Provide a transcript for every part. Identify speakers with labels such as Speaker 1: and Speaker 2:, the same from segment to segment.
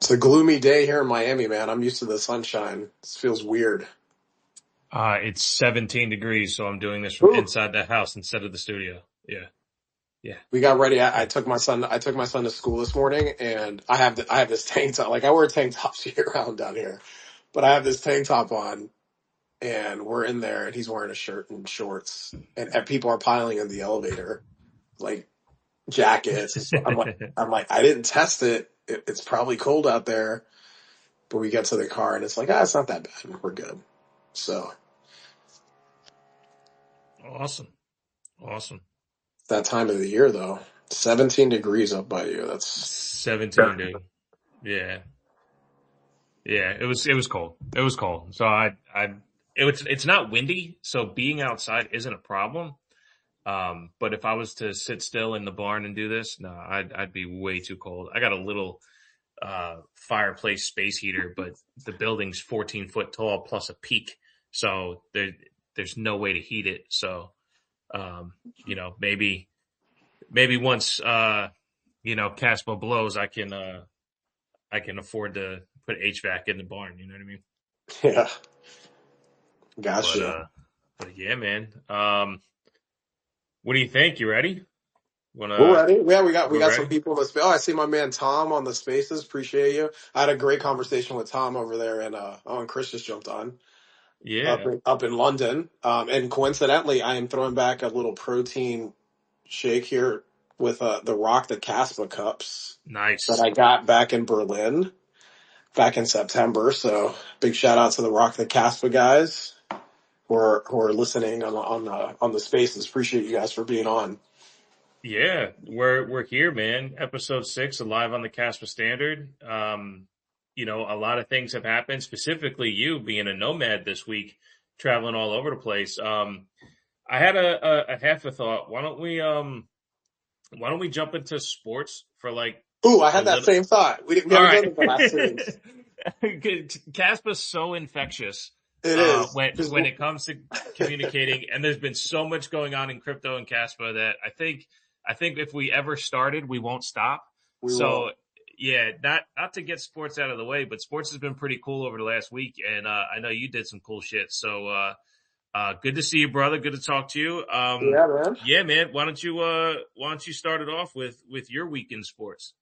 Speaker 1: It's a gloomy day here in Miami, man. I'm used to the sunshine. This feels weird.
Speaker 2: It's 17 degrees, so I'm doing this from
Speaker 1: Ooh.
Speaker 2: inside the house instead of the studio. Yeah, yeah,
Speaker 1: We got ready. I
Speaker 2: yeah.
Speaker 1: took my son. I took my son to school this morning, and I have this tank top. Like I wear tank tops year round down here, but I have this tank top on, and we're in there, and he's wearing a shirt and shorts, and people are piling in the elevator, like jackets. And stuff. I'm like, I didn't test it. It's probably cold out there, but we get to the car, and it's like, it's not that bad. We're good. So
Speaker 2: Awesome, awesome.
Speaker 1: that time of the year, though, 17 degrees up by you. That's
Speaker 2: 17, dude. Yeah, yeah. It was cold. It was cold. So it's not windy, so being outside isn't a problem. But if I was to sit still in the barn and do this, no, I'd be way too cold. I got a little fireplace space heater, but the building's 14 foot tall plus a peak, so there's no way to heat it. So um, maybe once Kaspa blows, I can afford to put HVAC in the barn. You know what I mean?
Speaker 1: yeah,
Speaker 2: But
Speaker 1: gotcha.
Speaker 2: uh, but yeah, man. What do you think? You ready?
Speaker 1: We're
Speaker 2: Wanna
Speaker 1: ready. Yeah, we
Speaker 2: We're
Speaker 1: got some
Speaker 2: ready?
Speaker 1: people in the space. Oh, I see my man Tom on the spaces. Appreciate you. I had a great conversation with Tom over there, and and Chris just jumped on
Speaker 2: Yeah,
Speaker 1: up in London. And coincidentally, I am throwing back a little protein shake here with the Rock the Caspa cups that
Speaker 2: nice.
Speaker 1: I got back in Berlin back in September. So big shout out to the Rock the Caspa guys who are listening on the spaces. Appreciate you guys for being on.
Speaker 2: Yeah, we're here, man. Episode 6, alive on the Casper Standard. A lot of things have happened. Specifically, you being a nomad this week, traveling all over the place. I had a half a thought. Why don't we jump into sports for like
Speaker 1: Ooh, I
Speaker 2: a
Speaker 1: had that
Speaker 2: little?
Speaker 1: same thought. We
Speaker 2: All
Speaker 1: haven't
Speaker 2: right.
Speaker 1: done it the last 2 weeks.
Speaker 2: Caspa's so infectious
Speaker 1: It is.
Speaker 2: when it comes to communicating, and there's been so much going on in crypto and Caspa that I think if we ever started, we won't stop.
Speaker 1: We
Speaker 2: So
Speaker 1: will.
Speaker 2: yeah, not to get sports out of the way, but sports has been pretty cool over the last week, and I know you did some cool shit. So good to see you, brother. Good to talk to you.
Speaker 1: Yeah, man.
Speaker 2: Yeah, man. Why don't you start it off with your week in sports?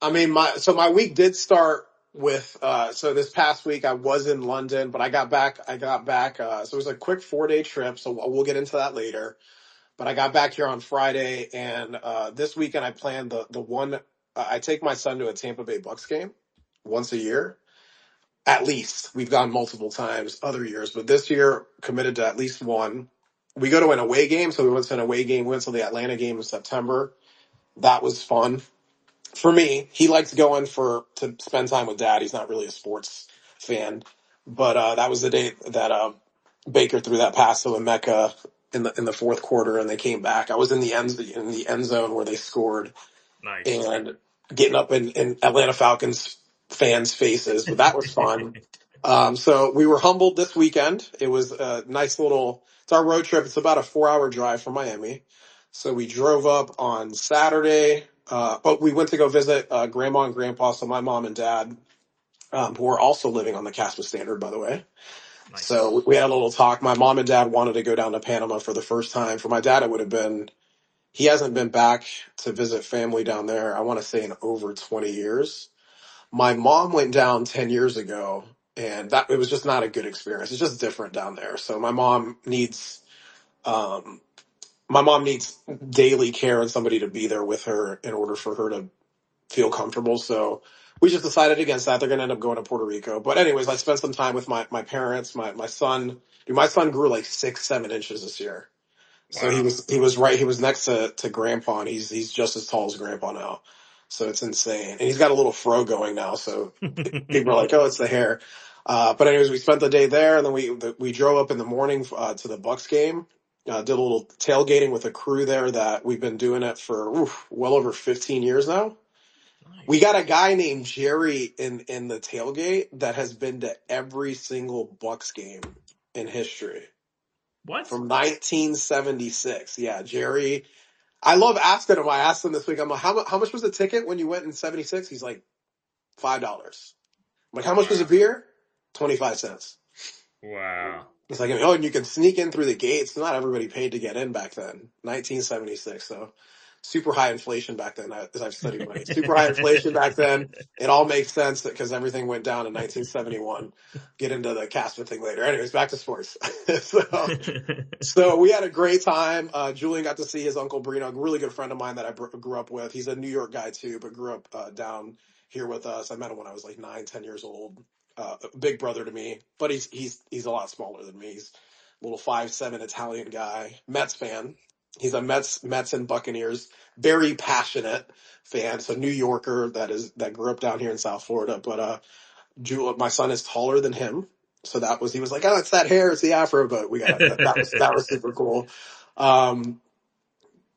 Speaker 1: I mean, my week did start with so this past week I was in London, but I got back so it was a quick 4-day trip, so we'll get into that later. But I got back here on Friday, and this weekend I planned the one. I take my son to a Tampa Bay Bucks game once a year, at least. We've gone multiple times other years, but this year committed to at least one. We go to an away game, so we went to an away game. We went to the Atlanta game in September. That was fun for me. He likes going to spend time with dad. He's not really a sports fan, but that was the day that Baker threw that pass to Emeka in the fourth quarter, and they came back. I was in the end zone where they scored,
Speaker 2: Nice.
Speaker 1: and getting up in Atlanta Falcons fans' faces, but that was fun. So we were humbled this weekend. It was a nice little. It's our road trip. It's about a 4-hour drive from Miami. So we drove up on Saturday, but we went to go visit grandma and grandpa. So my mom and dad, who are also living on the Caspa Standard, by the way.
Speaker 2: Nice.
Speaker 1: So we had a little talk. My mom and dad wanted to go down to Panama for the first time. For my dad, it would have been. He hasn't been back to visit family down there. I want to say in over 20 years. My mom went down 10 years ago, and that it was just not a good experience. It's just different down there. So um my mom needs daily care and somebody to be there with her in order for her to feel comfortable. So we just decided against that. They're going to end up going to Puerto Rico. But anyways, I spent some time with my parents, my son. Dude, my son grew like 6, 7 inches this year. So he
Speaker 2: Wow.
Speaker 1: was he was right. He was next to Grandpa, and he's just as tall as Grandpa now. So it's insane, and he's got a little fro going now. So people are like, "Oh, it's the hair." But anyways, we spent the day there, and then we drove up in the morning to the Bucks game. Did a little tailgating with a crew there that we've been doing it for well over 15 years now. We
Speaker 2: Nice.
Speaker 1: got a guy named Jerry in the tailgate that has been to every single Bucks game in history
Speaker 2: What?
Speaker 1: from 1976. Yeah, Jerry. I love asking him. I asked him this week. I'm like, how much was the ticket when you went in '76? He's like, $5. I'm like, how much was a
Speaker 2: Wow.
Speaker 1: beer? 25 cents.
Speaker 2: Wow.
Speaker 1: It's like, oh, and you can sneak in through the gates. Not everybody paid to get in back then. 1976. So super high inflation back then, as I've studied money. Super high inflation back then. It all makes sense because everything went down in 1971. Get into the Kaspa thing later. Anyways, back to sports. So we had a great time. Julian got to see his uncle Brino, a really good friend of mine that I grew up with. He's a New York guy too, but grew up down here with us. I met him when I was like 9, 10 years old. A big brother to me, but he's a lot smaller than me. He's a little 5'7" Italian guy, Mets fan. He's a Mets and Buccaneers, very passionate fan. So New Yorker that grew up down here in South Florida. But my son is taller than him, so he was like, oh, it's that hair, it's the afro. But that was super cool. Um,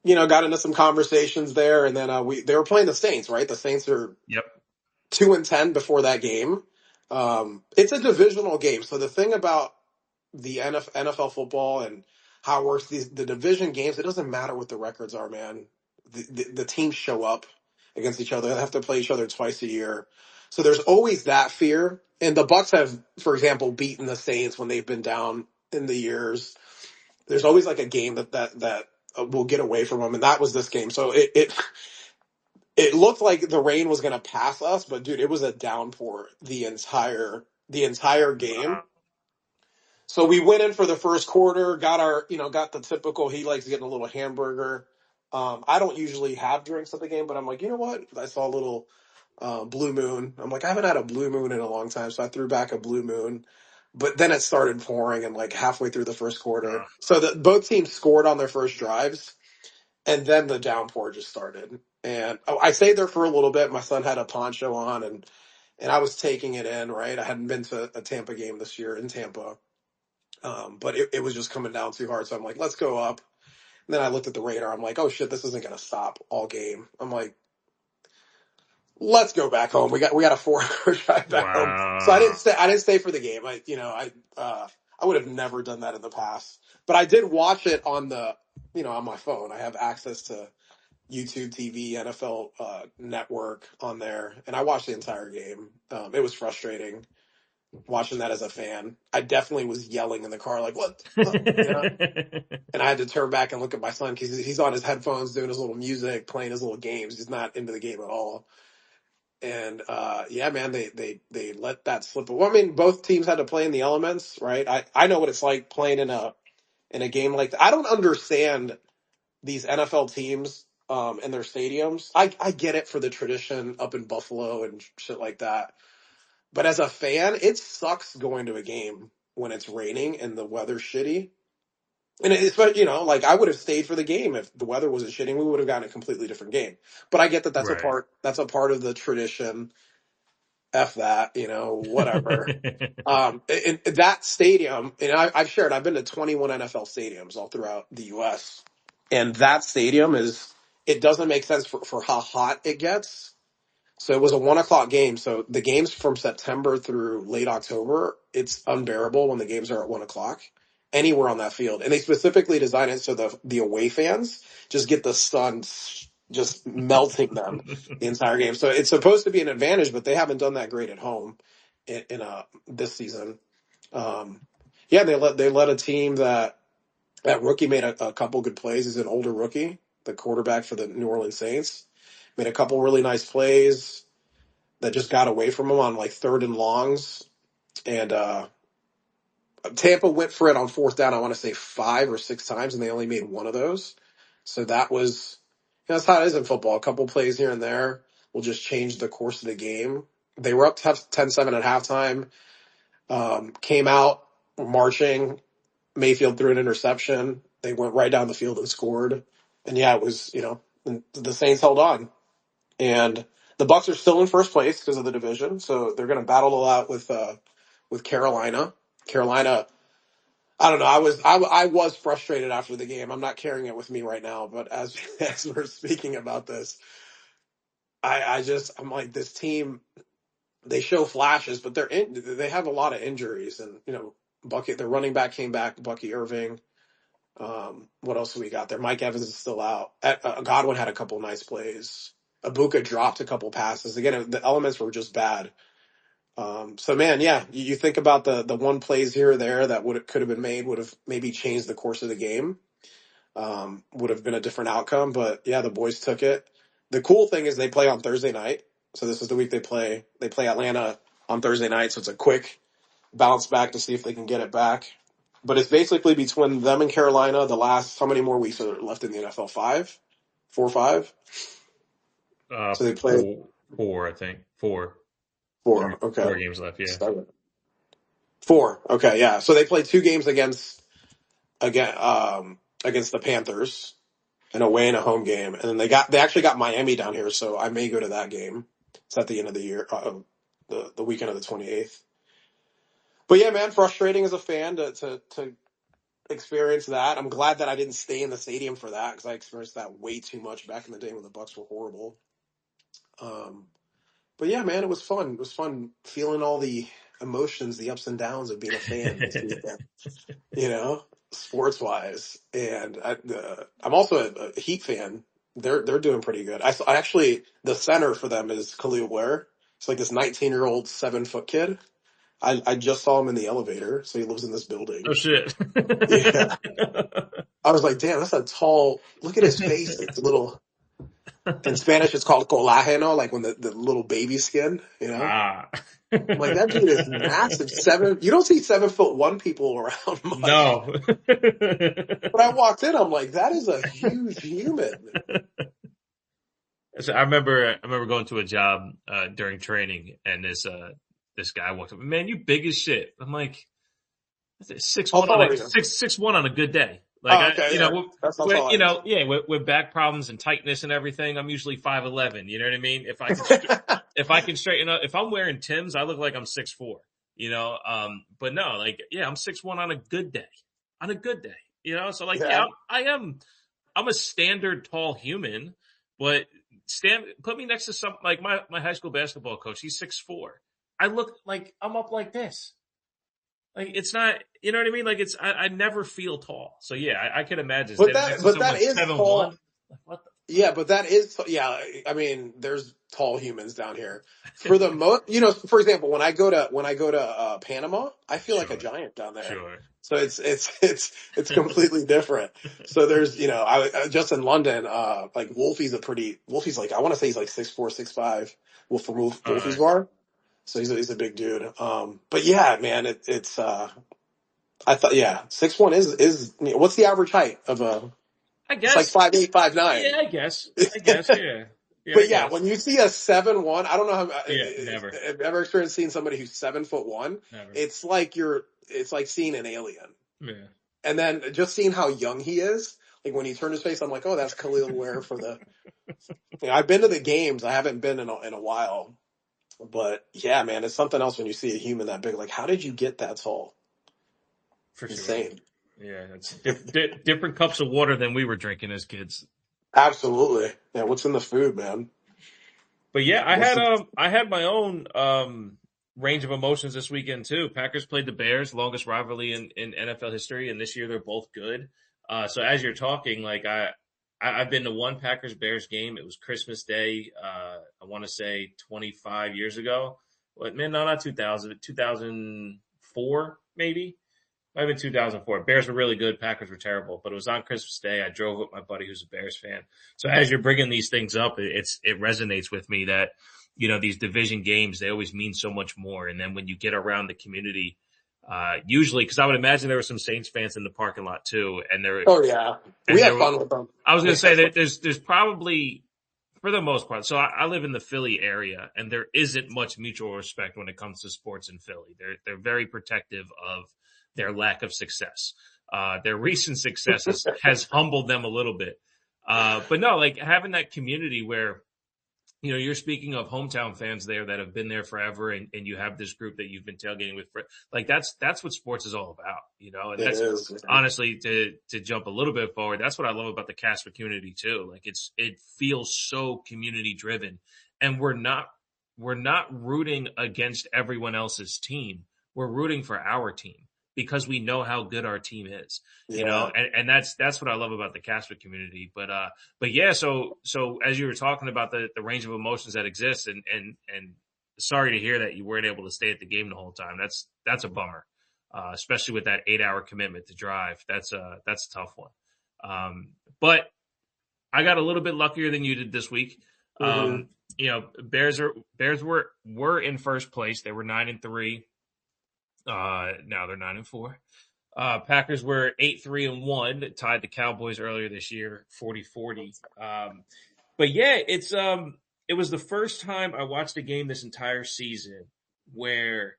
Speaker 1: got into some conversations there, and then they were playing the Saints, right? The Saints are
Speaker 2: Yep.
Speaker 1: 2-10 before that game. It's a divisional game, so the thing about the NFL football and how it works, the division games, it doesn't matter what the records are, man. The teams show up against each other. They have to play each other twice a year. So there's always that fear. And the Bucks have, for example, beaten the Saints when they've been down in the years. There's always like a game that will get away from them. And that was this game. So it looked like the rain was going to pass us, but dude, it was a downpour the entire game.
Speaker 2: Wow.
Speaker 1: So we went in for the first quarter, got the typical, he likes getting a little hamburger. I don't usually have drinks at the game, but I'm like, you know what? I saw a little Blue Moon. I'm like, I haven't had a Blue Moon in a long time, so I threw back a Blue Moon. But then it started pouring, and like halfway through the first quarter, so both teams scored on their first drives, and then the downpour just started. And I stayed there for a little bit. My son had a poncho on, and I was taking it in. Right, I hadn't been to a Tampa game this year in Tampa. But it was just coming down too hard. So I'm like, let's go up. And then I looked at the radar. I'm like, oh shit, this isn't going to stop all game. I'm like, let's go back home. We got a 4 hour drive back home. So
Speaker 2: Wow.
Speaker 1: I didn't stay for the game. I would have never done that in the past, but I did watch it on my phone. I have access to YouTube TV, NFL, network on there. And I watched the entire game. It was frustrating watching that as a fan. I definitely was yelling in the car, like, what? And I had to turn back and look at my son because he's on his headphones doing his little music, playing his little games. He's not into the game at all. And yeah, man, they let that slip. Well, I mean, both teams had to play in the elements, right? I know what it's like playing in a game like that. I don't understand these NFL teams and their stadiums. I get it for the tradition up in Buffalo and shit like that. But as a fan, it sucks going to a game when it's raining and the weather's shitty. And it's, but like I would have stayed for the game if the weather wasn't shitting. We would have gotten a completely different game. But I get that
Speaker 2: Right.
Speaker 1: that's a part of the tradition. F that, whatever. In that stadium, and I've been to 21 NFL stadiums all throughout the U.S. And that stadium it doesn't make sense for how hot it gets. So it was a 1 o'clock game. So the games from September through late October, it's unbearable when the games are at 1 o'clock anywhere on that field. And they specifically designed it so the away fans just get the sun just melting them the entire game. So it's supposed to be an advantage, but they haven't done that great at home in this season. Um, yeah, they let a team that rookie made a couple good plays. He's an older rookie, the quarterback for the New Orleans Saints, made a couple really nice plays that just got away from him on like third and longs. And Tampa went for it on fourth down, I want to say 5 or 6 times, and they only made one of those. So that was, that's how it is in football. A couple plays here and there will just change the course of the game. They were up 10-7 at halftime, came out marching. Mayfield threw an interception. They went right down the field and scored. And yeah, it was, the Saints held on. And the Bucks are still in first place because of the division, so they're going to battle it out with Carolina. Carolina, I don't know. I was frustrated after the game. I'm not carrying it with me right now, but as as we're speaking about this, I'm like, this team. They show flashes, but they have a lot of injuries, and Bucky, their running back came back, Bucky Irving. What else do we got there? Mike Evans is still out. Godwin had a couple nice plays. Ibuka dropped a couple passes. Again, the elements were just bad. So man, yeah, you think about the one plays here or there that could have been made, would have maybe changed the course of the game. Would have been a different outcome. But yeah, the boys took it. The cool thing is they play on Thursday night. So this is the week they play. They play Atlanta on Thursday night. So it's a quick bounce back to see if they can get it back. But it's basically between them and Carolina. The last, how many more weeks are left in the NFL? 5, 4 or 5. So they play
Speaker 2: Four, I think. Four. Four,
Speaker 1: 4. Okay.
Speaker 2: 4 games left. Yeah.
Speaker 1: 7. 4. Okay. Yeah. So they play 2 games against the Panthers, an away and a home game, and then they actually got Miami down here, so I may go to that game. It's at the end of the year, the weekend of the 28th. But yeah, man, frustrating as a fan to experience that. I'm glad that I didn't stay in the stadium for that because I experienced that way too much back in the day when the Bucks were horrible. Um, but yeah, man, it was fun. It was fun feeling all the emotions, the ups and downs of being a fan this weekend. You know, sports wise. And I'm also a Heat fan. They're doing pretty good. I actually, the center for them is Khalil Ware. It's like this 19-year-old 7-foot kid. I just saw him in the elevator. So he lives in this
Speaker 2: Oh
Speaker 1: building.
Speaker 2: shit.
Speaker 1: Yeah. I was like, damn, that's a tall, look at his face. It's a little, in Spanish, it's called colágeno, like when the little baby skin, you know?
Speaker 2: Ah.
Speaker 1: I'm like, that dude is massive. You don't see 7'1" people around much.
Speaker 2: No.
Speaker 1: But I walked in, I'm like, that is a huge human.
Speaker 2: So I remember going to a job during training, and this guy walked up. Man, you big as shit. I'm like, six
Speaker 1: How
Speaker 2: one on
Speaker 1: tall
Speaker 2: a
Speaker 1: are you?
Speaker 2: 6'1" on a good day. Like
Speaker 1: Oh, okay, yeah. That's how tall I am.
Speaker 2: with back problems and tightness and everything, I'm usually 5'11". You know what I mean? If I can straighten up, if I'm wearing Tims, I look like I'm 6'4". You know, but no, like yeah, I'm 6'1" on a good day. On a good day, you know. So like yeah,
Speaker 1: Yeah.
Speaker 2: I'm a standard tall human, but put me next to some like my high school basketball coach. He's 6'4". I look like I'm up like this. Like it's not, you know what I mean? Like I never feel tall. So yeah, I could imagine
Speaker 1: But
Speaker 2: standing next
Speaker 1: that,
Speaker 2: to
Speaker 1: but
Speaker 2: someone
Speaker 1: that is
Speaker 2: 7'1".
Speaker 1: tall.
Speaker 2: Like what
Speaker 1: Yeah, but that is, yeah, I mean, there's tall humans down here. For
Speaker 2: the?
Speaker 1: the for example, when I go to Panama, I feel like a
Speaker 2: Sure,
Speaker 1: giant down there.
Speaker 2: sure.
Speaker 1: So it's completely different. So there's, I just in London, like Wolfie's like, I want to say he's like 6'4", 6'5",
Speaker 2: All
Speaker 1: Wolfie's
Speaker 2: right.
Speaker 1: bar. So he's a big dude. But yeah, man, I thought, yeah, 6'1" what's the average height of
Speaker 2: I
Speaker 1: it's like
Speaker 2: guess.
Speaker 1: 5'8", 5'9".
Speaker 2: Yeah, I guess. I guess. Yeah. Yeah, I
Speaker 1: But yeah,
Speaker 2: guess.
Speaker 1: when you see a 7'1", I don't know how
Speaker 2: Yeah, never,
Speaker 1: I've ever experienced seeing somebody who's 7'1".
Speaker 2: never.
Speaker 1: It's like seeing an alien.
Speaker 2: Yeah.
Speaker 1: And then just seeing how young he is, like when he turned his face, I'm like, oh, that's Khalil Ware I've been to the games. I haven't been in a while, but yeah, man, it's something else when you see a human that big. Like, how did you get that tall?
Speaker 2: For sure.
Speaker 1: Insane.
Speaker 2: Yeah, it's different cups of water than we were drinking as kids.
Speaker 1: Absolutely. Yeah. What's in the food, man?
Speaker 2: But yeah,
Speaker 1: What's the,
Speaker 2: I had my own range of emotions this weekend too. Packers played the Bears, longest rivalry in NFL history, and this year they're both good. So as you're talking, like I've been to one Packers Bears game. It was Christmas Day. I want to say 25 years ago. But man, no, not 2000, 2004 maybe. Might have been 2004. Bears were really good. Packers were terrible. But it was on Christmas Day. I drove with my buddy who's a Bears fan. So as you're bringing these things up, it resonates with me that, these division games, they always mean so much more. And then when you get around the community, usually, because I would imagine there were some Saints fans in the parking lot too.
Speaker 1: oh yeah. We
Speaker 2: And
Speaker 1: had
Speaker 2: there were,
Speaker 1: fun with them.
Speaker 2: I was going
Speaker 1: We
Speaker 2: to say
Speaker 1: had fun.
Speaker 2: that there's probably, for the most part, so I live in the Philly area, and there isn't much mutual respect when it comes to sports in Philly. They're very protective of their lack of success. Their recent success has humbled them a little bit. But no, like having that community where, you're speaking of hometown fans there that have been there forever, and you have this group that you've been tailgating with. Like that's what sports is all about, and
Speaker 1: It
Speaker 2: that's
Speaker 1: is. Man.
Speaker 2: honestly to jump a little bit forward. That's what I love about the Caspa community too. Like it feels so community driven, and we're not rooting against everyone else's team. We're rooting for our team. because we know how good our team is,
Speaker 1: Yeah.
Speaker 2: and that's what I love about the Casper community. But yeah, so as you were talking about the range of emotions that exist, and sorry to hear that you weren't able to stay at the game the whole time. That's a bummer, especially with that 8 hour commitment to drive. That's a tough one. But I got a little bit luckier than you did this week.
Speaker 1: Hmm.
Speaker 2: Bears were in first place. They were 9-3. Now they're 9-4. Packers were 8-3-1, tied the Cowboys earlier this year, 40-40. But yeah, it was the first time I watched a game this entire season where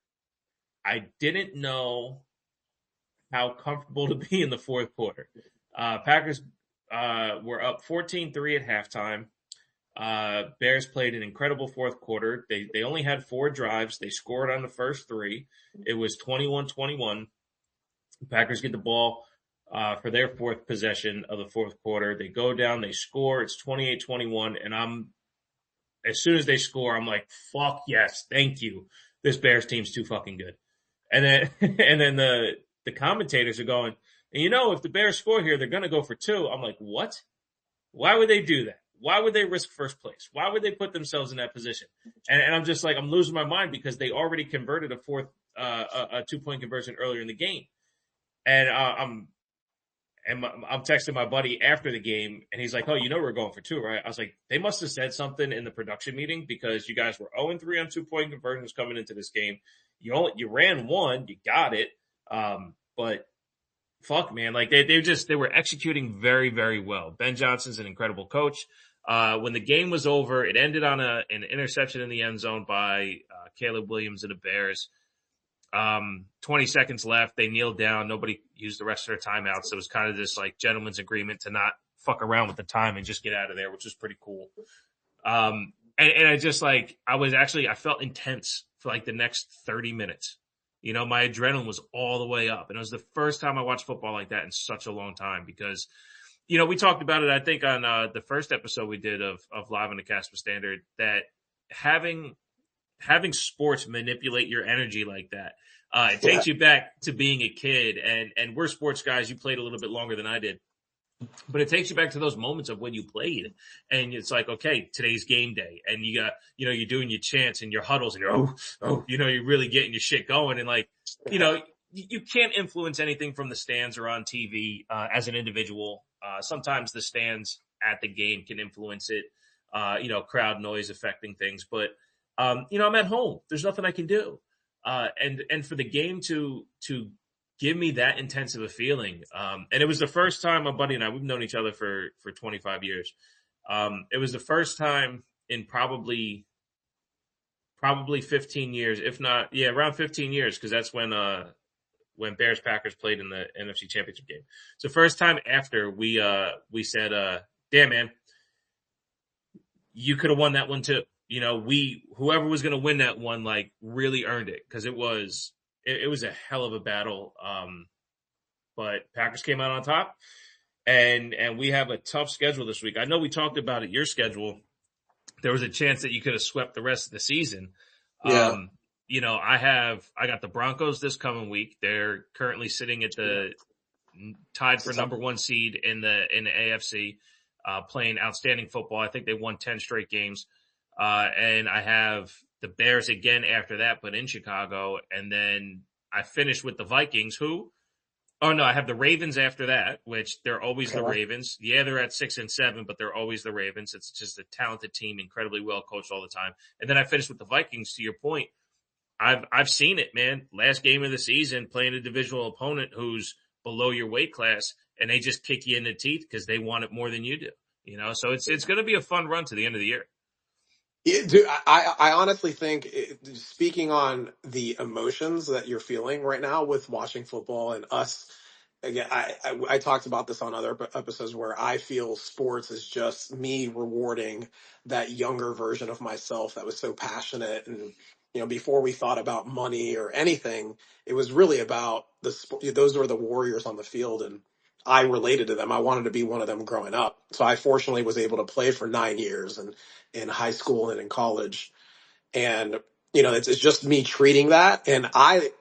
Speaker 2: I didn't know how comfortable to be in the fourth quarter. Packers were up 14-3 at halftime. Bears played an incredible fourth quarter. They only had 4 drives. They scored on the first 3. It was 21-21. Packers get the ball for their fourth possession of the fourth quarter. They go down, they score. It's 28-21, and as soon as they score, I'm like, fuck yes, thank you. This Bears team's too fucking good. And then and then the commentators are going, and if the Bears score here, they're gonna go for 2. I'm like, what? Why would they do that? Why would they risk first place? Why would they put themselves in that position? And I'm just like, I'm losing my mind because they already converted a 2-point conversion earlier in the game. And I'm texting my buddy after the game, and he's like, "Oh, we're going for 2, right?" I was like, "They must have said something in the production meeting because you guys were 0-3 on 2-point conversions coming into this game. You ran 1, you got it, but fuck, man, like they were executing very, very well. Ben Johnson's an incredible coach. When the game was over, it ended on an interception in the end zone by Caleb Williams of the Bears. 20 seconds left. They kneeled down. Nobody used the rest of their timeouts. So it was kind of this like gentleman's agreement to not fuck around with the time and just get out of there, which was pretty cool. And I just I felt intense for like the next 30 minutes. My adrenaline was all the way up. And it was the first time I watched football like that in such a long time because, we talked about it, I think, on the first episode we did of Live on the Kaspa Standard, that having sports manipulate your energy like that, it
Speaker 1: Yeah.
Speaker 2: takes you back to being a kid. And we're sports guys. You played a little bit longer than I did. But it takes you back to those moments of when you played, and it's like, okay, today's game day, and you got, you're doing your chants and your huddles, and you're really getting your shit going, and like, you can't influence anything from the stands or on TV as an individual. Sometimes the stands at the game can influence it, crowd noise affecting things, but I'm at home. There's nothing I can do, and for the game to give me that intense of a feeling. And it was the first time my buddy and I, we've known each other for 25 years. It was the first time in probably 15 years, if not, yeah, around 15 years. Cause that's when Bears Packers played in the NFC Championship game. So first time after we said, damn, man, you could have won that one too. Whoever was going to win that one, like, really earned it. Cause it was a hell of a battle. But Packers came out on top, and we have a tough schedule this week. I know we talked about it, your schedule. There was a chance that you could have swept the rest of the season.
Speaker 1: Yeah.
Speaker 2: I got the Broncos this coming week. They're currently sitting at the tied for number 1 seed in the AFC, playing outstanding football. I think they won 10 straight games. And I have the Bears again after that, but in Chicago. And then I finished with the Vikings, I have the Ravens after that, which they're always the Ravens. Yeah, they're at 6-7, but they're always the Ravens. It's just a talented team, incredibly well coached all the time. And then I finished with the Vikings. To your point, I've seen it, man. Last game of the season, playing a divisional opponent who's below your weight class, and they just kick you in the teeth because they want it more than you do. So it's going to be a fun run to the end of the year.
Speaker 1: Yeah, dude, I honestly think, speaking on the emotions that you're feeling right now with watching football and us, again, I talked about this on other episodes where I feel sports is just me rewarding that younger version of myself that was so passionate. And, before we thought about money or anything, it was really about the sport. Those were the warriors on the field, and I related to them. I wanted to be one of them growing up. So I fortunately was able to play for 9 years and in high school and in college. And it's just me treating that. And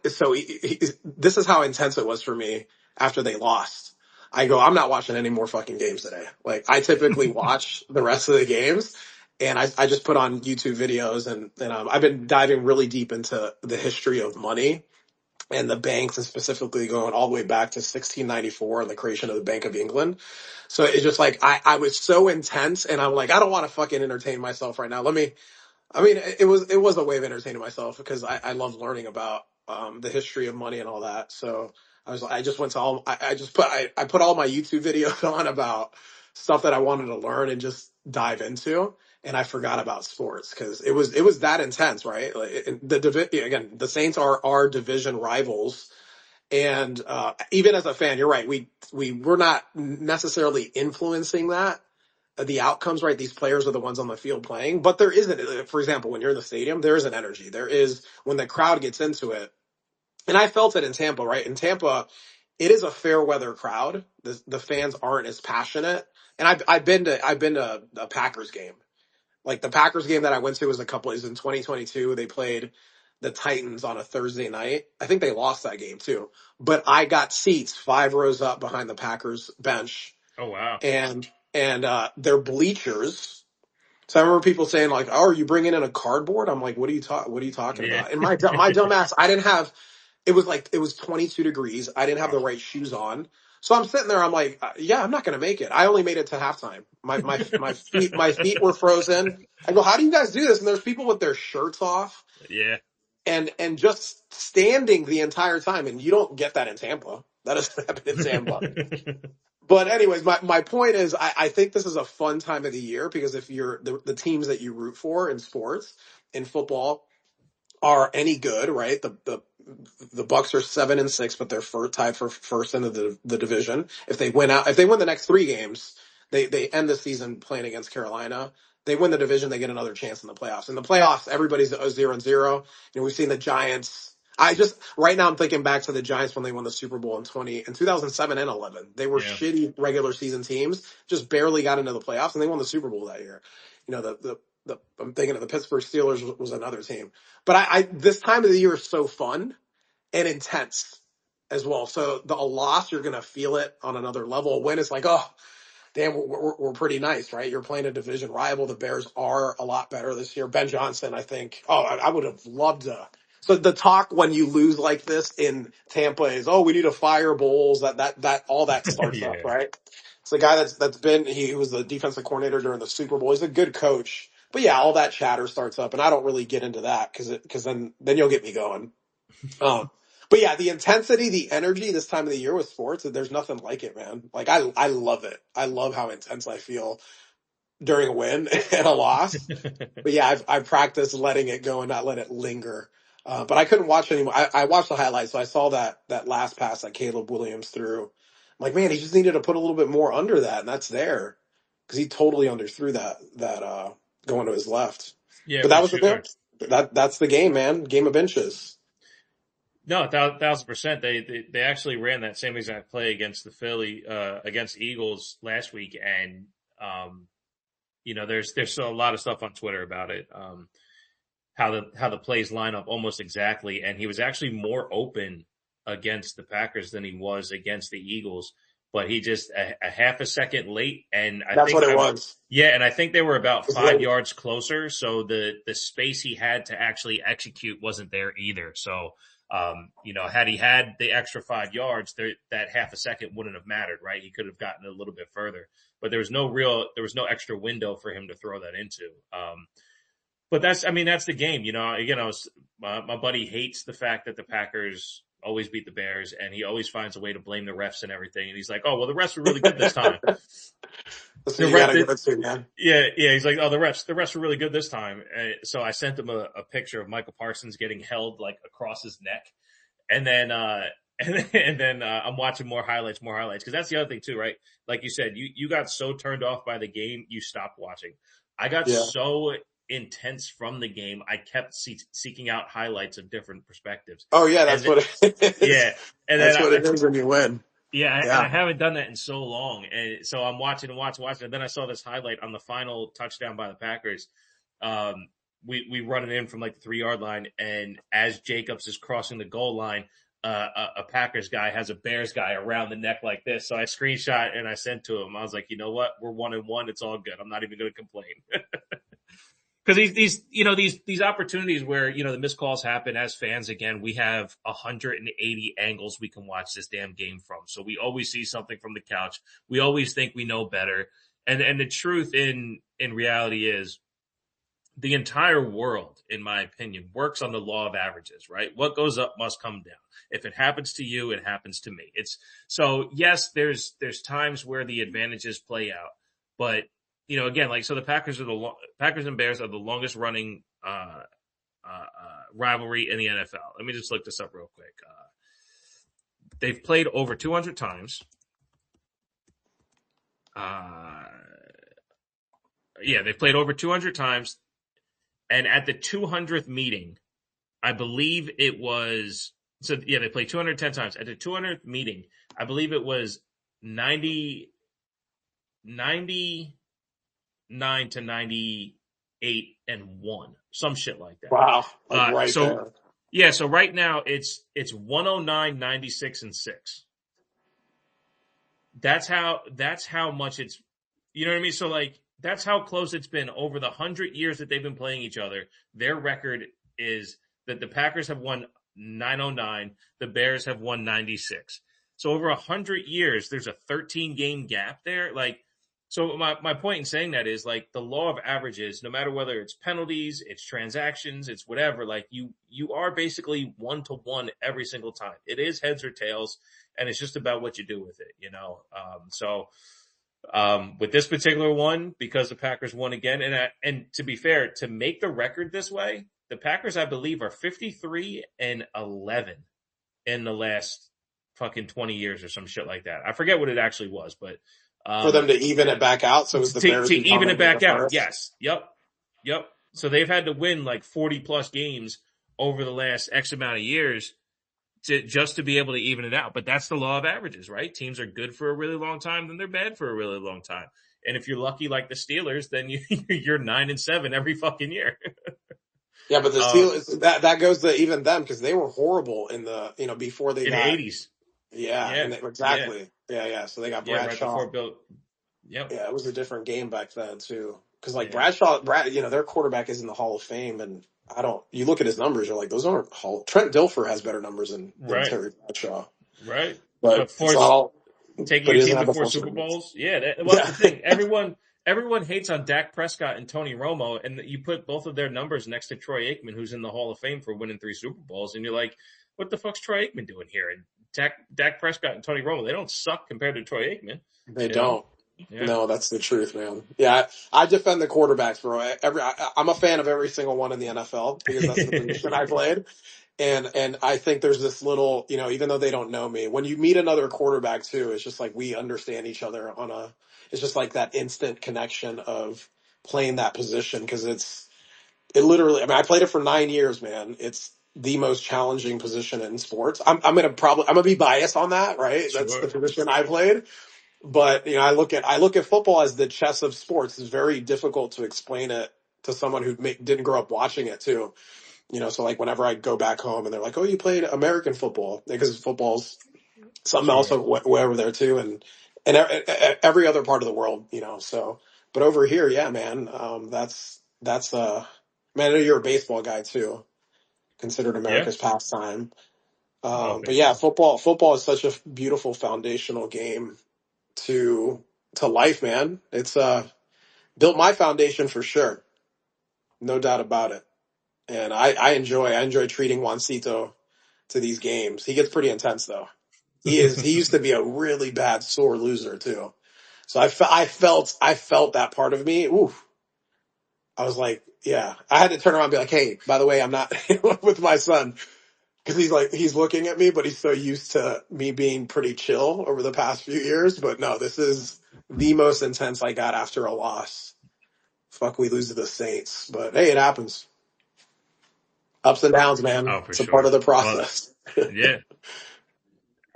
Speaker 1: this is how intense it was for me after they lost. I go, I'm not watching any more fucking games today. Like I typically watch the rest of the games and I just put on YouTube videos and I've been diving really deep into the history of money and the banks and specifically going all the way back to 1694 and the creation of the Bank of England. So it's just like, I was so intense and I'm like, I don't want to fucking entertain myself right now. It was a way of entertaining myself because I love learning about the history of money and all that. So I just went to all I put all my YouTube videos on about stuff that I wanted to learn and just dive into, and I forgot about sports because it was that intense, right? Like again, the Saints are our division rivals, and even as a fan, you're right. We're not necessarily influencing that the outcomes, right? These players are the ones on the field playing, but there isn't, for example, when you're in the stadium, there is an energy. There is when the crowd gets into it. And I felt it in Tampa, right? In Tampa, it is a fair weather crowd. The fans aren't as passionate. And I've been to a Packers game. Like the Packers game that I went to is in 2022. They played the Titans on a Thursday night. I think they lost that game too. But I got seats 5 rows up behind the Packers bench
Speaker 2: Oh wow.
Speaker 1: and their bleachers. So I remember people saying like, "Oh, are you bringing in a cardboard?" I'm like, What are you talking
Speaker 2: Yeah.
Speaker 1: about?" And my dumb ass, I didn't have. It was 22 degrees. I didn't have
Speaker 2: Oh.
Speaker 1: the right shoes on. So I'm sitting there. I'm like, yeah, I'm not gonna make it. I only made it to halftime. My feet were frozen. I go, how do you guys do this? And there's people with their shirts off
Speaker 2: Yeah.
Speaker 1: and just standing the entire time. And you don't get that in Tampa. That doesn't happen in Tampa. But anyways, my point is I think this is a fun time of the year because if you're the teams that you root for in sports, in football, are any good, right? The Bucks are 7-6, but they're tied for first in the division. If they win the next 3 games, they end the season playing against Carolina. They win the division, they get another chance in the playoffs. In the playoffs, everybody's 0-0. We've seen the Giants. Right now I'm thinking back to the Giants when they won the Super Bowl in 2007 and 11. They were
Speaker 2: Yeah.
Speaker 1: shitty regular season teams, just barely got into the playoffs, and they won the Super Bowl that year. I'm thinking of the Pittsburgh Steelers was another team. But this time of the year is so fun and intense as well. So a loss, you're going to feel it on another level. A win, it's like, oh, damn, we're pretty nice, right? You're playing a division rival. The Bears are a lot better this year. Ben Johnson, I think, I would have loved to. So the talk when you lose like this in Tampa is, oh, we need to fire Bowles. That all that starts up,
Speaker 2: Yeah.
Speaker 1: right? It's a guy he was the defensive coordinator during the Super Bowl. He's a good coach. But yeah, all that chatter starts up, and I don't really get into that because then you'll get me going. Um, but yeah, the intensity, the energy this time of the year with sports, there's nothing like it, man. Like I love it. I love how intense I feel during a win and a loss. But yeah, I've practiced letting it go and not let it linger. But I couldn't watch anymore. I watched the highlights, so I saw that last pass that Caleb Williams threw. I'm like, man, he just needed to put a little bit more under that, and that's there because he totally underthrew that going to his left.
Speaker 2: Yeah,
Speaker 1: But
Speaker 2: for
Speaker 1: that was the
Speaker 2: sure.
Speaker 1: game. That's the game, man. Game of inches.
Speaker 2: No, 1,000%. They actually ran that same exact play against the against Eagles last week, and um, there's a lot of stuff on Twitter about it. How the plays line up almost exactly, and he was actually more open against the Packers than he was against the Eagles, but he just a half a second late, and
Speaker 1: That's what it was.
Speaker 2: I think they were about
Speaker 1: It's
Speaker 2: 5 yards closer, so the space he had to actually execute wasn't there either. So, had he had the extra 5 yards, that half a second wouldn't have mattered, right? He could have gotten a little bit further, but there was no extra window for him to throw that into. But that's the game. Again, my buddy hates the fact that the Packers always beat the Bears, and he always finds a way to blame the refs and everything. And he's like, "Oh, well, the refs were really good this time."
Speaker 1: That's
Speaker 2: The
Speaker 1: what you
Speaker 2: ref,
Speaker 1: gotta go to, man.
Speaker 2: yeah. He's like, "Oh, the refs were really good this time." So I sent him a picture of Michael Parsons getting held like across his neck, and then I'm watching more highlights because that's the other thing too, right? Like you said, you got so turned off by the game, you stopped watching. I got
Speaker 1: Yeah.
Speaker 2: so intense from the game, I kept seeking out highlights of different perspectives,
Speaker 1: Oh yeah,
Speaker 2: and
Speaker 1: that's what it is.
Speaker 2: yeah, and then
Speaker 1: That's what it is when you win.
Speaker 2: and I
Speaker 1: Yeah.
Speaker 2: haven't done that in so long, and so I'm watching and watching, and then I saw this highlight on the final touchdown by the Packers. Um, we run it in from like the 3-yard line, and as Jacobs is crossing the goal line, a Packers guy has a Bears guy around the neck like this. So I screenshot and I sent to him. I was like, you know what? We're 1-1. It's all good. I'm not even going to complain. Because these opportunities where the missed calls happen as fans. Again, we have 180 angles we can watch this damn game from. So we always see something from the couch. We always think we know better. And the truth in reality is, the entire world, in my opinion, works on the law of averages, right? What goes up must come down. If it happens to you, it happens to me. So yes, there's times where the advantages play out, but again, like, so the Packers and Bears are the longest running rivalry in the NFL. Let me just look this up real quick. They've played over 200 times. They've played over 200 times. And at the 200th meeting, I believe it was, they played 210 times. At the 200th meeting, I believe it was 99 to 98 and 1, some shit like that.
Speaker 1: Wow. Like there.
Speaker 2: Yeah. So right now it's 109, 96 and 6. That's how much it's, you know what I mean? So like, that's how close it's been over the 100 years that they've been playing each other. Their record is that the Packers have won 909, the Bears have won 96. So over 100 years, there's a 13-game gap there. Like, so my point in saying that is, like, the law of averages, no matter whether it's penalties, it's transactions, it's whatever, like, you are basically 1-to-1 every single time. It is heads or tails, and it's just about what you do with it, with this particular one, because the Packers won again, and to be fair, to make the record this way, the Packers, I believe, are 53-11 in the last fucking 20 years or some shit like that. I forget what it actually was, but
Speaker 1: for them to even it back out, so it was the Bears
Speaker 2: to even it back out. Yes, yep. So they've had to win like 40 plus games over the last X amount of years just to be able to even it out. But that's the law of averages, right? Teams are good for a really long time, then they're bad for a really long time. And if you're lucky like the Steelers, then you're 9-7 every fucking year.
Speaker 1: Yeah, but the Steelers, that goes to even them, because they were horrible in the, before they got
Speaker 2: in the 80s.
Speaker 1: Yeah, and exactly. Yeah. So they got Bradshaw.
Speaker 2: Right before Bill. Yep.
Speaker 1: Yeah, it was a different game back then too. Because Bradshaw, their quarterback is in the Hall of Fame, and you look at his numbers, you're like, those aren't Trent Dilfer has better numbers than Terry Bradshaw.
Speaker 2: Right.
Speaker 1: But
Speaker 2: taking your team to 4 Super Bowls. Yeah. That's the thing. Everyone hates on Dak Prescott and Tony Romo, and you put both of their numbers next to Troy Aikman, who's in the Hall of Fame for winning 3 Super Bowls, and you're like, what the fuck's Troy Aikman doing here? And Dak Prescott and Tony Romo, they don't suck compared to Troy Aikman.
Speaker 1: They don't. Yeah. No, that's the truth, man. Yeah, I defend the quarterbacks, bro. I'm a fan of every single one in the NFL, because that's the position I played. And I think there's this little, even though they don't know me, when you meet another quarterback too, it's just like we understand each other it's just like that instant connection of playing that position, because it literally, I played it for 9 years, man. It's the most challenging position in sports. I'm gonna be biased on that, right? Sure. That's the position I played. But, I look at football as the chess of sports. It's very difficult to explain it to someone who didn't grow up watching it too. So like whenever I go back home and they're like, oh, you played American football, because football's something else over there too. And every other part of the world, so, but over here, yeah, man, that's man, I know you're a baseball guy too, considered America's pastime. But yeah, football is such a beautiful foundational game to life, man. It's built my foundation for sure, no doubt about it. And I enjoy treating Juancito to these games. He gets pretty intense though. He used to be a really bad sore loser too. So I felt that part of me. Ooh, I was like, yeah, I had to turn around and be like, hey, by the way, I'm not with my son. Because he's looking at me, but he's so used to me being pretty chill over the past few years. But no, this is the most intense I got after a loss. Fuck, we lose to the Saints. But hey, it happens. Ups and downs, man.
Speaker 2: Oh, for
Speaker 1: it's
Speaker 2: sure.
Speaker 1: A part of the process.
Speaker 2: Well, yeah.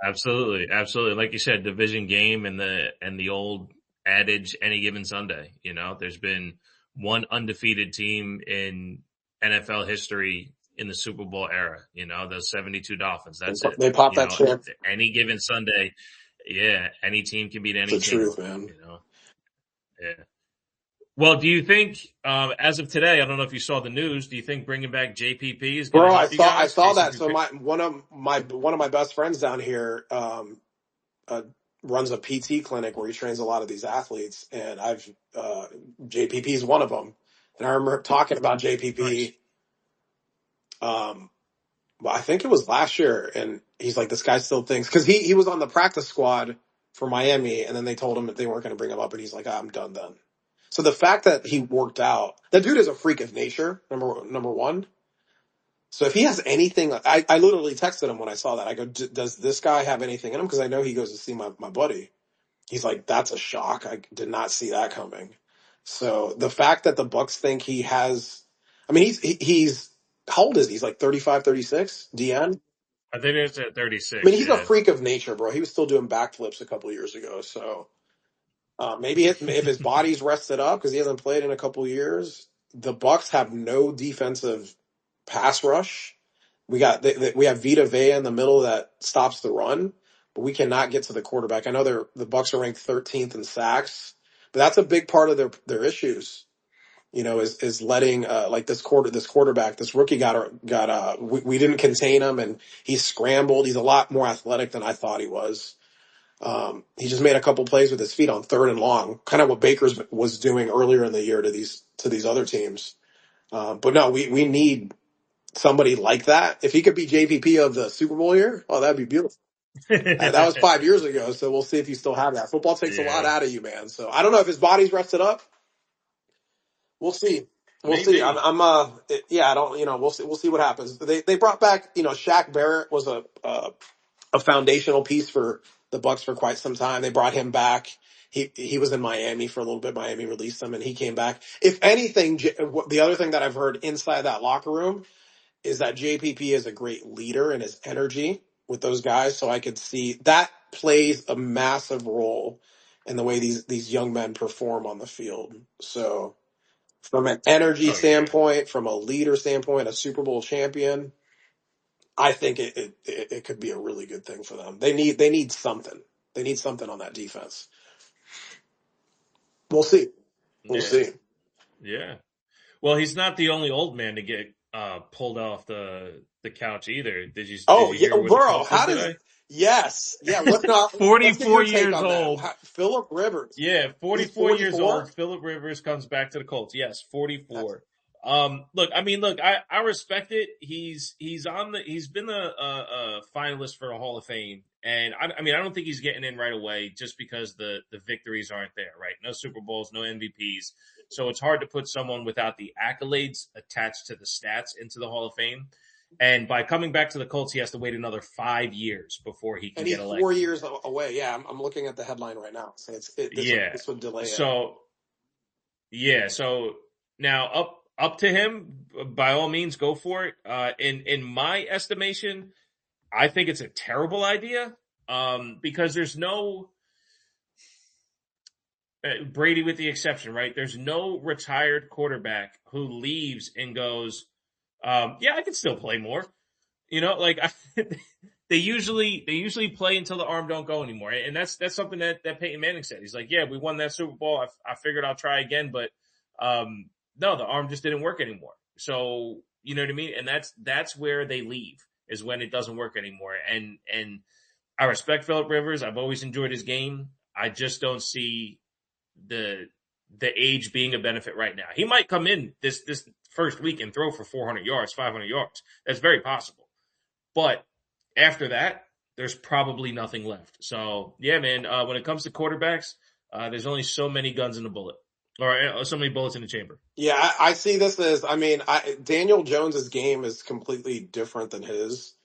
Speaker 2: Absolutely. Like you said, division game and the old adage, any given Sunday. There's been one undefeated team in NFL history in the Super Bowl era. Those 72 Dolphins. That's it.
Speaker 1: They popped that chip.
Speaker 2: Any given Sunday, yeah, any team can beat
Speaker 1: It's
Speaker 2: any
Speaker 1: the
Speaker 2: team.
Speaker 1: truth, man.
Speaker 2: Yeah. Well, do you think, as of today, I don't know if you saw the news, do you think bringing back JPP is going to
Speaker 1: Bro, I
Speaker 2: help you
Speaker 1: saw I
Speaker 2: guys?
Speaker 1: saw
Speaker 2: Jason
Speaker 1: that. So
Speaker 2: Pierre-
Speaker 1: one of my best friends down here uh, runs a PT clinic where he trains a lot of these athletes, and JPP is one of them. And I remember talking about
Speaker 2: Nice.
Speaker 1: JPP. Well, I think it was last year, and he's like, this guy still thinks because he was on the practice squad for Miami, and then they told him that they weren't going to bring him up, and he's like, I'm done then. So the fact that he worked out, that dude is a freak of nature. Number one. So if he has anything, I literally texted him when I saw that. I go, does this guy have anything in him? Because I know he goes to see my buddy. He's like, that's a shock. I did not see that coming. So the fact that the Bucks think he has, I mean, he's how old is he? He's like 35, 36. DN.
Speaker 2: I think it's at
Speaker 1: I mean,
Speaker 2: 36,
Speaker 1: he's a
Speaker 2: yeah.
Speaker 1: freak of nature, bro. He was still doing backflips a couple of years ago. So maybe if his body's rested up because he hasn't played in a couple of years, the Bucks have no defensive pass rush. We have Vita Vea in the middle that stops the run, but we cannot get to the quarterback. I know the Bucks are ranked 13th in sacks, but that's a big part of their issues. Is letting like this quarterback, this rookie we didn't contain him, and he scrambled. He's a lot more athletic than I thought he was. He just made a couple plays with his feet on third and long, kind of what Baker's was doing earlier in the year to these other teams. But no, we need somebody like that. If he could be JPP of the Super Bowl year, oh, that'd be beautiful. That was 5 years ago, so we'll see if you still have that. Football takes a lot
Speaker 2: Yeah,
Speaker 1: out of you, man. So I don't know if his body's rested up. We'll see. We'll see.
Speaker 2: maybe.
Speaker 1: Yeah, I don't, we'll see what happens. They brought back, Shaq Barrett was a foundational piece for the Bucks for quite some time. They brought him back. He was in Miami for a little bit. Miami released him and he came back. If anything, the other thing that I've heard inside that locker room is that JPP is a great leader in his energy with those guys. So I could see that plays a massive role in the way these young men perform on the field. So from an energy
Speaker 2: Oh, yeah.
Speaker 1: standpoint, from a leader standpoint, a Super Bowl champion, I think it could be a really good thing for them. They need something. They need something on that defense. We'll see. We'll
Speaker 2: Yeah.
Speaker 1: see.
Speaker 2: Yeah. Well, he's not the only old man to get pulled off the couch either. Did
Speaker 1: Oh
Speaker 2: you
Speaker 1: yeah,
Speaker 2: hear where the
Speaker 1: bro.
Speaker 2: Colts is
Speaker 1: How does?
Speaker 2: today?
Speaker 1: Yes, yeah. Let's get
Speaker 2: 44
Speaker 1: your take
Speaker 2: years
Speaker 1: on that.
Speaker 2: old.
Speaker 1: Philip Rivers.
Speaker 2: Yeah,
Speaker 1: He's
Speaker 2: 44 years
Speaker 1: 44.
Speaker 2: old. Philip Rivers comes back to the Colts. Yes,
Speaker 1: That's
Speaker 2: 44. Look, I respect it. He's been a finalist for a Hall of Fame, and I don't think he's getting in right away just because the victories aren't there, right? No Super Bowls, no MVPs, so it's hard to put someone without the accolades attached to the stats into the Hall of Fame. And by coming back to the Colts, he has to wait another 5 years before he can
Speaker 1: and
Speaker 2: get
Speaker 1: he's 4 years
Speaker 2: elected.
Speaker 1: away. Yeah, I'm looking at the headline right now. So
Speaker 2: Yeah.
Speaker 1: this would delay it.
Speaker 2: So yeah, so now up to him. By all means, go for it. In my estimation, I think it's a terrible idea. Because there's no Brady with the exception, right? There's no retired quarterback who leaves and goes, yeah, I can still play more. Like they usually play until the arm don't go anymore, and that's something that Peyton Manning said. He's like, yeah, we won that Super Bowl. I figured I'll try again, but no, the arm just didn't work anymore. So you know what I mean, and that's where they leave is when it doesn't work anymore. And I respect Philip Rivers. I've always enjoyed his game. I just don't see the age being a benefit right now. He might come in this first week and throw for 400 yards, 500 yards. That's very possible. But after that, there's probably nothing left. So, yeah, man, when it comes to quarterbacks, there's only so many guns in the bullet or so many bullets in the chamber.
Speaker 1: Yeah, I see this as. Daniel Jones's game is completely different than his.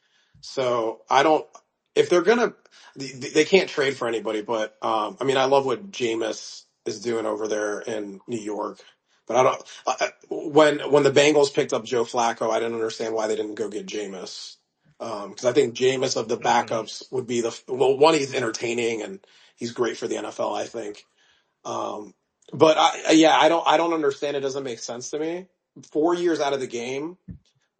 Speaker 1: So I don't. If they're gonna, they can't trade for anybody. But I love what Jameis is doing over there in New York. But I don't. When the Bengals picked up Joe Flacco, I didn't understand why they didn't go get Jameis. Because I think Jameis of the
Speaker 2: Mm-hmm.
Speaker 1: backups would be one. He's entertaining and he's great for the NFL. I think. But I don't understand. It doesn't make sense to me. 4 years out of the game.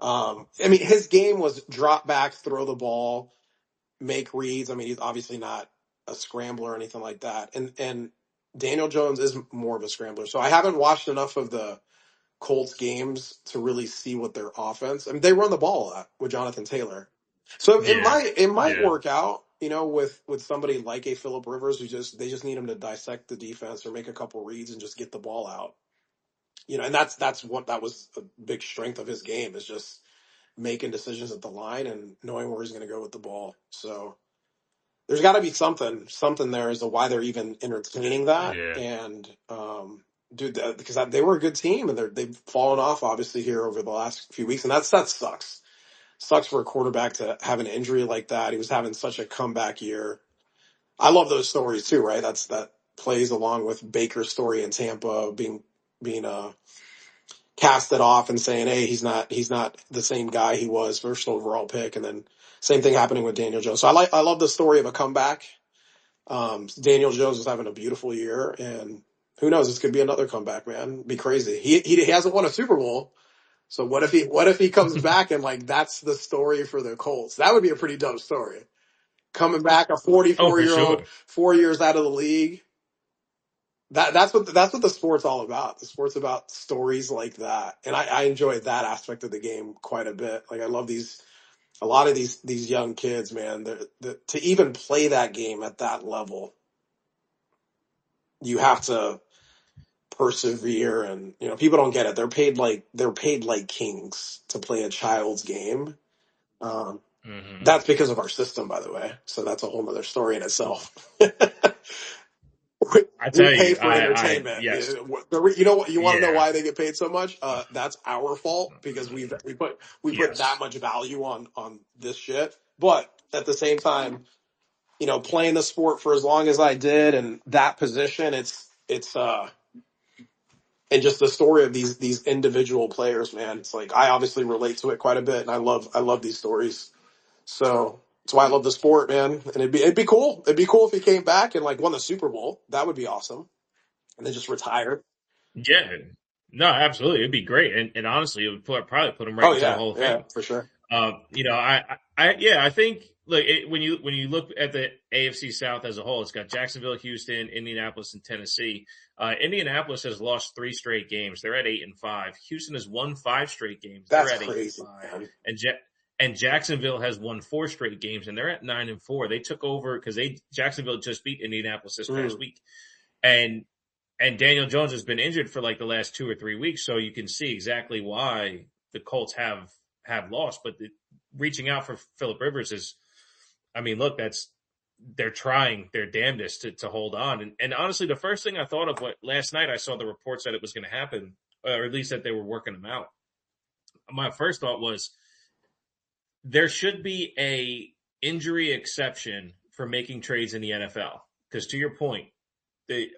Speaker 1: I mean, his game was drop back, throw the ball, make reads. I mean, he's obviously not a scrambler or anything like that. And Daniel Jones is more of a scrambler. So I haven't watched enough of the Colts games to really see what their offense. I mean, they run the ball a lot with Jonathan Taylor. So
Speaker 2: Yeah,
Speaker 1: it might
Speaker 2: yeah,
Speaker 1: work out, with somebody like a Phillip Rivers who they just need him to dissect the defense or make a couple reads and just get the ball out. And that's what that was a big strength of his game is just making decisions at the line and knowing where he's going to go with the ball. So there's got to be something there as to why they're even entertaining that.
Speaker 2: yeah,
Speaker 1: And dude, because they were a good team and they've fallen off obviously here over the last few weeks, and that sucks. Sucks for a quarterback to have an injury like that. He was having such a comeback year. I love those stories too, right? That plays along with Baker's story in Tampa being casted off and saying, hey, he's not the same guy he was, first overall pick, and then same thing happening with Daniel Jones. So I love the story of a comeback. Daniel Jones is having a beautiful year, and who knows, this could be another comeback, man. It'd be crazy. He hasn't won a Super Bowl, so what if he comes back and like that's the story for the Colts? That would be a pretty dope story. Coming back, a
Speaker 2: oh, for
Speaker 1: 44-year old,
Speaker 2: sure.
Speaker 1: 4 years out of the league. That's what the sport's all about. The sport's about stories like that, and I enjoy that aspect of the game quite a bit. Like I love a lot of these young kids, man. To even play that game at that level, you have to persevere, and people don't get it. They're paid like kings to play a child's game. Um,
Speaker 2: Hmm.
Speaker 1: that's because of our system, by the way. So that's a whole other story in itself.
Speaker 2: I
Speaker 1: We
Speaker 2: tell
Speaker 1: pay
Speaker 2: you,
Speaker 1: for entertainment.
Speaker 2: yes,
Speaker 1: You know what? You want to know
Speaker 2: yeah,
Speaker 1: why they get paid so much? That's our fault because we put that
Speaker 2: yes,
Speaker 1: much value on this shit. But at the same time, playing the sport for as long as I did and that position, it's and just the story of these individual players, man. It's like I obviously relate to it quite a bit, and I love these stories. So that's why I love the sport, man. And it'd be cool. It'd be cool if he came back and like won the Super Bowl. That would be awesome. And then just retired.
Speaker 2: yeah. No, absolutely, it'd be great, and honestly, it would probably put him right
Speaker 1: Oh
Speaker 2: into the
Speaker 1: yeah,
Speaker 2: Hall of
Speaker 1: yeah,
Speaker 2: Fame.
Speaker 1: for sure.
Speaker 2: Yeah, I think look when you look at the AFC South as a whole, it's got Jacksonville, Houston, Indianapolis, and Tennessee. Indianapolis has lost 3 straight games. They're at 8-5. Houston has won 5 straight games. They're
Speaker 1: That's
Speaker 2: at eight and
Speaker 1: crazy,
Speaker 2: five,
Speaker 1: man.
Speaker 2: and Jacksonville has won 4 straight games, and they're at 9-4. They took over because Jacksonville just beat Indianapolis this past
Speaker 1: Mm,
Speaker 2: week, and and Daniel Jones has been injured for like the last 2 or 3 weeks, so you can see exactly why the Colts have lost. But reaching out for Phillip Rivers is, I mean, look, they're trying their damnedest to hold on. And honestly, the first thing I thought of last night, I saw the reports that it was going to happen, or at least that they were working them out. My first thought was there should be a injury exception for making trades in the NFL. Because to your point,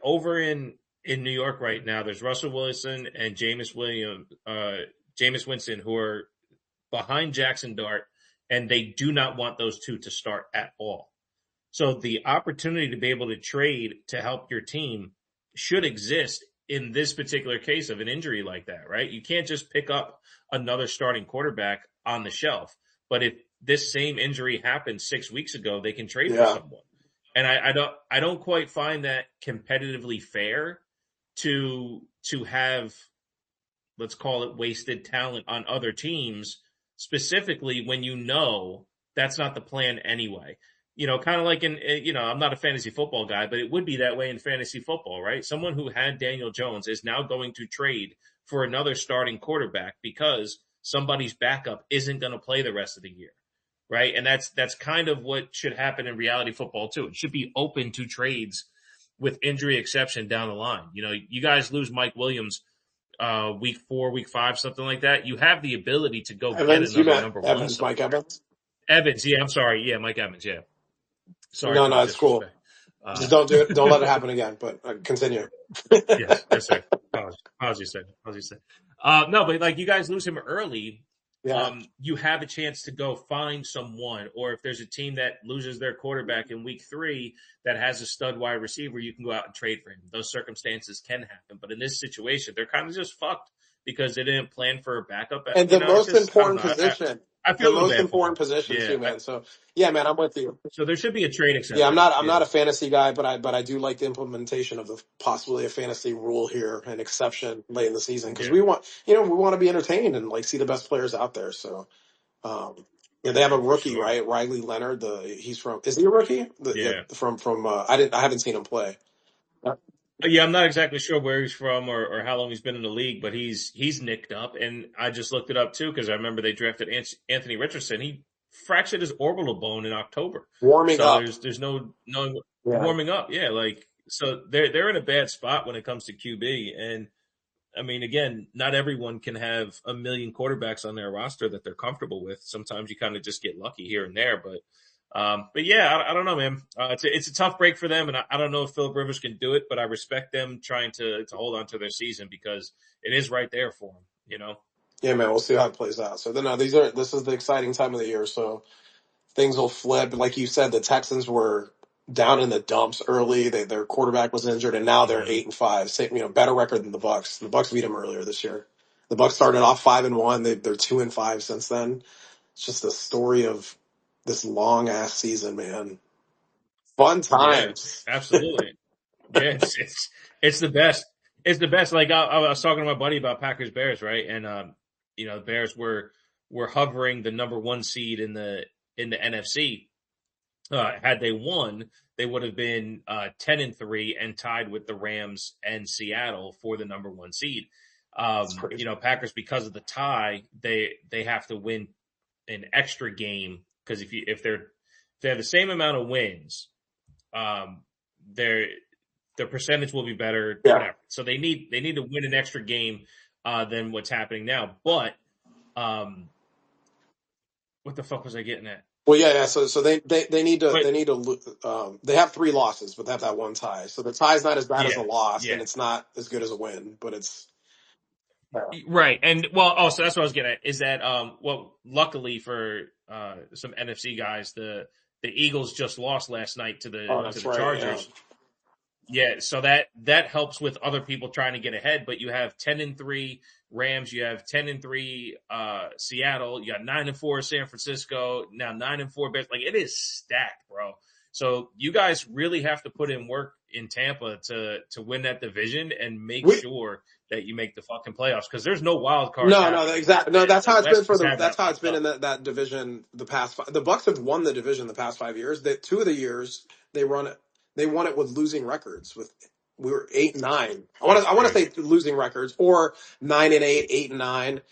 Speaker 2: over in New York right now, there's Russell Wilson and Jameis Winston, who are behind Jackson Dart, and they do not want those two to start at all. So the opportunity to be able to trade to help your team should exist in this particular case of an injury like that, right? You can't just pick up another starting quarterback on the shelf. But if this same injury happened 6 weeks ago, they can trade for
Speaker 1: yeah,
Speaker 2: someone. And I don't quite find that competitively fair to have, let's call it, wasted talent on other teams, specifically when that's not the plan anyway. Kind of like I'm not a fantasy football guy, but it would be that way in fantasy football, right? Someone who had Daniel Jones is now going to trade for another starting quarterback because somebody's backup isn't going to play the rest of the year, right? And that's kind of what should happen in reality football too. It should be open to trades with injury exception down the line. You guys lose Mike Williams week 4, week 5, something like that. You have the ability to go get
Speaker 1: Evans. You
Speaker 2: another
Speaker 1: meant
Speaker 2: number one
Speaker 1: Evans, Mike
Speaker 2: somewhere.
Speaker 1: Evans.
Speaker 2: Evans, yeah, I'm sorry. Yeah, Mike Evans, yeah. Sorry
Speaker 1: No,
Speaker 2: for the
Speaker 1: no, it's cool.
Speaker 2: disrespect. Uh,
Speaker 1: Just don't do it. Don't let it happen again. But continue.
Speaker 2: yes, yes, sir. Apologies, sir. Apologies, sir. No, but like you guys lose him early,
Speaker 1: Yeah,
Speaker 2: you have a chance to go find someone, or if there's a team that loses their quarterback in week 3 that has a stud wide receiver, you can go out and trade for him. Those circumstances can happen, but in this situation, they're kind of just fucked because they didn't plan for a backup.
Speaker 1: And
Speaker 2: You
Speaker 1: the
Speaker 2: know, it's
Speaker 1: most
Speaker 2: just I don't
Speaker 1: important
Speaker 2: know.
Speaker 1: position,
Speaker 2: I feel
Speaker 1: the
Speaker 2: a little
Speaker 1: most
Speaker 2: bad for him.
Speaker 1: important position
Speaker 2: Yeah.
Speaker 1: too, man. So yeah, man, I'm with you.
Speaker 2: So there should be a trade
Speaker 1: Yeah,
Speaker 2: exception.
Speaker 1: I'm
Speaker 2: Yeah.
Speaker 1: not a fantasy guy, but I do like the implementation of the possibly a fantasy rule here, an exception late in the season because
Speaker 2: Yeah.
Speaker 1: we want to be entertained and like see the best players out there. So yeah, they have a
Speaker 2: Yeah, for
Speaker 1: rookie,
Speaker 2: sure.
Speaker 1: right? Riley Leonard. He's from, is he a rookie?
Speaker 2: Yeah.
Speaker 1: From I haven't seen him play.
Speaker 2: Yeah, I'm not exactly sure where he's from or how long he's been in the league, but he's nicked up, and I just looked it up too because I remember they drafted Anthony Richardson. He fractured his orbital bone in October,
Speaker 1: Warming
Speaker 2: so
Speaker 1: up.
Speaker 2: there's no knowing
Speaker 1: Yeah.
Speaker 2: warming up. Yeah, like so they're in a bad spot when it comes to QB, and I mean, again, not everyone can have a million quarterbacks on their roster that they're comfortable with. Sometimes you kind of just get lucky here and there, but yeah, I don't know, man. It's a tough break for them, and I don't know if Philip Rivers can do it, but I respect them trying to hold on to their season because it is right there for them, you know?
Speaker 1: Yeah, man, we'll see how it plays out. So then, this is the exciting time of the year. So things will flip. Like you said, the Texans were down in the dumps early. Their quarterback was injured, and now they're
Speaker 2: Hmm.
Speaker 1: 8-5. Same, better record than the Bucks. The Bucks beat them earlier this year. The Bucks started off 5-1. They're 2-5 since then. It's just a story of this long ass season, man. Fun
Speaker 2: Yeah,
Speaker 1: times.
Speaker 2: absolutely. Yeah, it's the best. It's the best. Like I was talking to my buddy about Packers Bears, right? And the Bears were hovering the number one seed in the NFC. Had they won, they would have been 10-3 and tied with the Rams and Seattle for the number one seed.
Speaker 1: It's crazy.
Speaker 2: Packers, because of the tie, they have to win an extra game because if they have the same amount of wins, um, their percentage will be better,
Speaker 1: Yeah.
Speaker 2: whatever. So they need to win an extra game than what's happening now. But um, what the fuck was I getting at?
Speaker 1: Well, yeah. So
Speaker 2: But
Speaker 1: they need to they have 3 losses, but they have that one tie. So the tie's not as bad as a
Speaker 2: yeah,
Speaker 1: loss, and
Speaker 2: yeah.
Speaker 1: it's not as good as a win, but it's
Speaker 2: Right. And well, oh, so that's what I was getting at is that, well, luckily for, some NFC guys, the Eagles just lost last night
Speaker 1: oh,
Speaker 2: to
Speaker 1: that's
Speaker 2: the
Speaker 1: right. Yeah.
Speaker 2: Chargers. Yeah. So that helps with other people trying to get ahead, but you have 10-3 Rams, you have 10-3, Seattle, you got 9-4 San Francisco, now 9-4 Bears. Like it is stacked, bro. So you guys really have to put in work in Tampa to win that division and make
Speaker 1: We
Speaker 2: sure that you make the fucking playoffs because there's no wild cards
Speaker 1: no,
Speaker 2: happening.
Speaker 1: exactly. No, that's
Speaker 2: The
Speaker 1: how it's been
Speaker 2: West
Speaker 1: for
Speaker 2: just have
Speaker 1: that's
Speaker 2: that
Speaker 1: how it's
Speaker 2: locked
Speaker 1: been
Speaker 2: up.
Speaker 1: in that division the past the Bucks have won the division the past 5 years. That 2 of the years they run it they won it with losing records with we were 8-9.
Speaker 2: That's
Speaker 1: I want to
Speaker 2: crazy.
Speaker 1: say losing records or 9-8, 8-9.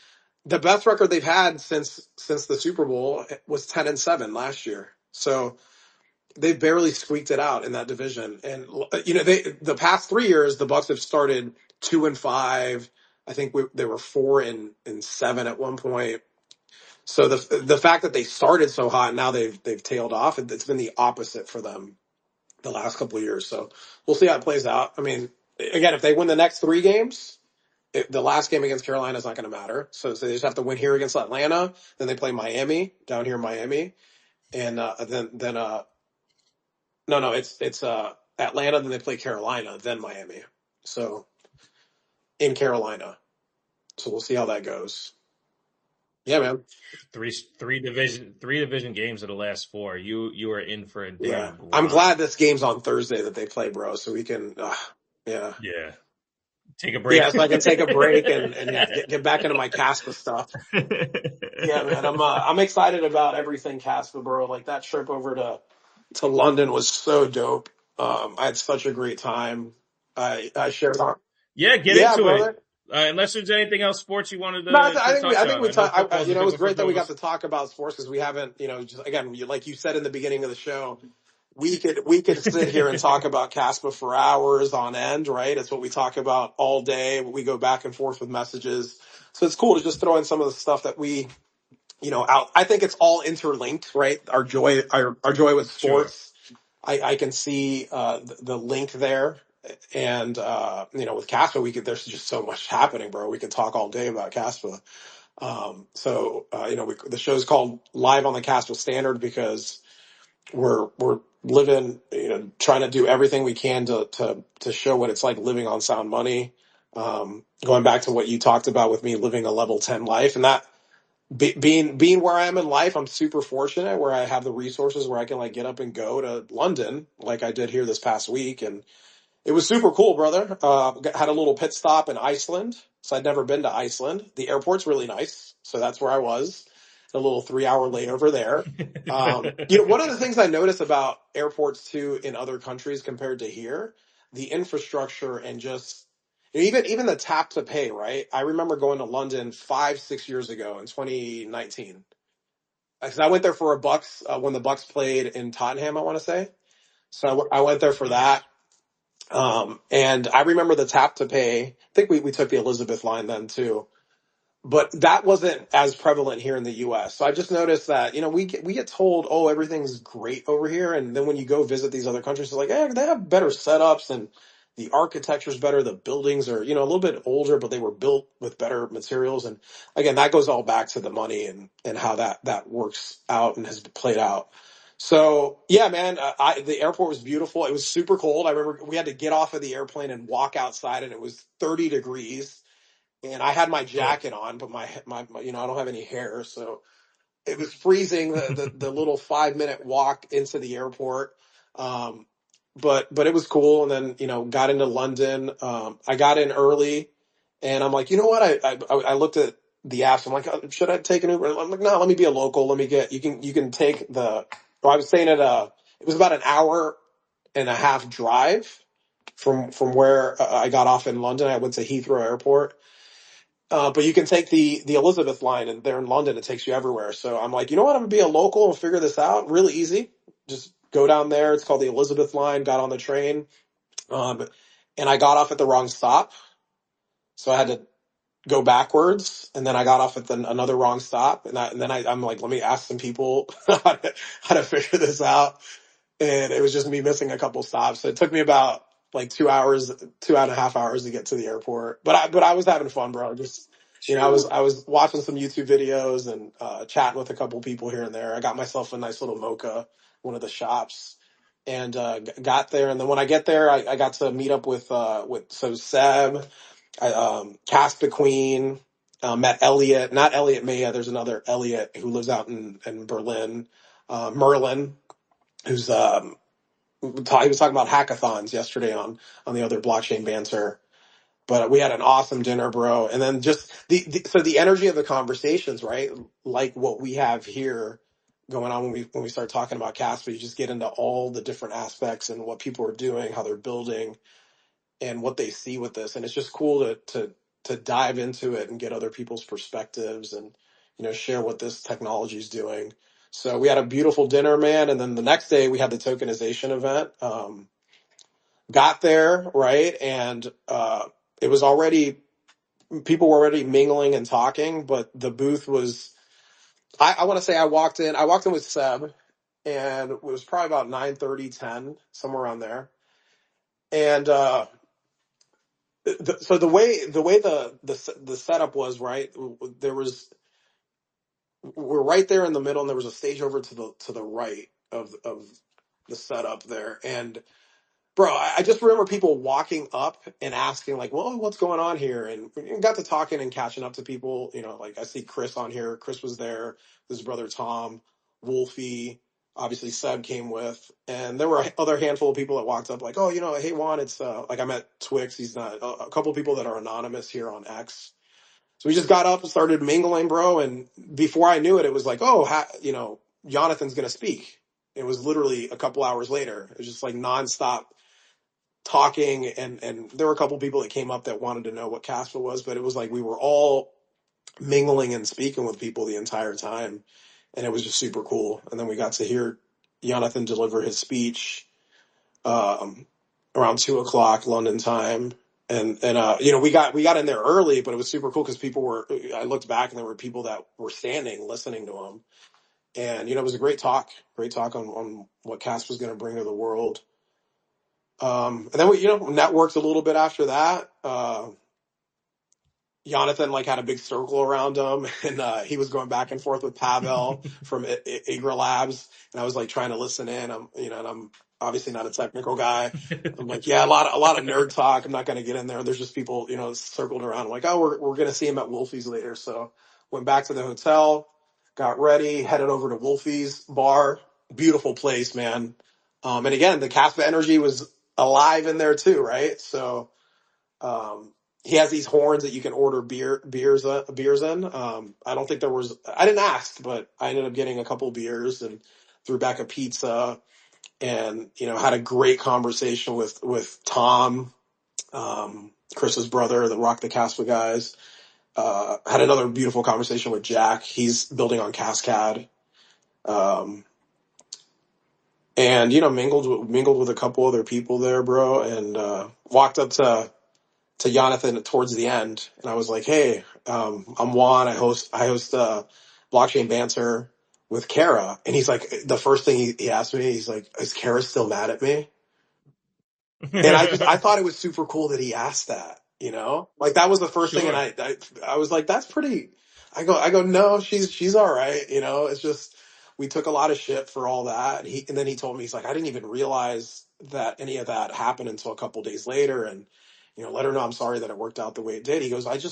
Speaker 1: The best record they've had since the Super Bowl was 10-7 last year. So they barely squeaked it out in that division. And the past 3 years the Bucks have started 2-5. I think they were 4-7 at one point. So the fact that they started so hot and now they've tailed off, it's been the opposite for them the last couple of years. So we'll see how it plays out. I mean, again, if they win the next 3 games, the last game against Carolina is not going to matter. So they just have to win here against Atlanta. Then they play Miami down here in Miami, and then no, it's Atlanta. Then they play Carolina, then Miami. So in Carolina. So we'll see how that goes. Yeah, man.
Speaker 2: Three division games of the last four. You are in for a damn
Speaker 1: Yeah, I'm
Speaker 2: grind.
Speaker 1: glad this game's on Thursday that they play, bro. So we can, yeah,
Speaker 2: Yeah. Take a break.
Speaker 1: yeah. So I can take a break and yeah, get back into my Caspa stuff. Yeah, man. I'm excited about everything Caspa, bro. Like that trip over to London was so dope. I had such a great time. I shared our
Speaker 2: Yeah, get
Speaker 1: yeah,
Speaker 2: into it.
Speaker 1: brother.
Speaker 2: Unless there's anything else sports you wanted
Speaker 1: No,
Speaker 2: to
Speaker 1: I
Speaker 2: touch
Speaker 1: think
Speaker 2: on.
Speaker 1: we
Speaker 2: I know
Speaker 1: talked.
Speaker 2: football's a
Speaker 1: It
Speaker 2: big
Speaker 1: was
Speaker 2: one for
Speaker 1: great that
Speaker 2: both
Speaker 1: we
Speaker 2: of
Speaker 1: got
Speaker 2: us.
Speaker 1: to talk about sports because we haven't, just again, like you said in the beginning of the show, we could sit here and talk about Caspa for hours on end, right? It's what we talk about all day. We go back and forth with messages, so it's cool to just throw in some of the stuff that we, out. I think it's all interlinked, right? Our joy with
Speaker 2: Sure.
Speaker 1: sports. I can see the link there. And with Caspa, there's just so much happening, bro. We could talk all day about Caspa. The show's called Live on the Castle Standard because we're living, trying to do everything we can to show what it's like living on sound money. Going back to what you talked about with me living a level 10 life, and that being where I am in life, I'm super fortunate where I have the resources where I can like get up and go to London like I did here this past week. And it was super cool, brother. Had a little pit stop in Iceland. So I'd never been to Iceland. The airport's really nice. So that's where I was. A little 3 hour layover there. One of the things I notice about airports too in other countries compared to here, the infrastructure and just even the tap to pay, right? I remember going to London 5, 6 years ago in 2019. Because I went there for a Bucks when the Bucks played in Tottenham, I want to say. So I went there for that.
Speaker 2: Nice.
Speaker 1: And I remember the tap to pay. I think we took the Elizabeth line then too, but that wasn't as prevalent here in the U.S. So I just noticed that, we get told, oh, everything's great over here. And then when you go visit these other countries, it's like, they have better setups and the architecture's better. The buildings are, a little bit older, but they were built with better materials. And again, that goes all back to the money and how that works out and has played out. So yeah, man, the airport was beautiful. It was super cold. I remember we had to get off of the airplane and walk outside and it was 30 degrees and I had my
Speaker 2: Oh.
Speaker 1: jacket on, but my I don't have any hair, so it was freezing. The little 5 minute walk into the airport, um, but it was cool. And then got into London. I got in early, and I'm like, you know what? I looked at the apps. I'm like, should I take an Uber? I'm like, no, let me be a local. Let me get you can take the. Well, I was staying at it was about an hour and a half drive from where I got off in London. I went to Heathrow Airport. But you can take the Elizabeth line, and there in London, it takes you everywhere. So I'm like, you know what? I'm gonna be a local and figure this out. Really easy. Just go down there. It's called the Elizabeth line. Got on the train, um, and I got off at the wrong stop, so I had to go backwards. And then I got off at another wrong stop, I'm like, let me ask some people how to figure this out. And it was just me missing a couple stops. So it took me about like 2 hours, 2.5 hours to get to the airport. But I was having fun, bro. Just I was watching some YouTube videos and chatting with a couple people here and there. I got myself a nice little mocha, one of the shops, and got there. And then when I get there, I got to meet up with so Seb, Kaspa Queen, met Elliot, not Elliot Maya. There's another Elliot who lives out in Berlin, Merlin, who's he was talking about hackathons yesterday on the other blockchain banter. But we had an awesome dinner, bro. And then just the energy of the conversations, right? Like what we have here going on when we start talking about Casper, you just get into all the different aspects and what people are doing, how they're building, and what they see with this. And it's just cool to dive into it and get other people's perspectives and share what this technology is doing. So we had a beautiful dinner, man, and then the next day we had the tokenization event. Got there, right, and it was already people were already mingling and talking, but the booth was. I want to say I walked in. I walked in with Seb, and it was probably about 9:30, 10, somewhere around there. And so the way the setup was, right, there was we're right there in the middle, and there was a stage over to the right of the setup there, and bro, I just remember people walking up and asking, like, well, what's going on here? And we got to talking and catching up to people. Like I see Chris on here. Chris was there. His brother Tom, Wolfie, obviously Seb came with. And there were other handful of people that walked up, like, oh, hey, Juan, it's like I met Twix. He's not a couple of people that are anonymous here on X. So we just got up and started mingling, bro. And before I knew it, it was like, oh, Jonathan's going to speak. It was literally a couple hours later. It was just like nonstop talking, and there were a couple people that came up that wanted to know what Caspa was, but it was like we were all mingling and speaking with people the entire time, and it was just super cool. And then we got to hear Jonathan deliver his speech um, around 2 o'clock London time. And we got in there early, but it was super cool because people were. I looked back and there were people that were standing listening to him, and it was a great talk on what Casp was going to bring to the world. And then we networked a little bit after that. Jonathan like had a big circle around him, and he was going back and forth with Pavel from Igra Labs, and I was like trying to listen in. And I'm obviously not a technical guy. I'm like, yeah, a lot of nerd talk. I'm not going to get in there. There's just people, circled around. I'm like, oh, we're going to see him at Wolfie's later. So went back to the hotel, got ready, headed over to Wolfie's bar. Beautiful place, man. And again, the Caspa energy was alive in there too, right? So um, he has these horns that you can order beers in. I don't think there was. I didn't ask, but I ended up getting a couple beers and threw back a pizza, and had a great conversation with Tom, Chris's brother, the Rock the Caspa guys. Had another beautiful conversation with Jack. He's building on Cascade. Um, and mingled with a couple other people there, bro, and walked up to Jonathan towards the end, and I was like, "Hey, I'm Juan. I host blockchain banter with Kara," and he's like, the first thing he asked me, he's like, "Is Kara still mad at me?" And I thought it was super cool that he asked that, like that was the first thing. And
Speaker 2: Sure.
Speaker 1: I was like, that's pretty, I go, no, she's all right. It's just, we took a lot of shit for all that. And then he told me, he's like, I didn't even realize that any of that happened until a couple days later. And, let her know I'm sorry that it worked out the way it did. He goes, and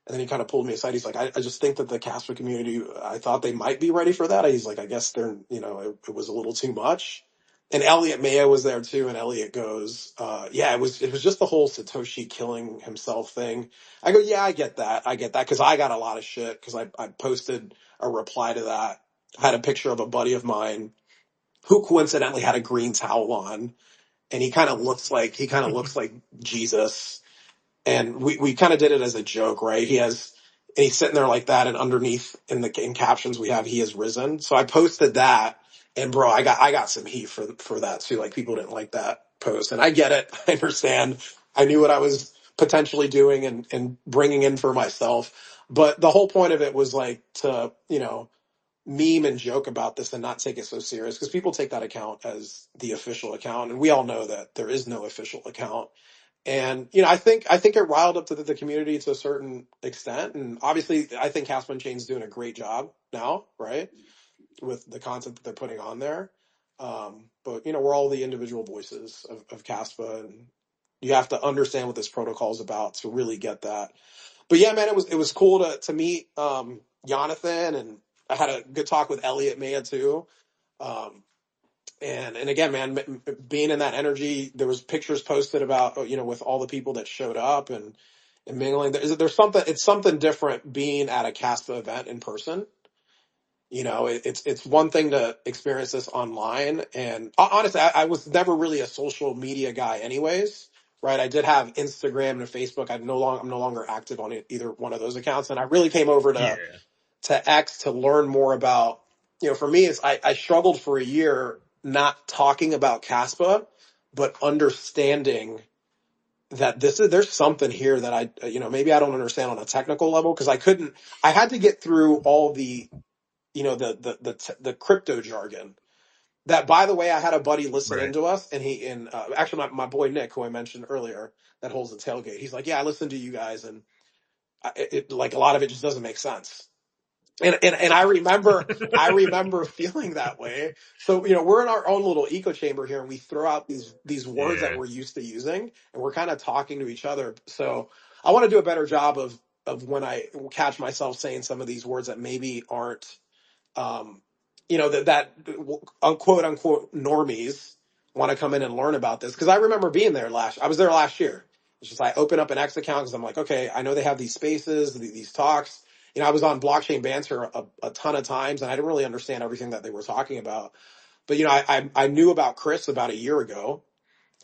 Speaker 1: then he kind of pulled me aside. He's like, I just think that the Casper community, I thought they might be ready for that. He's like, I guess they're, it was a little too much. And Elliot Mayo was there too, and Elliot goes, yeah, it was just the whole Satoshi killing himself thing. I go, yeah, I get that, because I got a lot of shit, because I posted a reply to that. I had a picture of a buddy of mine who coincidentally had a green towel on, and he kind of looks like Jesus, and we kind of did it as a joke, right? And he's sitting there like that, and underneath in captions we have, he has risen. So I posted that, and bro, I got some heat for that too. Like, people didn't like that post, and I get it. I understand. I knew what I was potentially doing and bringing in for myself, but the whole point of it was like to meme and joke about this and not take it so serious, because people take that account as the official account, and we all know that there is no official account. And I think it riled up the community to a certain extent, and obviously I think Casper Chain's doing a great job now, right, with the content that they're putting on there. But we're all the individual voices of Caspa, and you have to understand what this protocol is about to really get that. But yeah, man, it was cool to meet Jonathan, and I had a good talk with Elliot Maya too. Um, and again, man, being in that energy, there was pictures posted about, with all the people that showed up, and mingling. There's something, it's something different being at a Caspa event in person. It's one thing to experience this online. And honestly, I was never really a social media guy anyways, right? I did have Instagram and Facebook. I'm no longer active on either one of those accounts. And I really came over
Speaker 2: Yeah.
Speaker 1: to X to learn more about, for me, I struggled for a year not talking about Caspa, but understanding that there's something here that maybe I don't understand on a technical level, because I had to get through all the, the crypto jargon. That, by the way, I had a buddy listen
Speaker 2: Right.
Speaker 1: into us, and actually my boy Nick, who I mentioned earlier, that holds the tailgate. He's like, yeah, I listened to you guys, and like a lot of it just doesn't make sense. And I remember feeling that way. So, we're in our own little echo chamber here, and we throw out these words that
Speaker 2: Yeah.
Speaker 1: we're used to using, and we're kind of talking to each other. So I want to do a better job of when I catch myself saying some of these words that maybe aren't, um, that unquote unquote normies want to come in and learn about this. Because I remember being there I was there last year. It's just, I open up an X account because I'm like, okay, I know they have these spaces, these talks. I was on blockchain banter a ton of times, and I didn't really understand everything that they were talking about. But I knew about Chris about a year ago,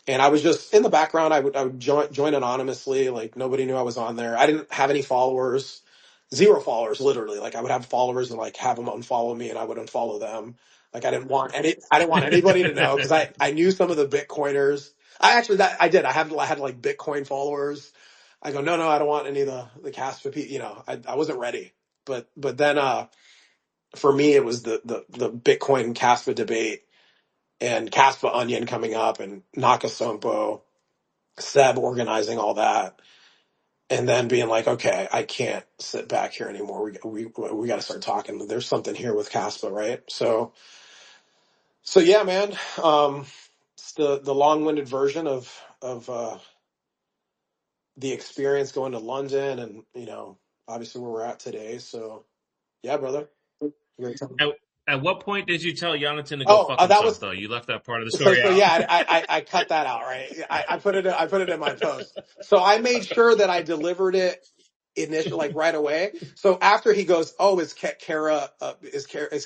Speaker 1: and I was just in the background. I would join anonymously, like nobody knew I was on there. I didn't have any followers, zero followers, literally. Like, I would have followers and like have them unfollow me, and I would unfollow them. Like, I didn't want anybody to know, because I knew some of the Bitcoiners. I had like Bitcoin followers. I go, no, I don't want any of the Caspa people. I wasn't ready. But then for me, it was the Bitcoin Caspa debate, and Caspa Onion coming up, and Nakasompo, Seb organizing all that. and then being like, okay, I can't sit back here anymore. We got to start talking. There's something here with Kaspa, right? So yeah, man. It's the long-winded version of the experience going to London, and obviously where we're at today. So yeah, brother. You're gonna tell me.
Speaker 2: At, at what point did you tell Jonathan to go
Speaker 1: Oh,
Speaker 2: fuck
Speaker 1: that
Speaker 2: himself,
Speaker 1: was
Speaker 2: though? You left that part of the
Speaker 1: so
Speaker 2: story
Speaker 1: so
Speaker 2: out.
Speaker 1: yeah. I cut that out, right? I put it in my post. So I made sure that I delivered it initially, like right away. So after he goes, "Oh, is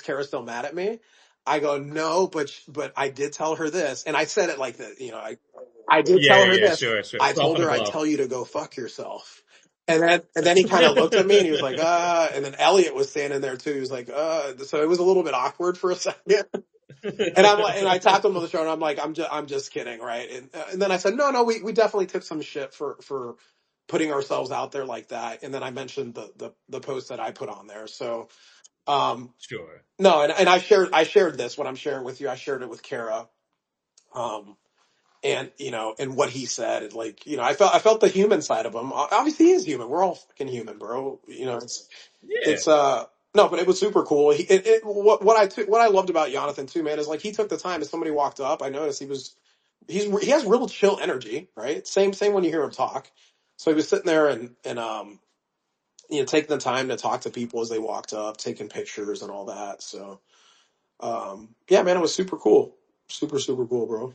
Speaker 1: Kara still mad at me?" I go, "No, but I did tell her this," and I said it like that. I did
Speaker 2: Yeah,
Speaker 1: tell her
Speaker 2: yeah,
Speaker 1: this.
Speaker 2: sure, sure.
Speaker 1: I told
Speaker 2: Soften the
Speaker 1: her I'd
Speaker 2: blow.
Speaker 1: tell you to go fuck yourself. And then he kind of looked at me and he was like, and then Elliot was standing there too. He was like, so it was a little bit awkward for a second. And I'm like, and I tapped him on the shoulder. And I'm like, I'm just kidding, right? And then I said, no, we definitely took some shit for putting ourselves out there like that. And then I mentioned the post that I put on there. So, um,
Speaker 2: Sure.
Speaker 1: no, and I shared this, what I'm sharing with you. I shared it with Kara. Um, and and what he said, and like, I felt the human side of him. Obviously, he is human. We're all fucking human, bro.
Speaker 2: Yeah.
Speaker 1: It's no, but it was super cool. What I loved about Jonathan too, man, is like he took the time. As somebody walked up, I noticed he has real chill energy, right? Same when you hear him talk. So he was sitting there and taking the time to talk to people as they walked up, taking pictures and all that. So yeah, man, it was super cool, super cool, bro.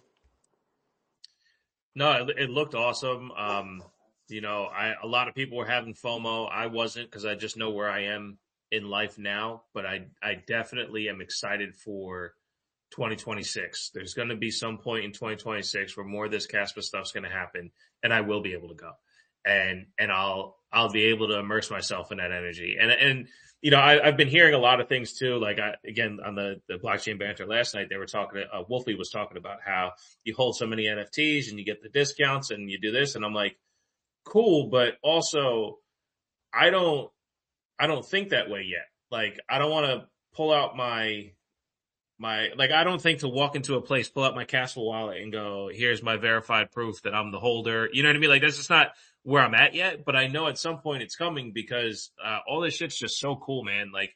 Speaker 2: No, it looked awesome. A lot of people were having FOMO. I wasn't because I just know where I am in life now. But I definitely am excited for 2026. There's going to be some point in 2026 where more of this Caspa stuff's going to happen, and I will be able to go, and I'll be able to immerse myself in that energy. And I've been hearing a lot of things too. Like again on the blockchain banter last night, they were talking. Wolfie was talking about how you hold so many NFTs and you get the discounts and you do this, and I'm like, cool, but also I don't I don't think that way yet. Like I don't want to pull out my like I don't think to walk into a place, pull out my Castle wallet and go, here's my verified proof that I'm the holder. You know what I mean? Like that's just not where I'm at yet, but I know at some point it's coming because all this shit's just so cool, man. Like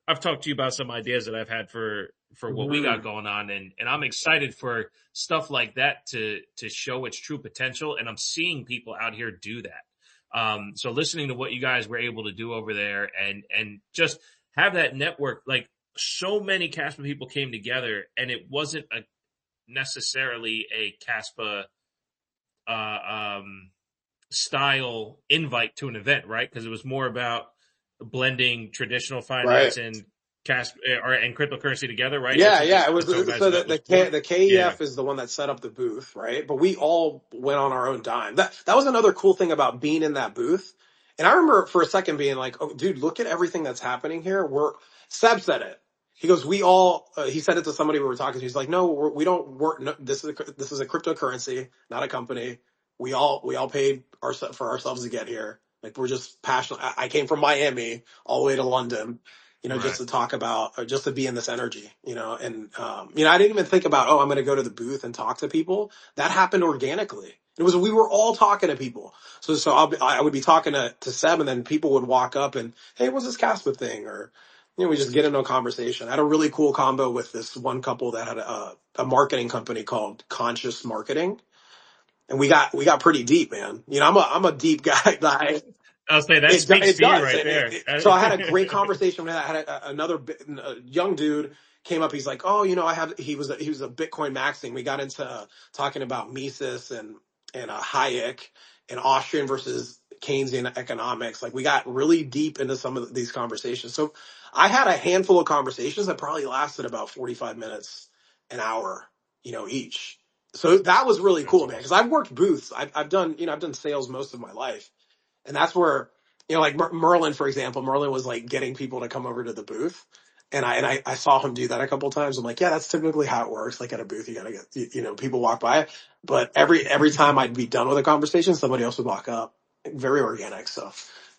Speaker 2: I've talked to you about some ideas that I've had for what we got
Speaker 1: Mm.
Speaker 2: going on, and I'm excited for stuff like that to show its true potential, and I'm seeing people out here do that. So listening to what you guys were able to do over there, and just have that network, like so many Caspa people came together, and it wasn't necessarily a Caspa uh, um, style invite to an event, right? Because it was more about blending traditional
Speaker 1: Right.
Speaker 2: finance and cash and cryptocurrency together, right?
Speaker 1: Yeah, yeah. It was
Speaker 2: That's what organizing
Speaker 1: so
Speaker 2: that was
Speaker 1: the
Speaker 2: for.
Speaker 1: the
Speaker 2: Yeah,
Speaker 1: KEF is the one that set up the booth, right? But we all went on our own dime. That was another cool thing about being in that booth. And I remember for a second being like, "Oh, dude, look at everything that's happening here." Seb said it. He goes, "We all." He said it to somebody we were talking to. He's like, "No, we don't work. No, this is a cryptocurrency, not a company. We all paid for ourselves to get here. Like we're just passionate. I came from Miami all the way to London." Just
Speaker 2: right.
Speaker 1: to talk about, or just to be in this energy, and I didn't even think about, oh, I'm going to go to the booth and talk to people. That happened organically. We were all talking to people. So I would be talking to Seb, and then people would walk up and, hey, what's this Caspa thing? Or, we just get into a conversation. I had a really cool combo with this one couple that had a marketing company called Conscious Marketing. And we got pretty deep, man. I'm a deep guy.
Speaker 2: I'll say that
Speaker 1: It
Speaker 2: speaks
Speaker 1: it
Speaker 2: to you
Speaker 1: does.
Speaker 2: right there.
Speaker 1: So I had a great conversation with that. I had another a young dude came up. He's like, "Oh, he was a Bitcoin maxing." We got into talking about Mises and Hayek and Austrian versus Keynesian economics. Like we got really deep into some of these conversations. So I had a handful of conversations that probably lasted about 45 minutes, an hour, each. So that was really
Speaker 2: That's
Speaker 1: cool, man. Because
Speaker 2: awesome.
Speaker 1: I've worked booths. I've done sales most of my life, and that's where, like Merlin, for example, Merlin was like getting people to come over to the booth. And I saw him do that a couple of times. I'm like, yeah, that's typically how it works. Like at a booth, you gotta get, people walk by. But every time I'd be done with a conversation, somebody else would walk up. Very organic. So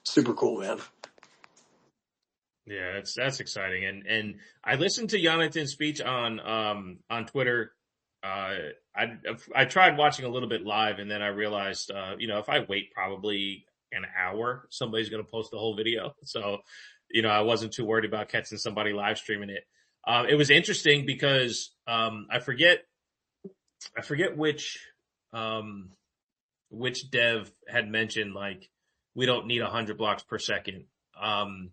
Speaker 1: super cool, man.
Speaker 2: Yeah, that's exciting. And I listened to Jonathan's speech on Twitter I tried watching a little bit live, and then I realized, if I wait probably an hour, somebody's going to post the whole video. So, I wasn't too worried about catching somebody live streaming it. It was interesting because I forget which dev had mentioned like we don't need 100 blocks per second. And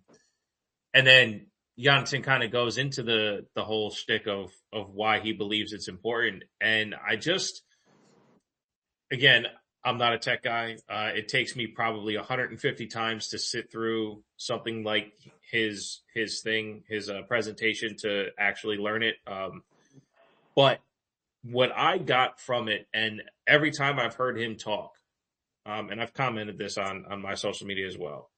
Speaker 2: then Jonathan kind of goes into the whole shtick of why he believes it's important. And again, I'm not a tech guy. It takes me probably 150 times to sit through something like his presentation to actually learn it. But what I got from it, and every time I've heard him talk, and I've commented this on my social media as well,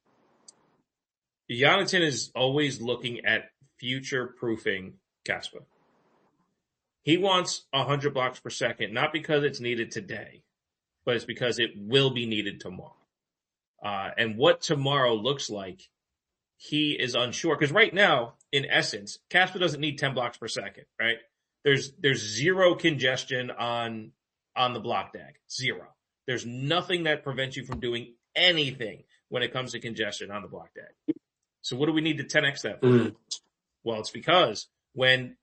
Speaker 2: Jonathan is always looking at future proofing Kaspa. He wants 100 blocks per second, not because it's needed today, but it's because it will be needed tomorrow. And what tomorrow looks like, he is unsure. Because right now, in essence, Kaspa doesn't need 10 blocks per second, right? There's zero congestion on the block DAG. Zero. There's nothing that prevents you from doing anything when it comes to congestion on the block DAG. So what do we need to 10x that for? Well, it's because when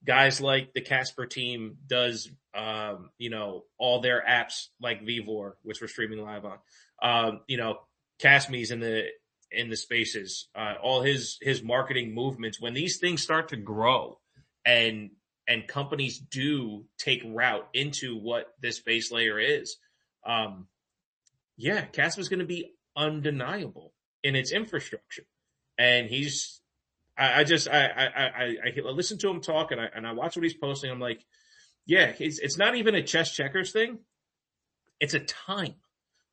Speaker 2: guys like the Kasper team does, all their apps like Vivor, which we're streaming live on, Kasmi's in the spaces, all his marketing movements, when these things start to grow and companies do take route into what this base layer is, Kaspa's going to be undeniable in its infrastructure. And I listen to him talk and I watch what he's posting. I'm like, yeah, it's not even a chess checkers thing. It's a time.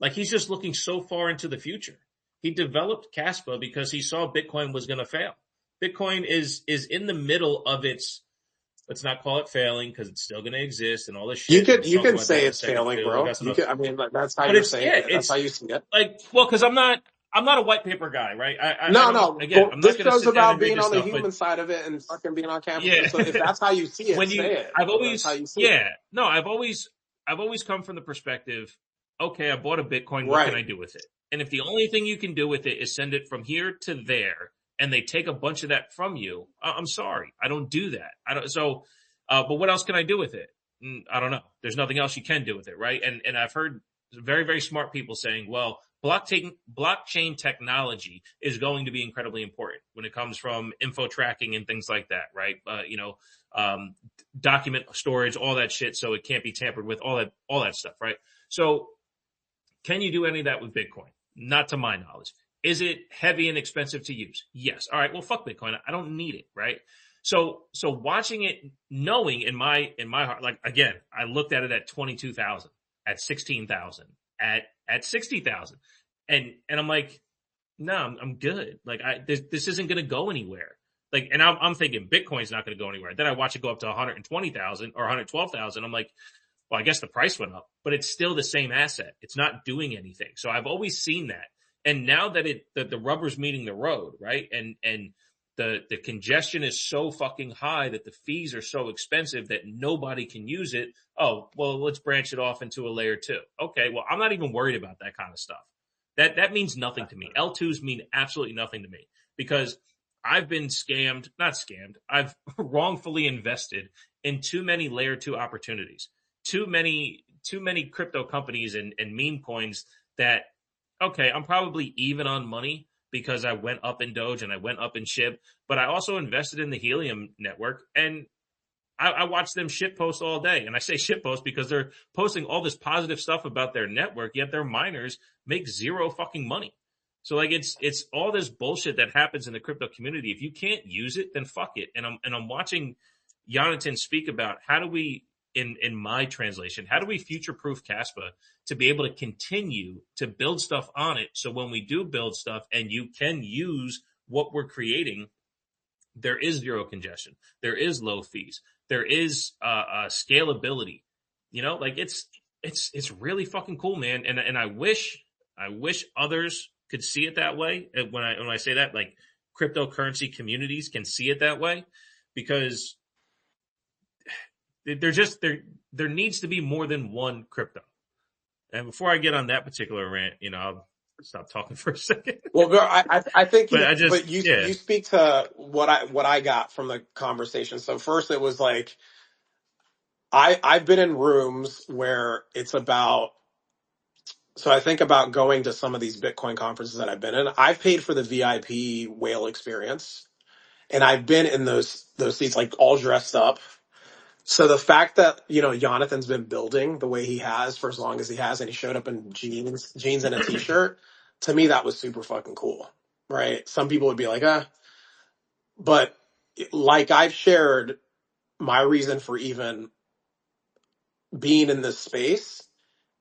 Speaker 2: Like he's just looking so far into the future. He developed Kaspa because he saw Bitcoin was going to fail. Bitcoin is in the middle of its, let's not call it failing because it's still going to exist and all this shit.
Speaker 1: You can say it's failing, bro. That's how you're saying it. That's how you see it.
Speaker 2: Like, well, because I'm not a white paper guy, right?
Speaker 1: No.
Speaker 2: Again, I'm
Speaker 1: this
Speaker 2: not
Speaker 1: show's about being on the human side of it and fucking being on campus.
Speaker 2: Yeah.
Speaker 1: So if that's how you see it, say it. That's how you see it.
Speaker 2: No, I've always come from the perspective, okay, I bought a Bitcoin, what can I do with it? And if the only thing you can do with it is send it from here to there, and they take a bunch of that from you, I'm sorry, I don't do that. But what else can I do with it? I don't know. There's nothing else you can do with it, right? And I've heard very, very smart people saying, well, blockchain technology is going to be incredibly important when it comes from info tracking and things like that, right? Document storage, all that shit, so it can't be tampered with, all that stuff, right? So can you do any of that with Bitcoin? Not to my knowledge. Is it heavy and expensive to use? Yes. All right. Well, fuck Bitcoin. I don't need it, right? So watching it, knowing in my heart, like again, I looked at it at 22,000, at 16,000, at 60,000, and I'm like, no, I'm good. Like this isn't going to go anywhere. Like, and I'm thinking Bitcoin's not going to go anywhere. Then I watch it go up to 120,000 or 112,000. I'm like, well, I guess the price went up, but it's still the same asset. It's not doing anything. So I've always seen that. And now that the rubber's meeting the road, right? And the congestion is so fucking high that the fees are so expensive that nobody can use it. Oh, well, let's branch it off into a layer 2. Okay, well, I'm not even worried about that kind of stuff. That means nothing to me. L2s mean absolutely nothing to me because I've been I've wrongfully invested in too many layer 2 opportunities. Too many crypto companies and meme coins that, okay, I'm probably even on money because I went up in Doge and I went up in SHIB, but I also invested in the Helium network and I watch them shitpost all day. And I say shitpost because they're posting all this positive stuff about their network, yet their miners make zero fucking money. So like it's all this bullshit that happens in the crypto community. If you can't use it, then fuck it. And I'm watching Jonathan speak about how do we, in my translation, how do we future-proof Kaspa to be able to continue to build stuff on it so when we do build stuff and you can use what we're creating, there is zero congestion, there is low fees, there is scalability. Like it's really fucking cool, man. And I wish others could see it that way. When I say that, like cryptocurrency communities can see it that way, because there needs to be more than one crypto. And before I get on that particular rant, I'll stop talking for a second.
Speaker 1: Well, bro, I think
Speaker 2: But I just
Speaker 1: but you
Speaker 2: yeah
Speaker 1: you speak to what I got from the conversation. So first, it was like I've been in rooms where it's about. So I think about going to some of these Bitcoin conferences that I've been in. I've paid for the VIP whale experience, and I've been in those seats like all dressed up. So the fact that Jonathan's been building the way he has for as long as he has, and he showed up in jeans and a t-shirt, to me that was super fucking cool, right? Some people would be like, but like I've shared my reason for even being in this space,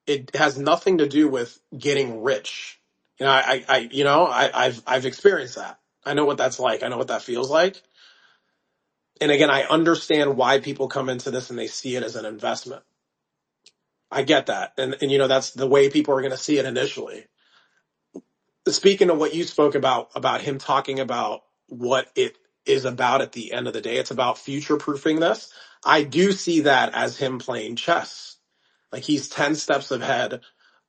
Speaker 1: it has nothing to do with getting rich. I've experienced that. I know what that's like. I know what that feels like. And again, I understand why people come into this and they see it as an investment. I get that. And that's the way people are going to see it initially. Speaking of what you spoke about him talking about what it is about at the end of the day, it's about future proofing this. I do see that as him playing chess. Like he's 10 steps ahead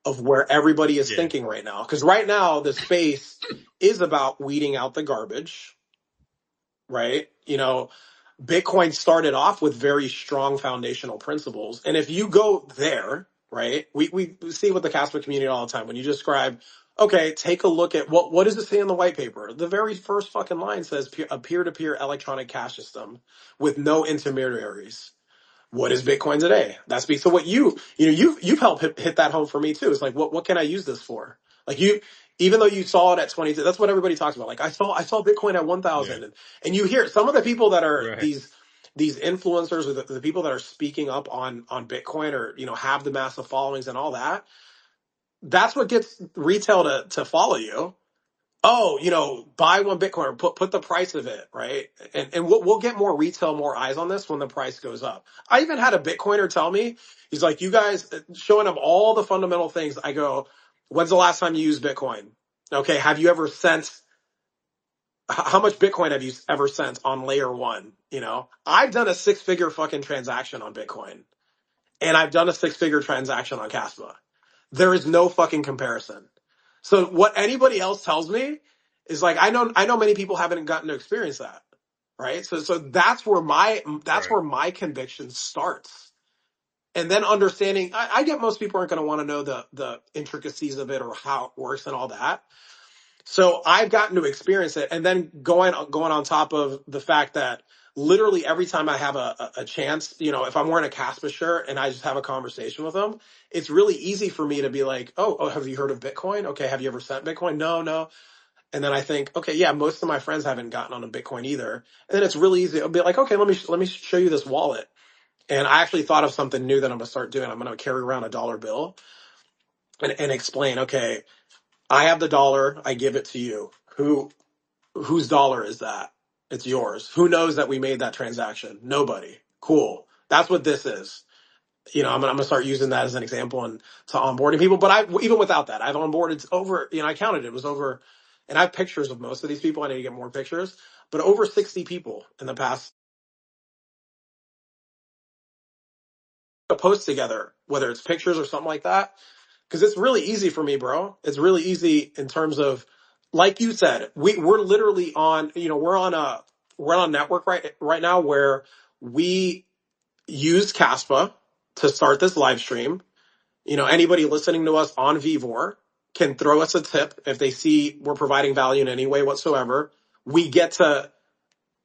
Speaker 1: of where everybody is
Speaker 2: yeah
Speaker 1: thinking right now. Because right now, the space is about weeding out the garbage, right? Bitcoin started off with very strong foundational principles. And if you go there, right, we see with the Kaspa community all the time. When you describe, okay, take a look at what does it say in the white paper? The very first fucking line says a peer-to-peer electronic cash system with no intermediaries. What is Bitcoin today? That speaks to what you've helped hit that home for me too. It's like, what can I use this for? Like even though you saw it at 20, that's what everybody talks about. Like I saw Bitcoin at
Speaker 2: yeah
Speaker 1: 1,000, and you hear some of the people that are
Speaker 2: right
Speaker 1: these influencers, or the people that are speaking up on Bitcoin, or have the massive followings and all that. That's what gets retail to follow you. Oh, buy one Bitcoin, or put the price of it, right? And we'll get more retail, more eyes on this when the price goes up. I even had a Bitcoiner tell me, he's like, you guys, showing him all the fundamental things. I go, when's the last time you used Bitcoin? Okay, have you ever sent, how much Bitcoin have you ever sent on layer one? I've done a 6-figure fucking transaction on Bitcoin, and I've done a 6-figure transaction on Kaspa. There is no fucking comparison. So what anybody else tells me is like, I know many people haven't gotten to experience that, right? So that's
Speaker 2: right
Speaker 1: where my conviction starts. And then understanding, I get most people aren't going to want to know the intricacies of it or how it works and all that. So I've gotten to experience it, and then going on top of the fact that literally every time I have a chance, if I'm wearing a Caspa shirt and I just have a conversation with them, it's really easy for me to be like, oh, have you heard of Bitcoin? Okay, have you ever sent Bitcoin? No, no. And then I think, okay, yeah, most of my friends haven't gotten on a Bitcoin either. And then it's really easy. I'll be like, okay, let me show you this wallet. And I actually thought of something new that I'm gonna start doing. I'm gonna carry around a dollar bill and explain, okay, I have the dollar, I give it to you. Whose dollar is that? It's yours. Who knows that we made that transaction? Nobody. Cool. That's what this is. I'm gonna start using that as an example and to onboarding people. But even without that, I've onboarded over. I counted it was over, and I have pictures of most of these people. I need to get more pictures, but over 60 people in the past post together, whether it's pictures or something like that. Because it's really easy for me, bro. It's really easy in terms of, like you said, we're literally on, we're on a network right now where we use Caspa to start this live stream. Anybody listening to us on Vivor can throw us a tip if they see we're providing value in any way whatsoever. We get to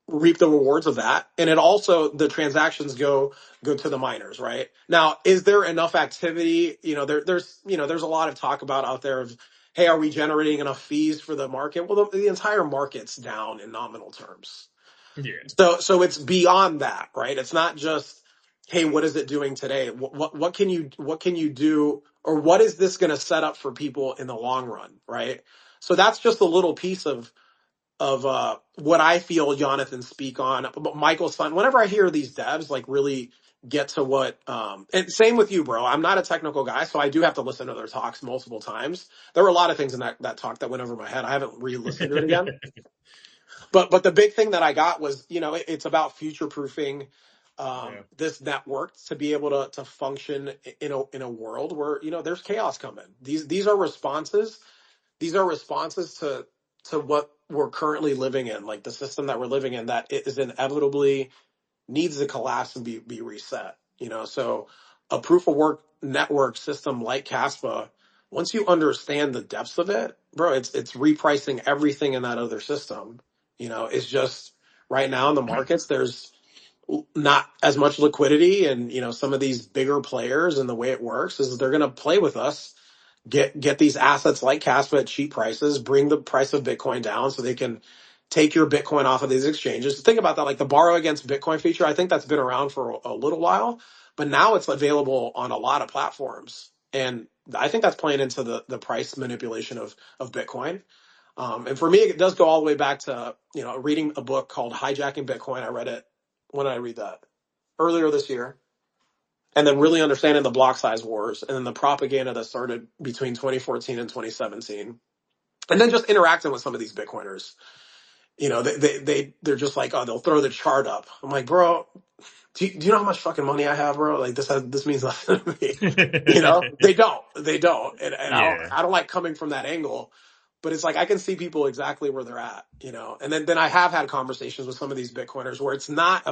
Speaker 1: reap the rewards of that. And it also, the transactions go to the miners, right? Now, is there enough activity? There's a lot of talk about out there of, hey, are we generating enough fees for the market? Well, the entire market's down in nominal terms.
Speaker 2: yeah
Speaker 1: So it's beyond that, right? It's not just, hey, what is it doing today? What can you do, or what is this going to set up for people in the long run, right? So that's just a little piece of what I feel Jonathan speak on. But Michael's son, whenever I hear these devs like really get to what and same with you, bro. I'm not a technical guy, so I do have to listen to their talks multiple times. There were a lot of things in that talk that went over my head. I haven't re-listened to it again. But the big thing that I got was, it's about future proofing
Speaker 2: Yeah.
Speaker 1: this network to be able to function in a world where, there's chaos coming. These are responses. These are responses to what we're currently living in, like the system that we're living in, that it is inevitably needs to collapse and be reset. So a proof of work network system like Caspa, once you understand the depths of it, bro, it's repricing everything in that other system. It's just right now in the markets, there's not as much liquidity, and some of these bigger players, and the way it works is they're going to play with us, get these assets like Kaspa at cheap prices, bring the price of Bitcoin down so they can take your Bitcoin off of these exchanges. Think about that, like the borrow against Bitcoin feature. I think that's been around for a little while, but now it's available on a lot of platforms. And I think that's playing into the price manipulation of Bitcoin. And for me, it does go all the way back to, reading a book called Hijacking Bitcoin. I read it. When did I read that? Earlier this year. And then really understanding the block size wars and then the propaganda that started between 2014 and 2017. And then just interacting with some of these Bitcoiners. They're just like, oh, they'll throw the chart up. I'm like, bro, do you know how much fucking money I have, bro? Like this means nothing to me. They don't. And
Speaker 2: Yeah.
Speaker 1: I don't like coming from that angle, but it's like, I can see people exactly where they're at, and then I have had conversations with some of these Bitcoiners where it's not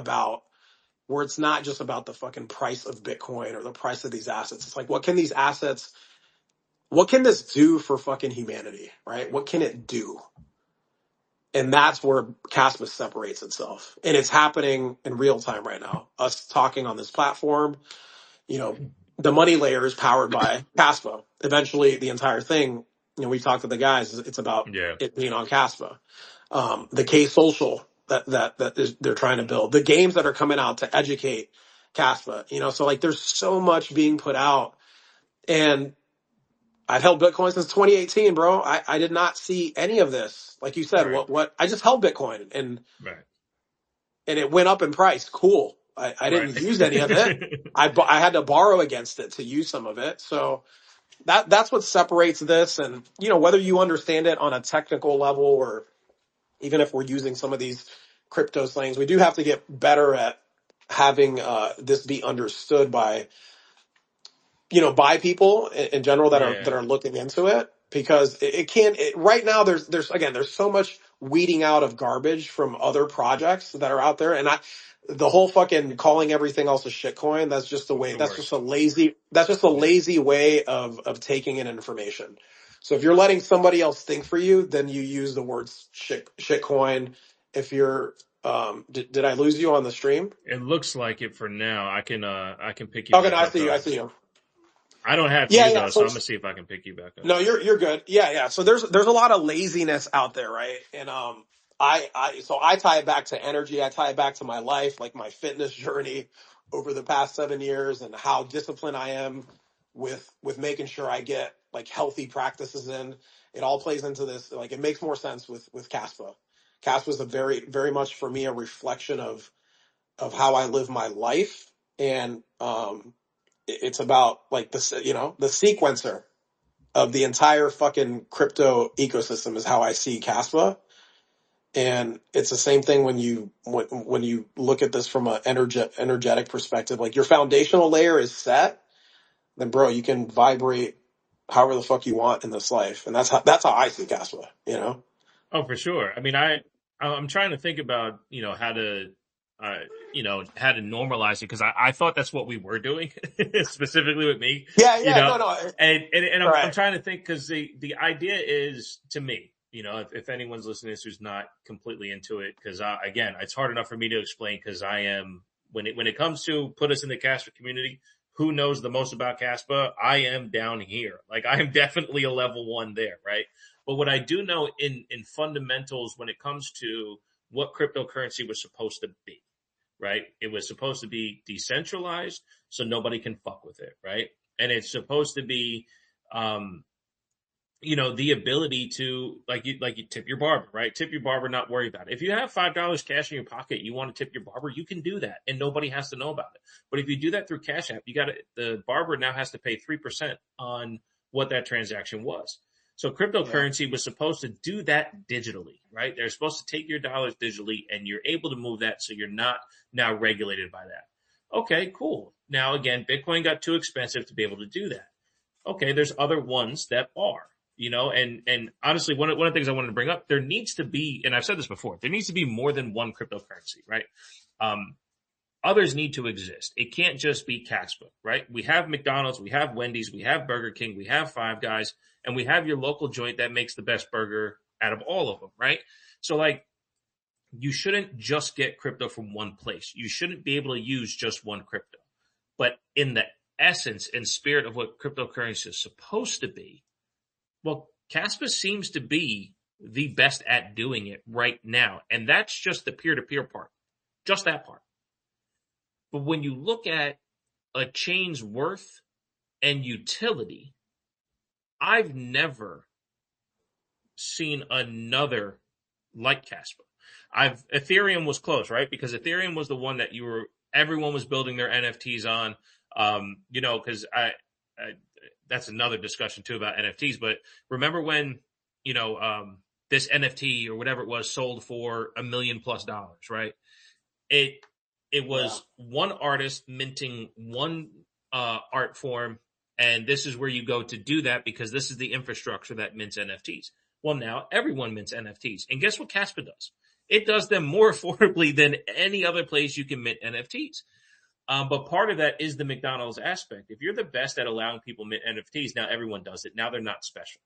Speaker 1: just about the fucking price of Bitcoin or the price of these assets. It's like, what can this do for fucking humanity, right? What can it do? And that's where Caspa separates itself. And it's happening in real time right now. Us talking on this platform, you know, the money layer is powered by Caspa. Eventually, the entire thing, we've talked to the guys, it's about
Speaker 2: Yeah.
Speaker 1: it being on Caspa. The K social they're trying to build, the games that are coming out to educate Caspa, so like there's so much being put out. And I've held Bitcoin since 2018, bro. I did not see any of this. Like you said,
Speaker 2: Right.
Speaker 1: what I just held Bitcoin,
Speaker 2: Right.
Speaker 1: and it went up in price. Cool. I
Speaker 2: Right.
Speaker 1: didn't use any of it. I had to borrow against it to use some of it. So that's what separates this. And, whether you understand it on a technical level, or even if we're using some of these crypto slangs, we do have to get better at having this be understood by people in general that are
Speaker 2: Yeah.
Speaker 1: that are looking into it, because it can right now there's so much weeding out of garbage from other projects that are out there. And the whole fucking calling everything else a shitcoin, that's just the
Speaker 2: It's
Speaker 1: way,
Speaker 2: the
Speaker 1: that's just
Speaker 2: worst.
Speaker 1: a
Speaker 2: Yeah.
Speaker 1: lazy way of taking in information. So if you're letting somebody else think for you, then you use the words shitcoin. If you're did I lose you on the stream?
Speaker 2: It looks like it for now. I can pick you
Speaker 1: Okay, no,
Speaker 2: back
Speaker 1: I
Speaker 2: up
Speaker 1: see you. I
Speaker 2: though.
Speaker 1: see you.
Speaker 2: I don't have
Speaker 1: Yeah,
Speaker 2: you
Speaker 1: yeah.
Speaker 2: though, so
Speaker 1: So
Speaker 2: I'm gonna see if I can pick you back up.
Speaker 1: no, you're good. Yeah, yeah. So there's a lot of laziness out there, right? And I tie it back to energy. I tie it back to my life, like my fitness journey over the past 7 years, and how disciplined I am with making sure I get like healthy practices in. It all plays into this. Like, it makes more sense with Caspa. Caspa is a very very much for me a reflection of how I live my life. And it's about like the sequencer of the entire fucking crypto ecosystem is how I see Caspa. And it's the same thing when you look at this from an energetic perspective. Like, your foundational layer is set, then bro, you can vibrate however the fuck you want in this life. And that's how I see Caspa.
Speaker 2: Oh, for sure. I mean, I'm trying to think about how to uh how to normalize it, because I thought that's what we were doing specifically with me,
Speaker 1: Yeah,
Speaker 2: you
Speaker 1: yeah,
Speaker 2: know,
Speaker 1: no, no.
Speaker 2: and I'm
Speaker 1: Right.
Speaker 2: trying to think, because the idea is, to me, if anyone's listening to this who's not completely into it, because again, it's hard enough for me to explain, because I am, when it comes to put us in the Casper community, who knows the most about Caspa? I am down here. Like, I am definitely a level one there, right? But what I do know in fundamentals, when it comes to what cryptocurrency was supposed to be, right? It was supposed to be decentralized, so nobody can fuck with it, right? And it's supposed to be, um, the ability to, like you tip your barber, right? Tip your barber, not worry about it. If you have $5 cash in your pocket, you want to tip your barber, you can do that, and nobody has to know about it. But if you do that through Cash App, the barber now has to pay 3% on what that transaction was. So
Speaker 1: Yeah.
Speaker 2: cryptocurrency was supposed to do that digitally, right? They're supposed to take your dollars digitally, and you're able to move that, so you're not now regulated by that. Okay, cool. Now again, Bitcoin got too expensive to be able to do that. Okay, there's other ones that are, and honestly, one of the things I wanted to bring up, there needs to be, and I've said this before, there needs to be more than one cryptocurrency, right? Um, Others need to exist. It can't just be Kaspa, right? We have McDonald's, we have Wendy's, we have Burger King, we have Five Guys, and we have your local joint that makes the best burger out of all of them, right? So like, you shouldn't just get crypto from one place. You shouldn't be able to use just one crypto. But in the essence and spirit of what cryptocurrency is supposed to be, well, Kaspa seems to be the best at doing it right now. And that's just the peer-to-peer part, just that part. But when you look at a chain's worth and utility, I've never seen another like Kaspa. Ethereum was close, right? Because Ethereum was the one that everyone was building their NFTs on. Because that's another discussion too about NFTs. But remember when, this NFT or whatever it was sold for $1 million+, right? It was one artist minting one art form, and this is where you go to do that because this is the infrastructure that mints NFTs. Well, now everyone mints NFTs, and guess what Kaspa does? It does them more affordably than any other place you can mint NFTs. But part of that is the McDonald's aspect. If you're the best at allowing people mint NFTs, now everyone does it. Now they're not special,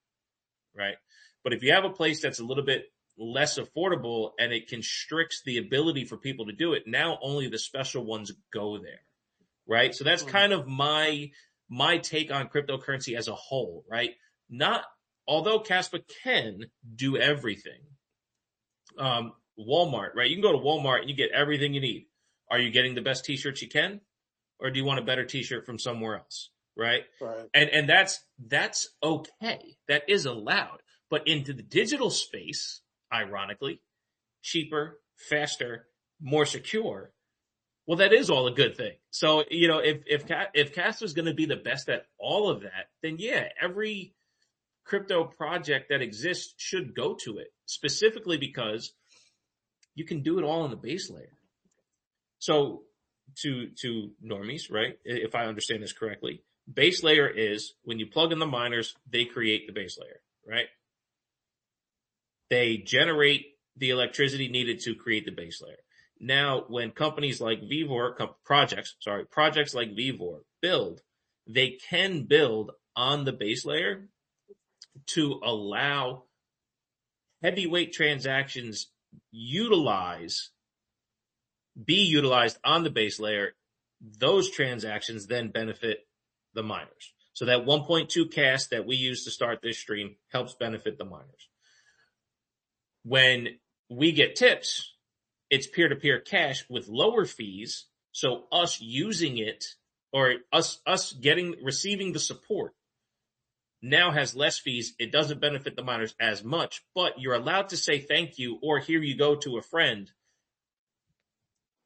Speaker 2: right? But if you have a place that's a little bit less affordable and it constricts the ability for people to do it, now only the special ones go there, right? So that's kind of my take on cryptocurrency as a whole, right? Although Kaspa can do everything, Walmart, right? You can go to Walmart and you get everything you need. Are you getting the best t-shirts you can? Or do you want a better t-shirt from somewhere else? Right.
Speaker 1: Right.
Speaker 2: And that's okay. That is allowed. But into the digital space, ironically, cheaper, faster, more secure. Well, that is all a good thing. So, if Casper is going to be the best at all of that, then yeah, every crypto project that exists should go to it, specifically because you can do it all in the base layer. So to normies, right? If I understand this correctly, base layer is when you plug in the miners, they create the base layer, right? They generate the electricity needed to create the base layer. Now, when companies like Vivor, projects like Vivor build, they can build on the base layer to allow heavyweight transactions be utilized on the base layer. Those transactions then benefit the miners. So that 1.2 CAS that we use to start this stream helps benefit the miners. When we get tips, it's peer-to-peer cash with lower fees. So us using it or us receiving the support now has less fees. It doesn't benefit the miners as much, but you're allowed to say thank you or here you go to a friend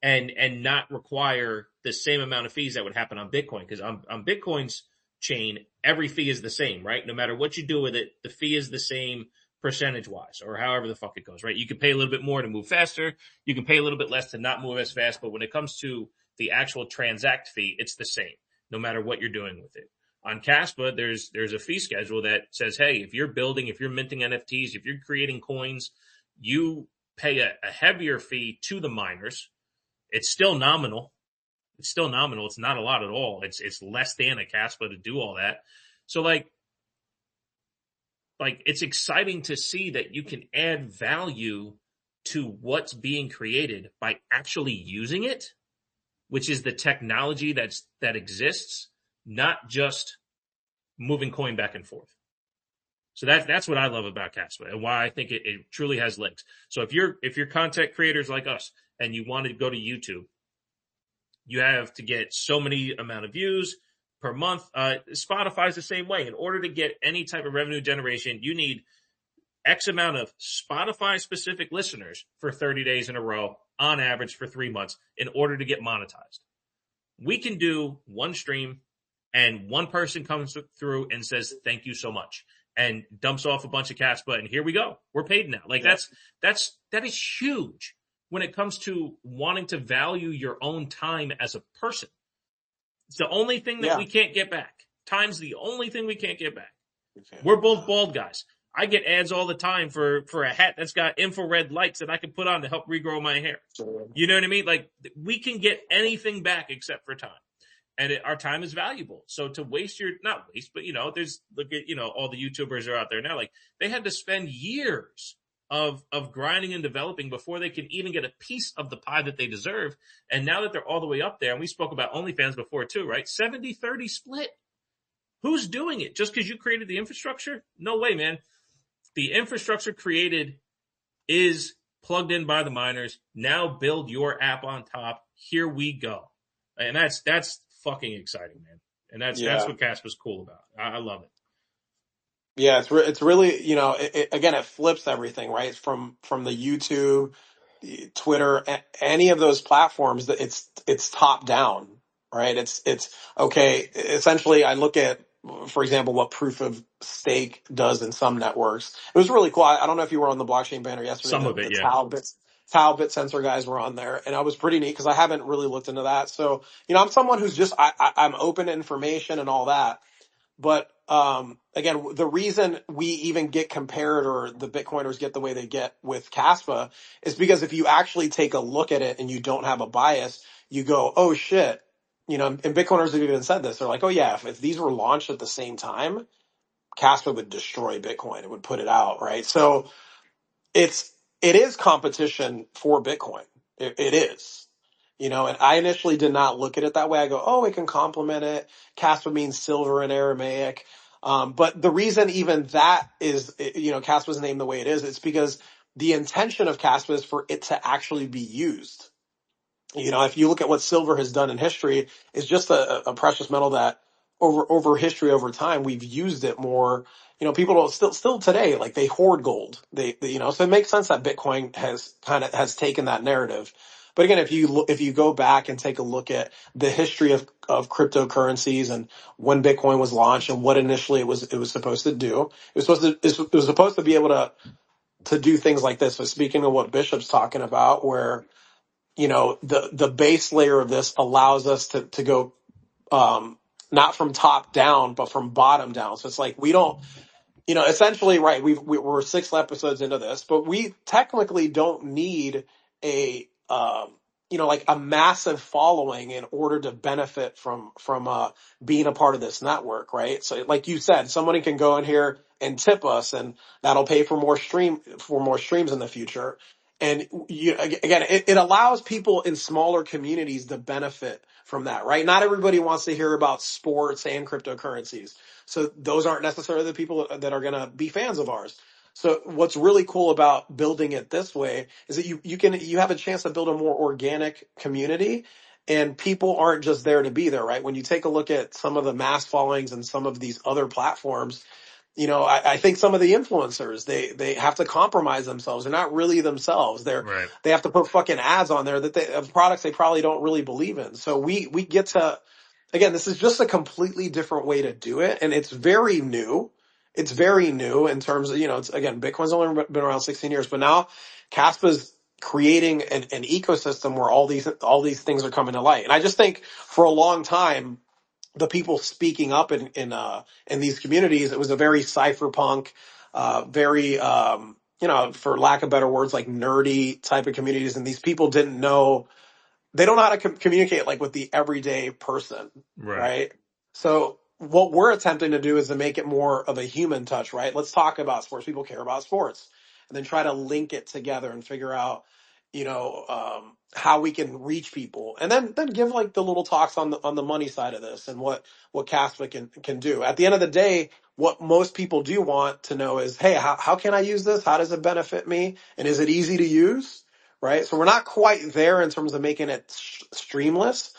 Speaker 2: and not require the same amount of fees that would happen on Bitcoin. Because on Bitcoin's chain, every fee is the same, right? No matter what you do with it, the fee is the same percentage wise or however the fuck it goes, right? You can pay a little bit more to move faster. You can pay a little bit less to not move as fast. But when it comes to the actual transact fee, it's the same no matter what you're doing with it. On Kaspa, there's a fee schedule that says, hey, if you're minting NFTs, if you're creating coins, you pay a heavier fee to the miners. It's still nominal. It's not a lot at all. It's less than a Kaspa to do all that. So like it's exciting to see that you can add value to what's being created by actually using it, which is the technology that exists, not just moving coin back and forth. So that's what I love about Kaspa and why I think it truly has legs. So if you're content creators like us and you want to go to YouTube, you have to get so many amount of views per month. Spotify's the same way. In order to get any type of revenue generation, you need X amount of Spotify specific listeners for 30 days in a row on average for 3 months in order to get monetized. We can do one stream and one person comes through and says, thank you so much, and dumps off a bunch of Kaspa, and here we go. We're paid now. That is huge. when it comes to wanting to value your own time as a person. It's the only thing that
Speaker 1: Yeah.
Speaker 2: we can't get back. Time's the only thing we can't get back.
Speaker 1: Okay.
Speaker 2: We're both bald guys. I get ads all the time for a hat that's got infrared lights that I can put on to help regrow my hair. You know what I mean? Like, we can get anything back except for time. And our time is valuable. So to waste not waste, but, there's, look at, all the YouTubers are out there now. Like, they had to spend years of grinding and developing before they can even get a piece of the pie that they deserve. And now that they're all the way up there, and we spoke about OnlyFans before too, right? 70-30 split. Who's doing it? Just because you created the infrastructure? No way, man. The infrastructure created is plugged in by the miners. Now build your app on top. Here we go. And that's fucking exciting, man. And that's what Kaspa's cool about. I love it.
Speaker 1: Yeah, it's really, again, it flips everything, right? From the YouTube, Twitter, any of those platforms, that it's top down, right? It's okay. Essentially, I look at, for example, what proof of stake does in some networks. It was really cool. I don't know if you were on the blockchain banner yesterday.
Speaker 2: Some of it,
Speaker 1: the
Speaker 2: yeah.
Speaker 1: Talbot sensor guys were on there, and I was pretty neat because I haven't really looked into that. So, I'm someone who's just, I'm open to information and all that. But again, the reason we even get compared, or the Bitcoiners get the way they get with Kaspa, is because if you actually take a look at it and you don't have a bias, you go, oh shit. And Bitcoiners have even said this. They're like, oh yeah, if these were launched at the same time, Kaspa would destroy Bitcoin. It would put it out, right? So it is competition for Bitcoin. It is. And I initially did not look at it that way. I go, oh, it can complement it. Kaspa means silver in Aramaic. But the reason even that is, Kaspa's named the way it is, it's because the intention of Kaspa is for it to actually be used. If you look at what silver has done in history, it's just a precious metal that over history, over time, we've used it more. People don't still today, like, they hoard gold. So it makes sense that Bitcoin has taken that narrative. But again, if you go back and take a look at the history of cryptocurrencies and when Bitcoin was launched and what initially it was supposed to do, it was supposed to be able to do things like this. So speaking of what Bishop's talking about, where the base layer of this allows us to go, not from top down, but from bottom down. So it's like, we don't, essentially, right. We're 6 episodes into this, but we technically don't need like a massive following in order to benefit from being a part of this network, right? So like you said, somebody can go in here and tip us, and that'll pay for more streams in the future. And again, it allows people in smaller communities to benefit from that, right? Not everybody wants to hear about sports and cryptocurrencies. So those aren't necessarily the people that are going to be fans of ours. So what's really cool about building it this way is that you have a chance to build a more organic community, and people aren't just there to be there, right? When you take a look at some of the mass followings and some of these other platforms, I think some of the influencers, they have to compromise themselves. They're not really themselves.
Speaker 2: Right.
Speaker 1: They have to put fucking ads on there of products they probably don't really believe in. So we get to, again, this is just a completely different way to do it. And it's very new. It's very new in terms of, it's, again, Bitcoin's only been around 16 years, but now Kaspa's creating an ecosystem where all these things are coming to light. And I just think for a long time, the people speaking up in these communities, it was a very cypherpunk, very, for lack of better words, like nerdy type of communities. And these people they don't know how to communicate like with the everyday person. Right. So what we're attempting to do is to make it more of a human touch, right? Let's talk about sports. People care about sports, and then try to link it together and figure out, how we can reach people, and then give like the little talks on the money side of this and what Kaspa can do. At the end of the day, what most people do want to know is, hey, how can I use this? How does it benefit me? And is it easy to use? Right. So we're not quite there in terms of making it streamless.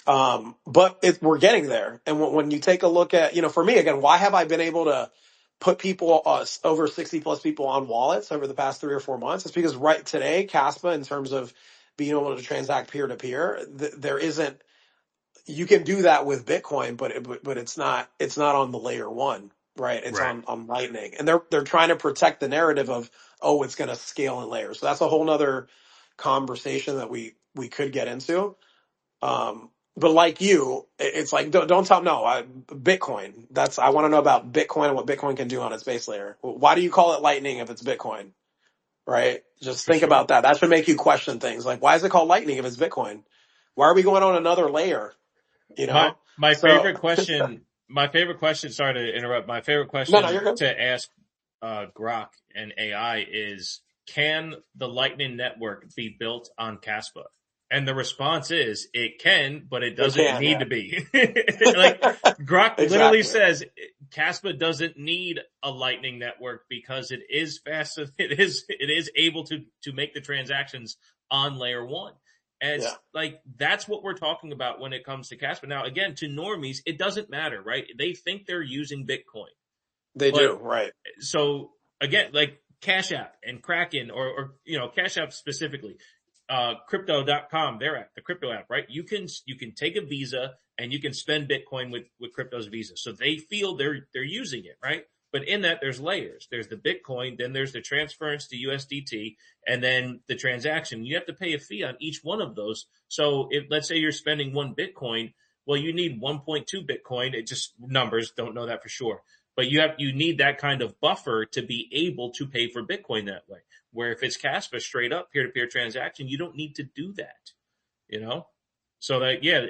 Speaker 1: But we're getting there. And when you take a look at, for me, again, why have I been able to put people, over 60 plus people on wallets over the past 3 or 4 months? It's because right today, Kaspa, in terms of being able to transact peer to peer, there isn't, you can do that with Bitcoin, but it's not on the layer one, right? It's on Lightning. And they're trying to protect the narrative of, oh, it's going to scale in layers. So that's a whole nother conversation that we could get into. But like you, it's like don't tell no. Bitcoin. I want to know about Bitcoin and what Bitcoin can do on its base layer. Why do you call it Lightning if it's Bitcoin? Right? Just
Speaker 2: For
Speaker 1: think
Speaker 2: sure.
Speaker 1: about that. That should make you question things. Like, why is it called Lightning if it's Bitcoin? Why are we going on another layer? You
Speaker 2: My
Speaker 1: know?
Speaker 2: my
Speaker 1: So
Speaker 2: favorite question. My favorite question. Sorry to interrupt. My favorite
Speaker 1: no,
Speaker 2: question
Speaker 1: you're good.
Speaker 2: to ask Grok and AI is: can the Lightning Network be built on Kaspa? And the response is, it can, but it
Speaker 1: It
Speaker 2: doesn't
Speaker 1: can,
Speaker 2: need
Speaker 1: yeah.
Speaker 2: to be. Like Grok literally
Speaker 1: Exactly.
Speaker 2: says, Kaspa doesn't need a Lightning Network because it is fast. It is able to make the transactions on layer one. And
Speaker 1: Yeah.
Speaker 2: it's like that's what we're talking about when it comes to Casper. Now, again, to normies, it doesn't matter, right? They think they're using Bitcoin,
Speaker 1: They
Speaker 2: but
Speaker 1: do, right.
Speaker 2: so again, like Cash App and Kraken, or Cash App specifically, crypto.com, their app, the crypto app, right? You can take a Visa and you can spend Bitcoin with crypto's Visa. So they feel they're using it, right? But in that, there's layers. There's the Bitcoin, then there's the transference to USDT, and then the transaction. You have to pay a fee on each one of those. So if, let's say you're spending one Bitcoin, well, you need 1.2 Bitcoin. It just numbers, don't know that for sure. But you need that kind of buffer to be able to pay for Bitcoin that way. Where if it's Caspa straight up peer to peer transaction, you don't need to do that, you know? So that, yeah,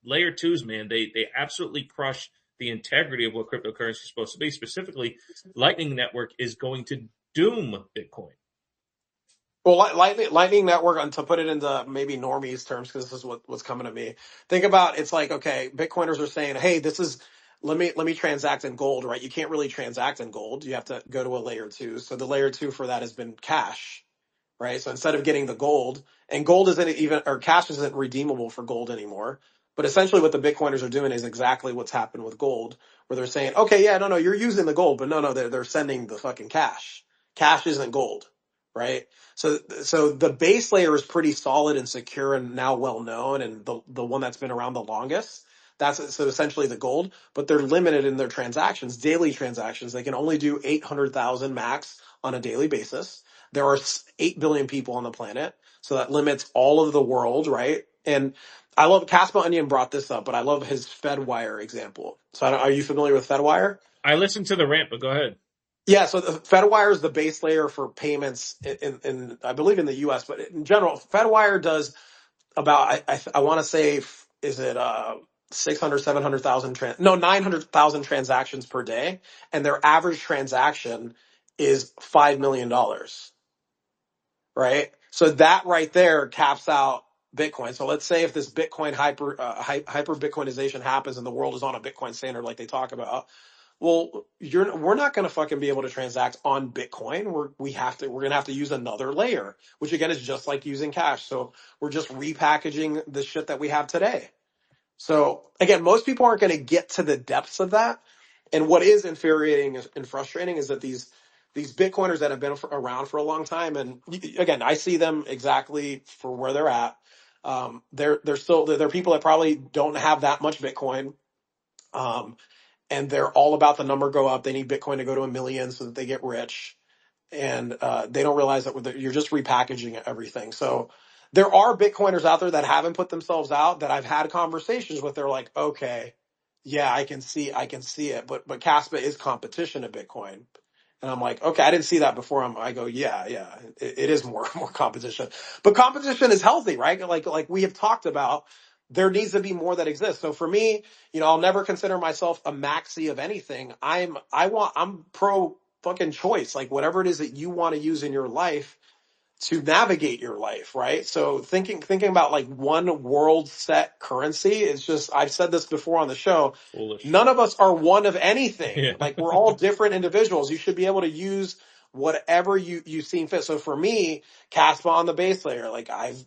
Speaker 2: layer twos, man, they absolutely crush the integrity of what cryptocurrency is supposed to be. Specifically, Lightning Network is going to doom Bitcoin.
Speaker 1: Well, Lightning Network, and to put it into maybe normies terms, because this is what's coming to me. Think about it's like, okay, Bitcoiners are saying, hey, let me transact in gold, right? You can't really transact in gold. You have to go to a layer two. So the layer two for that has been cash, right? So instead of getting the gold, and gold isn't even, or cash isn't redeemable for gold anymore. But essentially what the Bitcoiners are doing is exactly what's happened with gold, where they're saying, okay, yeah, no, you're using the gold, but no, they're sending the fucking cash. Cash isn't gold, right? So the base layer is pretty solid and secure and now well known, and the one that's been around the longest. That's so essentially the gold, but they're limited in their transactions, daily transactions. They can only do 800,000 max on a daily basis. There are 8 billion people on the planet, so that limits all of the world, right? And I love Caspa Onion brought this up, but I love his FedWire example. So are you familiar with FedWire?
Speaker 2: I listened to the rant, but go ahead.
Speaker 1: Yeah, so the FedWire is the base layer for payments in I believe in the U.S., but in general, FedWire does about I want to say is it 600 700,000 no 900,000 transactions per day, and their average transaction is $5 million, right? So that right there caps out Bitcoin. So let's say if this Bitcoin hyper Bitcoinization happens and the world is on a Bitcoin standard like they talk about, well, we're not going to fucking be able to transact on Bitcoin. We're going to have to use another layer, which again is just like using cash. So we're just repackaging the shit that we have today. So again, most people aren't going to get to the depths of that. And what is infuriating and frustrating is that these Bitcoiners that have been around for a long time, and again, I see them exactly for where they're at. They're people that probably don't have that much Bitcoin. And they're all about the number go up. They need Bitcoin to go to 1 million so that they get rich, and they don't realize that you're just repackaging everything. So there are Bitcoiners out there that haven't put themselves out that I've had conversations with. They're like, okay, yeah, I can see it, but Caspa is competition to Bitcoin. And I'm like, okay, I didn't see that before. I go, yeah, it is more competition, but competition is healthy, right? Like we have talked about, there needs to be more that exists. So for me, I'll never consider myself a maxi of anything. I'm pro fucking choice. Like whatever it is that you want to use in your life to navigate your life, right? So thinking about like one world set currency is just, I've said this before on the show.
Speaker 2: Foolish.
Speaker 1: None of us are one of anything.
Speaker 2: Yeah.
Speaker 1: Like we're all different individuals. You should be able to use whatever you seem fit. So for me, Caspa on the base layer, like I've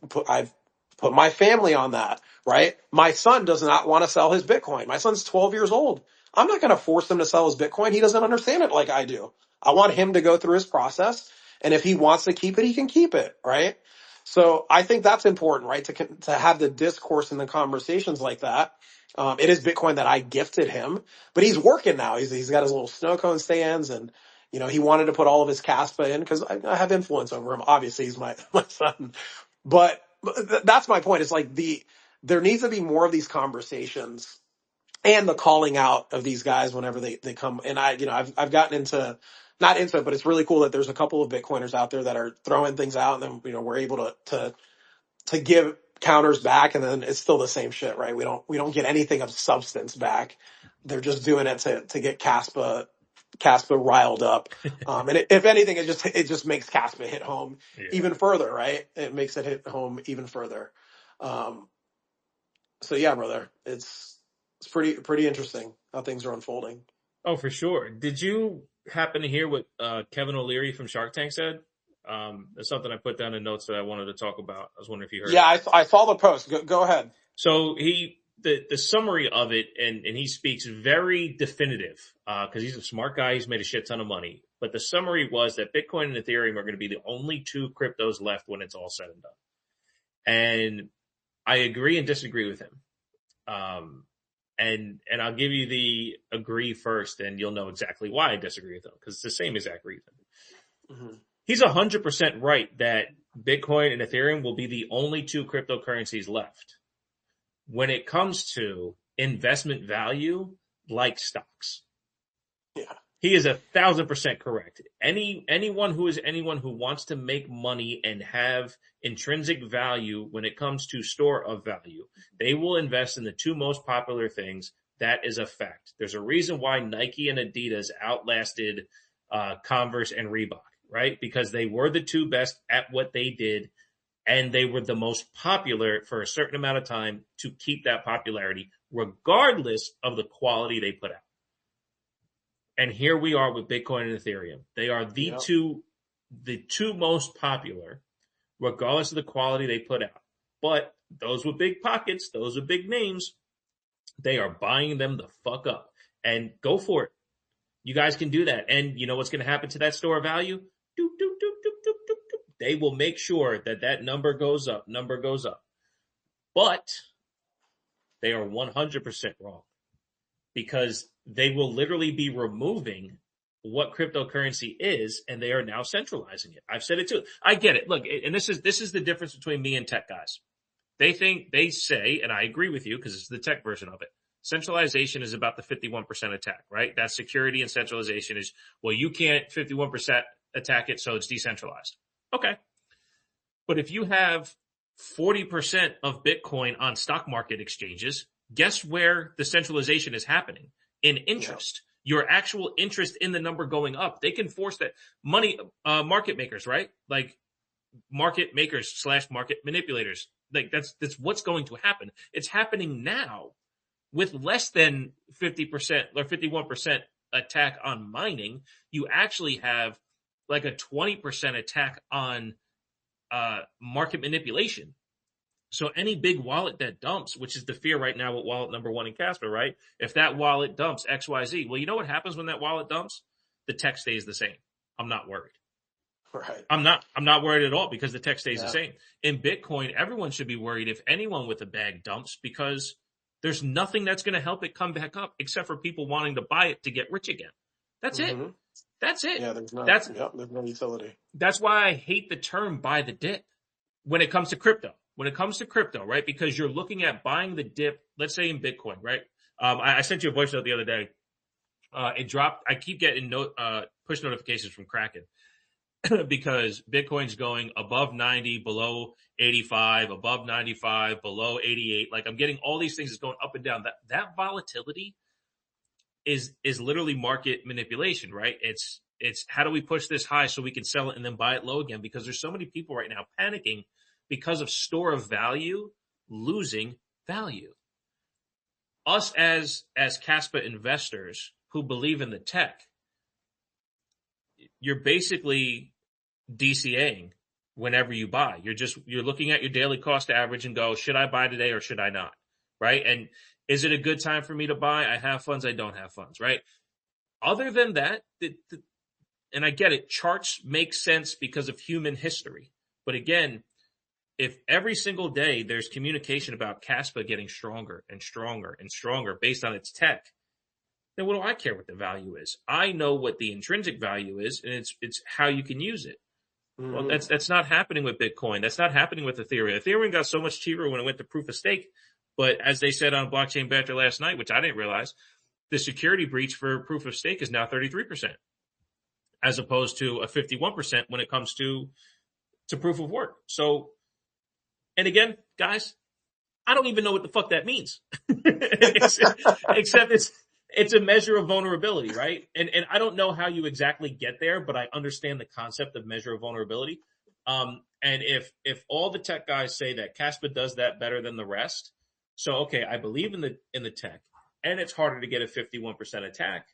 Speaker 1: put my family on that, right? My son does not want to sell his Bitcoin. My son's 12 years old. I'm not going to force him to sell his Bitcoin. He doesn't understand it like I do. I want him to go through his process. And if he wants to keep it, he can keep it, right? So I think that's important, right? To have the discourse and the conversations like that. It is Bitcoin that I gifted him, but he's working now. He's got his little snow cone stands, and He wanted to put all of his Kaspa in because I have influence over him. Obviously, he's my son, but that's my point. It's like there needs to be more of these conversations and the calling out of these guys whenever they come. And I've gotten into, not into it, but it's really cool that there's a couple of Bitcoiners out there that are throwing things out, and then, we're able to give counters back, and then it's still the same shit, right? We don't get anything of substance back. They're just doing it to get Kaspa riled up. If anything, it just makes Kaspa hit home
Speaker 2: Yeah.
Speaker 1: even further, right? It makes it hit home even further. Um, so yeah, brother, it's pretty interesting how things are unfolding.
Speaker 2: Oh, for sure. Did you happen to hear what Kevin O'Leary from Shark Tank said? That's something I put down in notes that I wanted to talk about. I was wondering if you heard
Speaker 1: Yeah,
Speaker 2: it.
Speaker 1: I saw the post. Go ahead.
Speaker 2: So the summary of it, and he speaks very definitive, cause he's a smart guy. He's made a shit ton of money. But the summary was that Bitcoin and Ethereum are going to be the only two cryptos left when it's all said and done. And I agree and disagree with him. And I'll give you the agree first, and you'll know exactly why I disagree with him, because it's the same exact reason.
Speaker 1: Mm-hmm.
Speaker 2: He's 100% right that Bitcoin and Ethereum will be the only two cryptocurrencies left when it comes to investment value, like stocks.
Speaker 1: Yeah.
Speaker 2: He is 1,000% correct. Anyone who wants to make money and have intrinsic value when it comes to store of value, they will invest in the two most popular things. That is a fact. There's a reason why Nike and Adidas outlasted Converse and Reebok, right? Because they were the two best at what they did, and they were the most popular for a certain amount of time to keep that popularity, regardless of the quality they put out. And here we are with Bitcoin and Ethereum. They are the
Speaker 1: Yep.
Speaker 2: two most popular, regardless of the quality they put out. But those with big pockets, those with big names, they are buying them the fuck up. And go for it. You guys can do that. And you know what's going to happen to that store of value? Doop, doop, doop, doop, doop, doop, doop. They will make sure that number goes up. But they are 100% wrong, because they will literally be removing what cryptocurrency is, and they are now centralizing it. I've said it too. I get it. Look, and this is the difference between me and tech guys. They say, and I agree with you because it's the tech version of it, centralization is about the 51% attack, right? That security and centralization is, well, you can't 51% attack it, so it's decentralized. Okay. But if you have 40% of Bitcoin on stock market exchanges, guess where the centralization is happening? In interest. Yep. Your actual interest in the number going up. They can force that money, market makers, right? Like market makers / market manipulators. Like that's what's going to happen. It's happening now with less than 50% or 51% attack on mining. You actually have like a 20% attack on market manipulation. So any big wallet that dumps, which is the fear right now with wallet number one in Kaspa, right? If that wallet dumps XYZ, well, you know what happens when that wallet dumps? The tech stays the same. I'm not worried.
Speaker 1: Right.
Speaker 2: I'm not worried at all, because the tech stays the
Speaker 1: Yeah.
Speaker 2: same. In Bitcoin, everyone should be worried if anyone with a bag dumps, because there's nothing that's going to help it come back up except for people wanting to buy it to get rich again. That's it.
Speaker 1: Mm-hmm.
Speaker 2: That's it.
Speaker 1: Yeah, there's no utility.
Speaker 2: That's why I hate the term buy the dip when it comes to crypto. Right? Because you're looking at buying the dip, let's say in Bitcoin, right? I sent you a voice note the other day. It dropped. I keep getting push notifications from Kraken because Bitcoin's going above 90, below 85, above 95, below 88. Like I'm getting all these things that's going up and down. That volatility is literally market manipulation, right? It's how do we push this high so we can sell it and then buy it low again? Because there's so many people right now panicking because of store of value losing value. Us as Kaspa investors who believe in the tech, you're basically DCAing whenever you buy. You're looking at your daily cost average and go, should I buy today or should I not? Right? And is it a good time for me to buy? I have funds. I don't have funds, right? Other than that, and I get it, charts make sense because of human history. But again, if every single day there's communication about Kaspa getting stronger and stronger and stronger based on its tech, then what do I care what the value is? I know what the intrinsic value is, and it's how you can use it. Well,
Speaker 1: Hmm.
Speaker 2: that's not happening with Bitcoin. That's not happening with Ethereum. Ethereum got so much cheaper when it went to proof of stake, but as they said on Blockchain Banter last night, which I didn't realize, the security breach for proof of stake is now 33%, as opposed to a 51% when it comes to proof of work. So, and again, guys, I don't even know what the fuck that means. Except it's a measure of vulnerability, right? And I don't know how you exactly get there, but I understand the concept of measure of vulnerability. And if all the tech guys say that Kaspa does that better than the rest, so okay, I believe in the tech, and it's harder to get a 51% attack.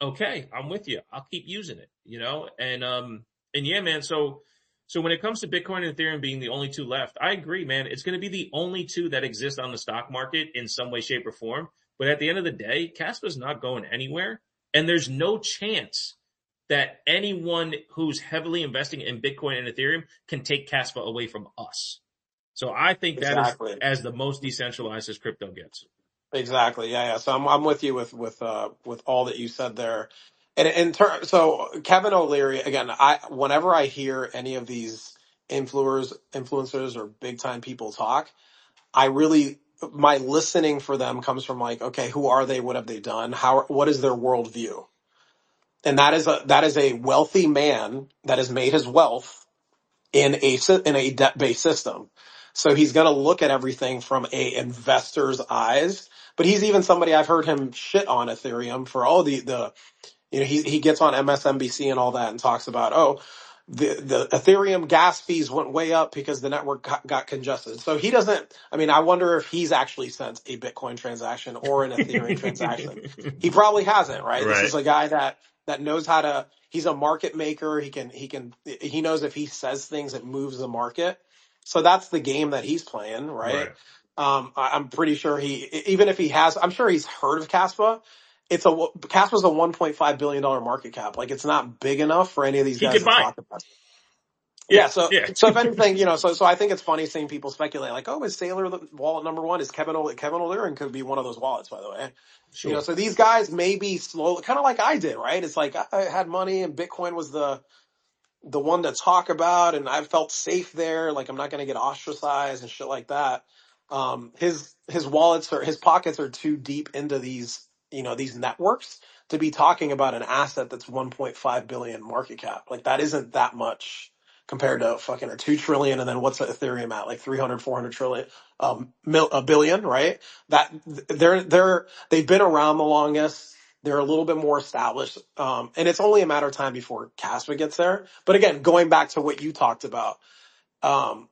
Speaker 2: Okay, I'm with you. I'll keep using it, and yeah, man. So when it comes to Bitcoin and Ethereum being the only two left, I agree, man. It's going to be the only two that exist on the stock market in some way, shape, or form. But at the end of the day, Caspa's not going anywhere, and there's no chance that anyone who's heavily investing in Bitcoin and Ethereum can take Caspa away from us. So I think that is
Speaker 1: Exactly.
Speaker 2: as the most decentralized as crypto gets.
Speaker 1: Exactly. Yeah, yeah. So I'm with you with all that you said there. And so Kevin O'Leary again, whenever I hear any of these influencers or big time people talk, I really my listening for them comes from like, okay, who are they? What have they done? What is their worldview? And that is a wealthy man that has made his wealth in a debt based system. So he's going to look at everything from a investor's eyes. But he's even somebody I've heard him shit on Ethereum for all the he gets on MSNBC and all that and talks about, oh, the Ethereum gas fees went way up because the network got congested. So he doesn't, I mean, I wonder if he's actually sent a Bitcoin transaction or an Ethereum transaction. He probably hasn't, right? This
Speaker 2: Right,
Speaker 1: is a guy that knows how to, he's a market maker. He knows if he says things, it moves the market. So that's the game that he's playing, right?
Speaker 2: right.
Speaker 1: I'm pretty sure even if he has, I'm sure he's heard of Caspa. Caspa's a $1.5 billion market cap. Like it's not big enough for any of these
Speaker 2: He
Speaker 1: guys
Speaker 2: could
Speaker 1: to
Speaker 2: buy it.
Speaker 1: talk about.
Speaker 2: Yeah,
Speaker 1: Yeah. So,
Speaker 2: yeah,
Speaker 1: so if anything, so I think it's funny seeing people speculate like, oh, is Sailor the wallet number one? Is Kevin O'Leary could be one of those wallets, by the way.
Speaker 2: sure.
Speaker 1: So these guys may be slow, kind of like I did, right? It's like I had money and Bitcoin was the one to talk about, and I felt safe there. Like I'm not going to get ostracized and shit like that. His pockets are too deep into these networks to be talking about an asset that's 1.5 billion market cap. Like that isn't that much compared to fucking a 2 trillion. And then what's Ethereum at? Like 300, 400 trillion, a billion, right? That they've been around the longest. They're a little bit more established. And it's only a matter of time before Caspa gets there. But again, going back to what you talked about,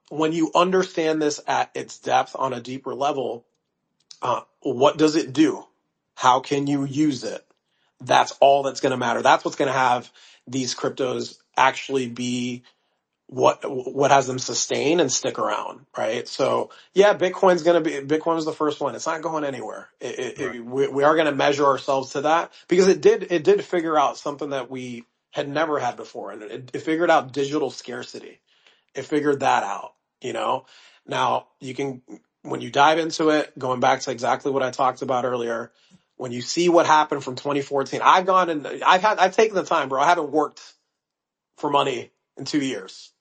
Speaker 1: when you understand this at its depth on a deeper level, what does it do? How can you use it? That's all that's going to matter. That's what's going to have these cryptos actually be what has them sustain and stick around, right? So yeah, Bitcoin was the first one. It's not going anywhere.
Speaker 2: Right.
Speaker 1: We are going to measure ourselves to that because it did figure out something that we had never had before, and it figured out digital scarcity. It figured that out, you know. Now you can when you dive into it, going back to exactly what I talked about earlier. When you see what happened from 2014, I've taken the time, bro. I haven't worked for money in 2 years,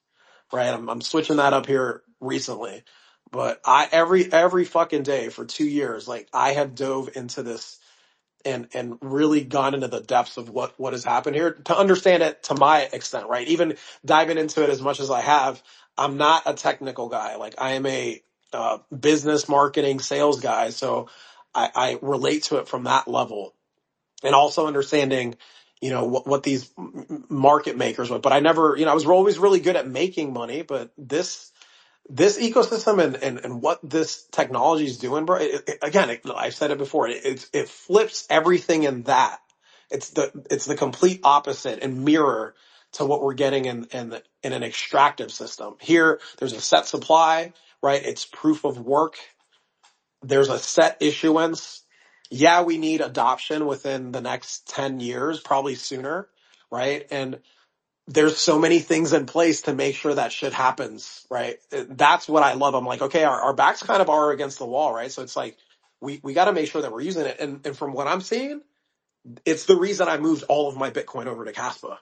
Speaker 1: right? I'm switching that up here recently, but every fucking day for 2 years, like I have dove into this and really gone into the depths of what has happened here to understand it to my extent, right? Even diving into it as much as I have, I'm not a technical guy. Like I am a business marketing sales guy, so I relate to it from that level and also understanding, what these market makers would. But I never, I was always really good at making money, but this ecosystem and what this technology is doing, bro. Again, I've said it before. It flips everything in that. It's the complete opposite and mirror to what we're getting in an extractive system. Here, there's a set supply, right? It's proof of work. There's a set issuance. Yeah, we need adoption within the next 10 years, probably sooner, right? And there's so many things in place to make sure that shit happens, right? That's what I love. I'm like, okay, our backs kind of are against the wall, right? So it's like, we got to make sure that we're using it. And from what I'm seeing, It's the reason I moved all of my Bitcoin over to Kaspa,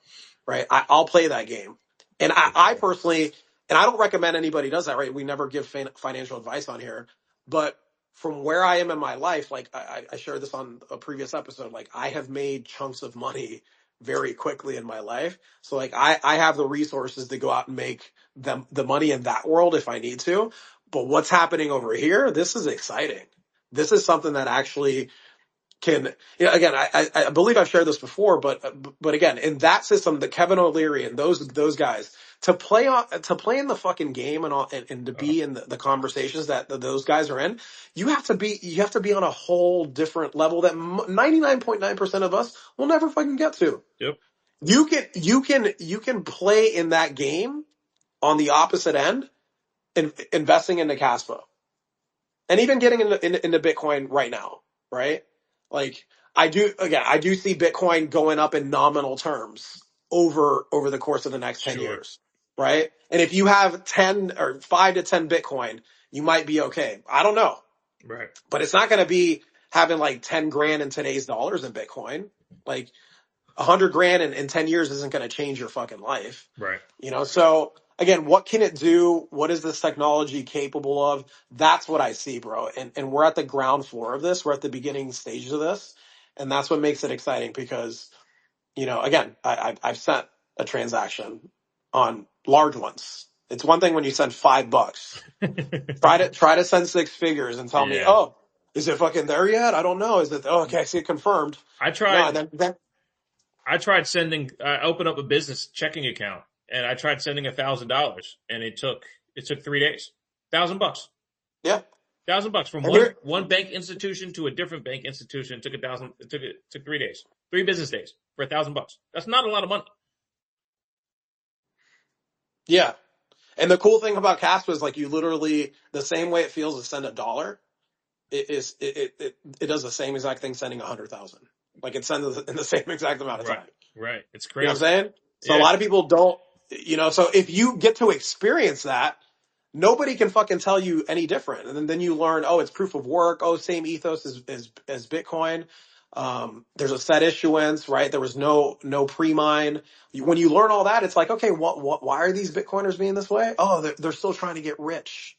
Speaker 1: right? I'll play that game. And
Speaker 2: For
Speaker 1: I
Speaker 2: sure.
Speaker 1: personally, and I don't recommend anybody does that, right? We never give financial advice on here, but from where I am in my life, like I shared this on a previous episode, like I have made chunks of money very quickly in my life. So like I have the resources to go out and make the money in that world if I need to. But what's happening over here, this is exciting. This is something that actually can, again, I believe I've shared this before, but again, in that system, the Kevin O'Leary and those guys to play in the fucking game and all, and to
Speaker 2: Uh,
Speaker 1: be in the conversations that those guys are in, you have to be on a whole different level that 99.9% of us will never fucking get to.
Speaker 2: yep.
Speaker 1: You can play in that game on the opposite end, investing into Caspa and even getting into Bitcoin right now, right? Like I do see Bitcoin going up in nominal terms over the course of the next 10
Speaker 2: Sure.
Speaker 1: years, right? And if you have 10 or 5 to 10 Bitcoin, you might be okay. I don't know,
Speaker 2: Right.
Speaker 1: but it's not going to be having like 10 grand in today's dollars in Bitcoin. Like 100 grand in 10 years isn't going to change your fucking life.
Speaker 2: Right.
Speaker 1: So again, what can it do? What is this technology capable of? That's what I see, bro. And we're at the ground floor of this. We're at the beginning stages of this. And that's what makes it exciting because, again, I've sent a transaction on large ones. It's one thing when you send $5. Try to send six figures and tell me,
Speaker 2: Yeah.
Speaker 1: oh, is it fucking there yet? I don't know. Is it, oh, okay, I see it confirmed.
Speaker 2: I
Speaker 1: No,
Speaker 2: tried
Speaker 1: then
Speaker 2: I tried sending I opened up a business checking account and I tried sending $1,000 and it took 3 days. $1,000.
Speaker 1: yeah.
Speaker 2: $1,000 from
Speaker 1: And
Speaker 2: one
Speaker 1: here,
Speaker 2: one bank institution to a different bank institution. It took 1,000. It took 3 days, 3 business days for $1,000. That's not a lot of money.
Speaker 1: yeah. And the cool thing about Caspa is like you literally the same way it feels to send $1, it does the same exact thing sending 100,000. Like it sends in the same exact amount of
Speaker 2: Right,
Speaker 1: time.
Speaker 2: right. It's
Speaker 1: You know what
Speaker 2: crazy.
Speaker 1: I'm saying? So a
Speaker 2: Yeah,
Speaker 1: lot of people don't. So if you get to experience that, nobody can fucking tell you any different. And then you learn, oh, it's proof of work. Oh, same ethos as Bitcoin. There's a set issuance, right? There was no pre-mine. When you learn all that, it's like, okay, why are these Bitcoiners being this way? Oh, they're still trying to get rich.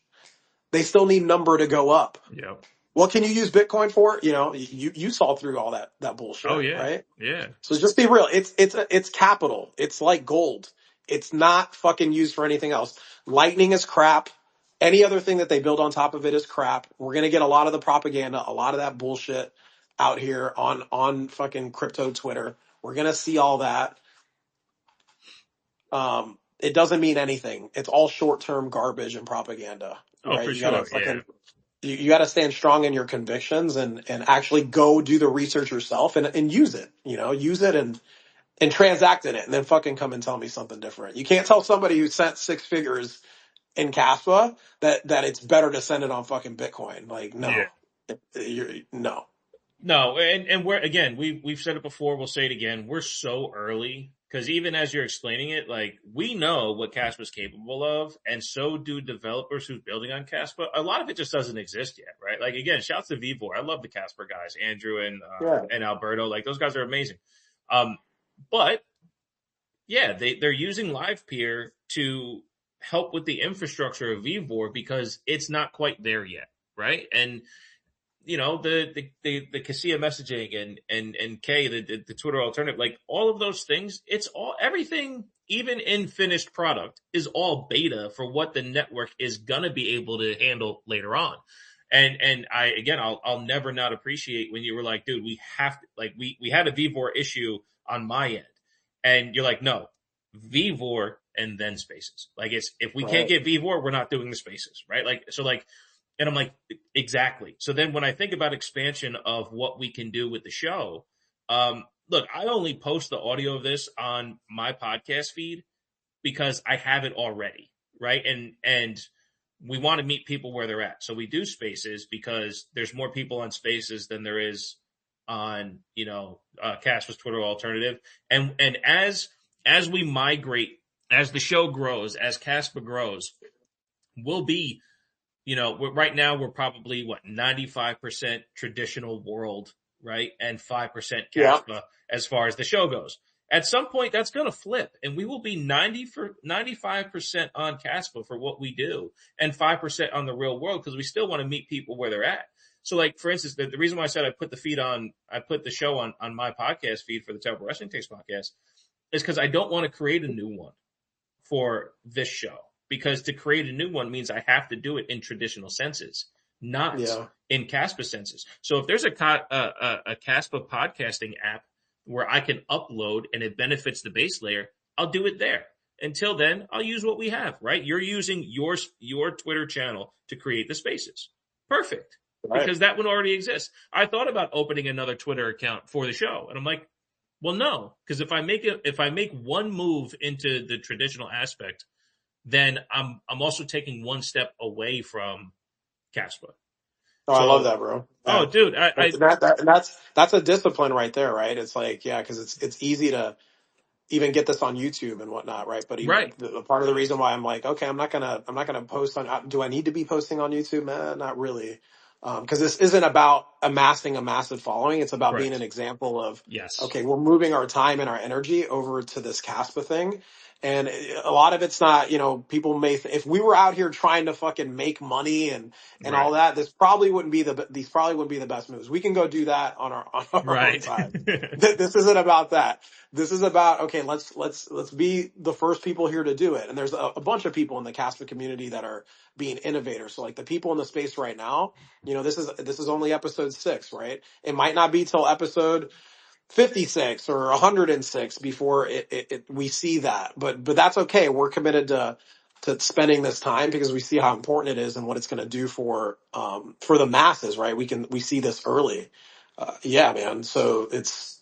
Speaker 1: They still need number to go up.
Speaker 2: yeah.
Speaker 1: What can you use Bitcoin for? You saw through all that
Speaker 2: Oh
Speaker 1: bullshit,
Speaker 2: yeah,
Speaker 1: right?
Speaker 2: yeah,
Speaker 1: So just be real. It's capital. It's like gold. It's not fucking used for anything else. Lightning is crap. Any other thing that they build on top of it is crap. We're gonna get a lot of the propaganda, a lot of that bullshit out here on fucking crypto Twitter. We're gonna see all that. It doesn't mean anything. It's all short term garbage and propaganda,
Speaker 2: Oh,
Speaker 1: right?
Speaker 2: for
Speaker 1: You gotta
Speaker 2: sure. Yeah,
Speaker 1: fucking you got to stand strong in your convictions and actually go do the research yourself and use it, use it and transact in it and then fucking come and tell me something different. You can't tell somebody who sent six figures in Kaspa that it's better to send it on fucking Bitcoin. Like,
Speaker 2: yeah.
Speaker 1: no, no.
Speaker 2: No, and we're again, we've said it before, we'll say it again. We're so early because even as you're explaining it, like we know what Caspa is capable of, and so do developers who's building on Caspa. A lot of it just doesn't exist yet, right? Like again, shouts to Vivor. I love the Casper guys, Andrew
Speaker 1: Yeah.
Speaker 2: and Alberto. Like those guys are amazing. Um, but yeah, they're using LivePeer to help with the infrastructure of Vivor because it's not quite there yet, right? And the Casilla messaging and K the Twitter alternative, like all of those things, it's all everything, even in finished product, is all beta for what the network is gonna be able to handle later on. And I'll never not appreciate when you were like, dude, we have to, like we had a Vivor issue on my end, and you're like, no, Vivor and then spaces. Like it's if we can't
Speaker 1: Right.
Speaker 2: get Vivor, we're not doing the spaces, right? Like so like and I'm like, exactly. So then when I think about expansion of what we can do with the show, look, I only post the audio of this on my podcast feed because I have it already, right? And we want to meet people where they're at. So we do spaces because there's more people on spaces than there is on, Caspa's Twitter alternative. And as we migrate, as the show grows, as Caspa grows, we'll be right now we're probably 95% traditional world right? And 5%
Speaker 1: Yeah.
Speaker 2: Kaspa as far as the show goes. At some point, that's going to flip, and we will be 95% on Kaspa for what we do, and 5% on the real world because we still want to meet people where they're at. So, like for instance, the reason why I said I put the show on my podcast feed for the Terrible Wrestling Takes podcast is because I don't want to create a new one for this show, because to create a new one means I have to do it in traditional senses, not
Speaker 1: Yeah.
Speaker 2: in Caspa senses. So if there's a Caspa podcasting app where I can upload and it benefits the base layer, I'll do it there. Until then, I'll use what we have, right? You're using your Twitter channel to create the spaces. Perfect.
Speaker 1: Right.
Speaker 2: Because that one already exists. I thought about opening another Twitter account for the show, and I'm like, well, no, because if I make one move into the traditional aspect, then I'm also taking one step away from Caspa.
Speaker 1: Oh, I love
Speaker 2: So,
Speaker 1: that, bro.
Speaker 2: oh,
Speaker 1: Yeah.
Speaker 2: dude,
Speaker 1: That's a discipline right there, right? It's like, yeah, because it's easy to even get this on YouTube and whatnot, right? But
Speaker 2: right,
Speaker 1: the part of the reason why I'm like, okay, I'm not gonna post on. Do I need to be posting on YouTube? Man, not really, because this isn't about amassing a massive following. It's about being an
Speaker 2: correct,
Speaker 1: example of,
Speaker 2: yes,
Speaker 1: okay, we're moving our time and our energy over to this Caspa thing. And a lot of it's not, people if we were out here trying to fucking make money and
Speaker 2: right,
Speaker 1: all that, these probably wouldn't be the best moves. We can go do that on our own
Speaker 2: right,
Speaker 1: time. This isn't about that. This is about, okay, let's be the first people here to do it. And there's a bunch of people in the Caspa community that are being innovators. So like the people in the space right now, this is only episode 6, right? It might not be till episode 56 or 106 before we see that. But that's okay. We're committed to spending this time because we see how important it is and what it's going to do for the masses, right? We see this early. Yeah, man. So it's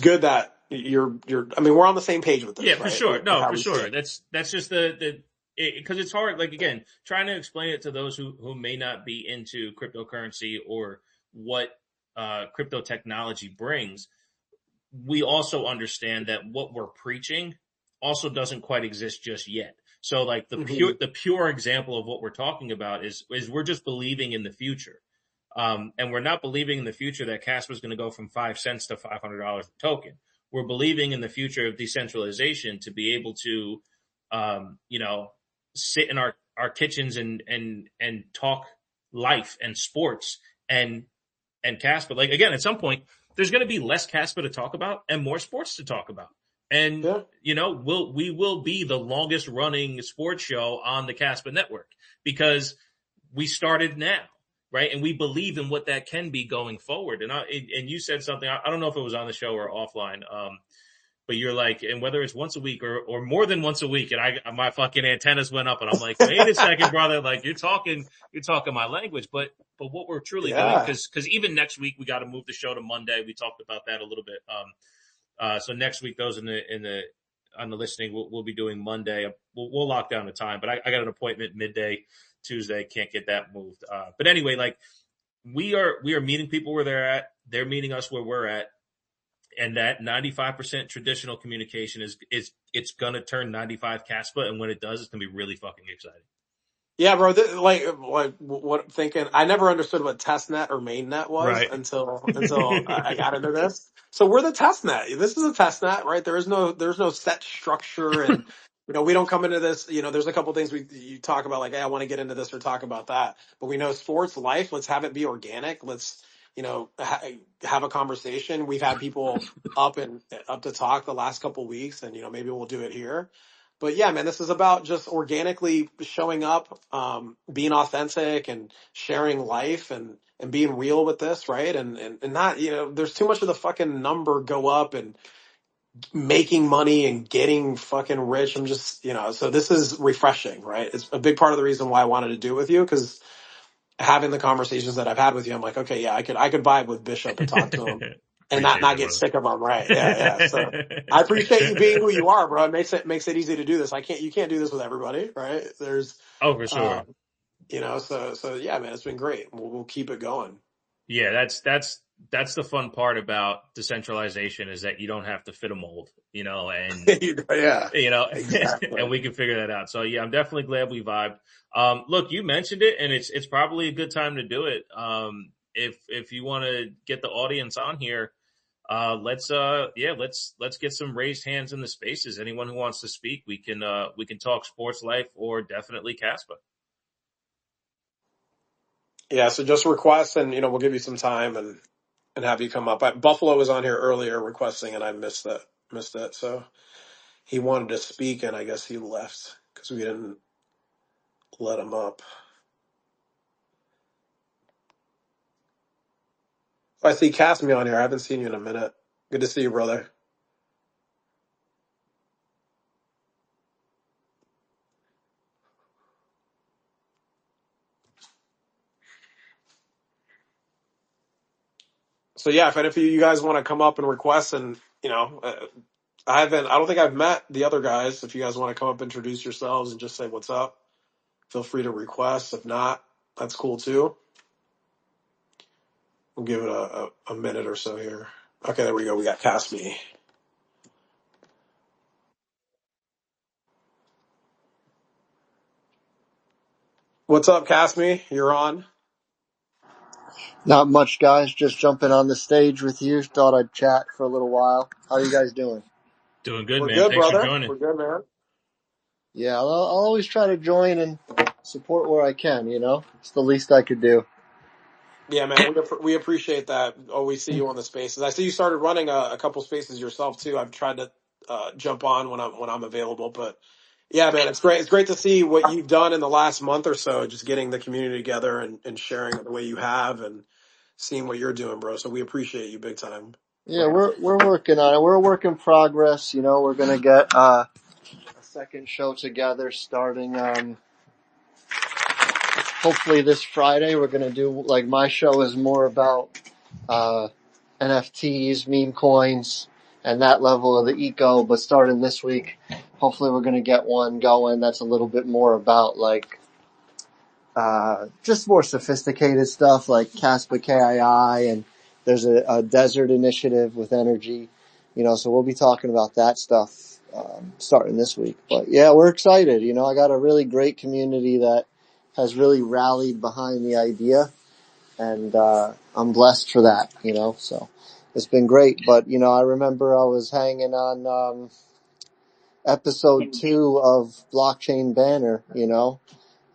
Speaker 1: good that I mean, we're on the same page with
Speaker 2: yeah,
Speaker 1: this,
Speaker 2: for
Speaker 1: right?
Speaker 2: sure,
Speaker 1: With
Speaker 2: no,
Speaker 1: how
Speaker 2: for
Speaker 1: we see
Speaker 2: sure.
Speaker 1: it.
Speaker 2: That's just because it's hard. Like again, trying to explain it to those who may not be into cryptocurrency or what crypto technology brings. We also understand that what we're preaching also doesn't quite exist just yet. So like
Speaker 1: Hmm.
Speaker 2: the pure example of what we're talking about is we're just believing in the future. And we're not believing in the future that Casper is going to go from 5 cents to $500 a token. We're believing in the future of decentralization to be able to, sit in our kitchens and talk life and sports and Casper. Like again, at some point, there's going to be less Casper to talk about and more sports to talk about. And
Speaker 1: Yeah.
Speaker 2: we will be the longest running sports show on the Casper network because we started now, right? And we believe in what that can be going forward. And you said something. I don't know if it was on the show or offline. But you're like, and whether it's once a week or more than once a week, and my fucking antennas went up, and I'm like, wait a second, brother, like you're talking my language, but what we're truly doing,
Speaker 1: Yeah.
Speaker 2: because even next week we got to move the show to Monday. We talked about that a little bit. So next week, those on the listening, we'll be doing Monday. We'll lock down the time, but I got an appointment midday Tuesday, can't get that moved. But anyway, like we are meeting people where they're at. They're meeting us where we're at. And that 95% traditional communication is it's gonna turn 95 Caspa, and when it does, it's gonna be really fucking exciting.
Speaker 1: Yeah, bro. Like what thinking? I never understood what testnet or mainnet was
Speaker 2: Right.
Speaker 1: until I got into this. So we're the testnet. This is a testnet, right? There's no set structure, and we don't come into this. There's a couple things you talk about, like, hey, I want to get into this or talk about that. But we know sports life. Let's have it be organic. Let's have a conversation. We've had people up to talk the last couple weeks, and maybe we'll do it here. But yeah, man, this is about just organically showing up, being authentic and sharing life and being real with this, right? And not, there's too much of the fucking number go up and making money and getting fucking rich. I'm just, so this is refreshing, right? It's a big part of the reason why I wanted to do it with you, because having the conversations that I've had with you, I'm like, okay, yeah, I could vibe with Bishop and talk to him and not
Speaker 2: Appreciate
Speaker 1: not
Speaker 2: that,
Speaker 1: get
Speaker 2: brother.
Speaker 1: sick of him, right? Yeah, yeah. So I appreciate you being who you are, bro. It makes it easy to do this. You can't do this with everybody, right? There's,
Speaker 2: Oh, for
Speaker 1: uh,
Speaker 2: sure.
Speaker 1: so yeah, man, it's been great. We'll keep it going.
Speaker 2: Yeah, that's the fun part about decentralization is that you don't have to fit a mold, and
Speaker 1: Yeah,
Speaker 2: you know, and
Speaker 1: exactly.
Speaker 2: we can figure that out. So yeah, I'm definitely glad we vibed. Look, you mentioned it, and it's probably a good time to do it. if you want to get the audience on here, let's get some raised hands in the spaces. Anyone who wants to speak, we can talk sports life or definitely Caspa.
Speaker 1: Yeah, so just request and we'll give you some time and have you come up. Buffalo was on here earlier requesting and I missed it. So he wanted to speak and I guess he left because we didn't let him up. I see Casmi on here. I haven't seen you in a minute. Good to see you, brother. So yeah, if any of you guys want to come up and request, and I don't think I've met the other guys. If you guys want to come up, introduce yourselves, and just say what's up, feel free to request. If not, that's cool too. We'll give it a minute or so here. Okay, there we go. We got Casmi. What's up, Casmi? You're on.
Speaker 3: Not much, guys. Just jumping on the stage with you. Thought I'd chat for a little while. How are you guys doing?
Speaker 2: Doing good,
Speaker 1: We're
Speaker 2: man.
Speaker 1: good,
Speaker 2: Thanks for
Speaker 1: brother.
Speaker 2: joining.
Speaker 1: We're good, man.
Speaker 3: Yeah, I'll always try to join and support where I can, It's the least I could do.
Speaker 1: Yeah, man, we appreciate that. Oh, we see you on the spaces. I see you started running a couple spaces yourself too. I've tried to jump on when I'm available, but yeah, man, it's great. It's great to see what you've done in the last month or so, just getting the community together and sharing it the way you have and seeing what you're doing, bro. So we appreciate you big time.
Speaker 3: Yeah, we're working on it. We're a work in progress. We're gonna get a second show together starting hopefully this Friday. We're gonna do like my show is more about uh NFTs, meme coins, and that level of the eco. But starting this week, hopefully we're gonna get one going that's a little bit more about like just more sophisticated stuff like Kaspa KII, and there's a desert initiative with energy, so we'll be talking about that stuff, starting this week. But yeah, we're excited. I got a really great community that has really rallied behind the idea, and, I'm blessed for that, so it's been great. But, I remember I was hanging on, episode 2 of Blockchain Banner,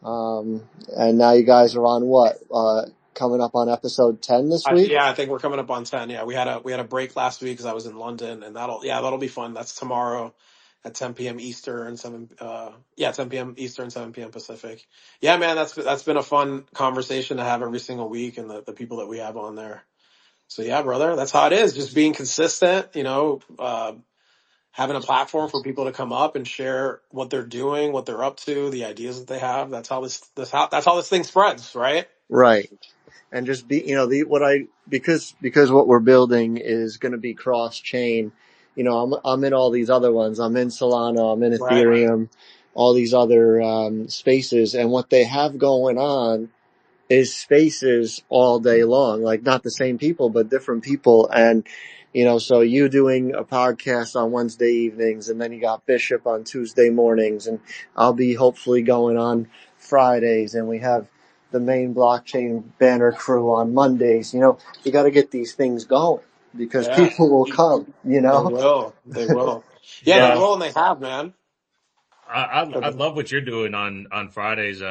Speaker 3: and now you guys are on what? Coming up on episode 10 this week?
Speaker 1: I think we're coming up on 10. Yeah, we had a break last week because I was in London, and that'll be fun. That's tomorrow at 10 p.m. Eastern, 10 p.m. Eastern, 7 p.m. Pacific. Yeah, man, that's been a fun conversation to have every single week, and the people that we have on there. So yeah, brother, that's how it is. Just being consistent, having a platform for people to come up and share what they're doing, what they're up to, the ideas that they have. That's how this thing spreads, right?
Speaker 3: Right. And just be, because what we're building is going to be cross chain. I'm in all these other ones. I'm in Solana. I'm in
Speaker 1: Right.
Speaker 3: Ethereum, all these other, spaces. And what they have going on is spaces all day long, like not the same people, but different people. And, so you doing a podcast on Wednesday evenings, and then you got Bishop on Tuesday mornings, and I'll be hopefully going on Fridays, and we have the main blockchain banner crew on Mondays. You got to get these things going because
Speaker 1: Yeah.
Speaker 3: people will come,
Speaker 1: They will. They will. Yeah, they
Speaker 3: but,
Speaker 2: Yeah,
Speaker 1: will, and they have, man.
Speaker 2: I love what you're doing on Fridays.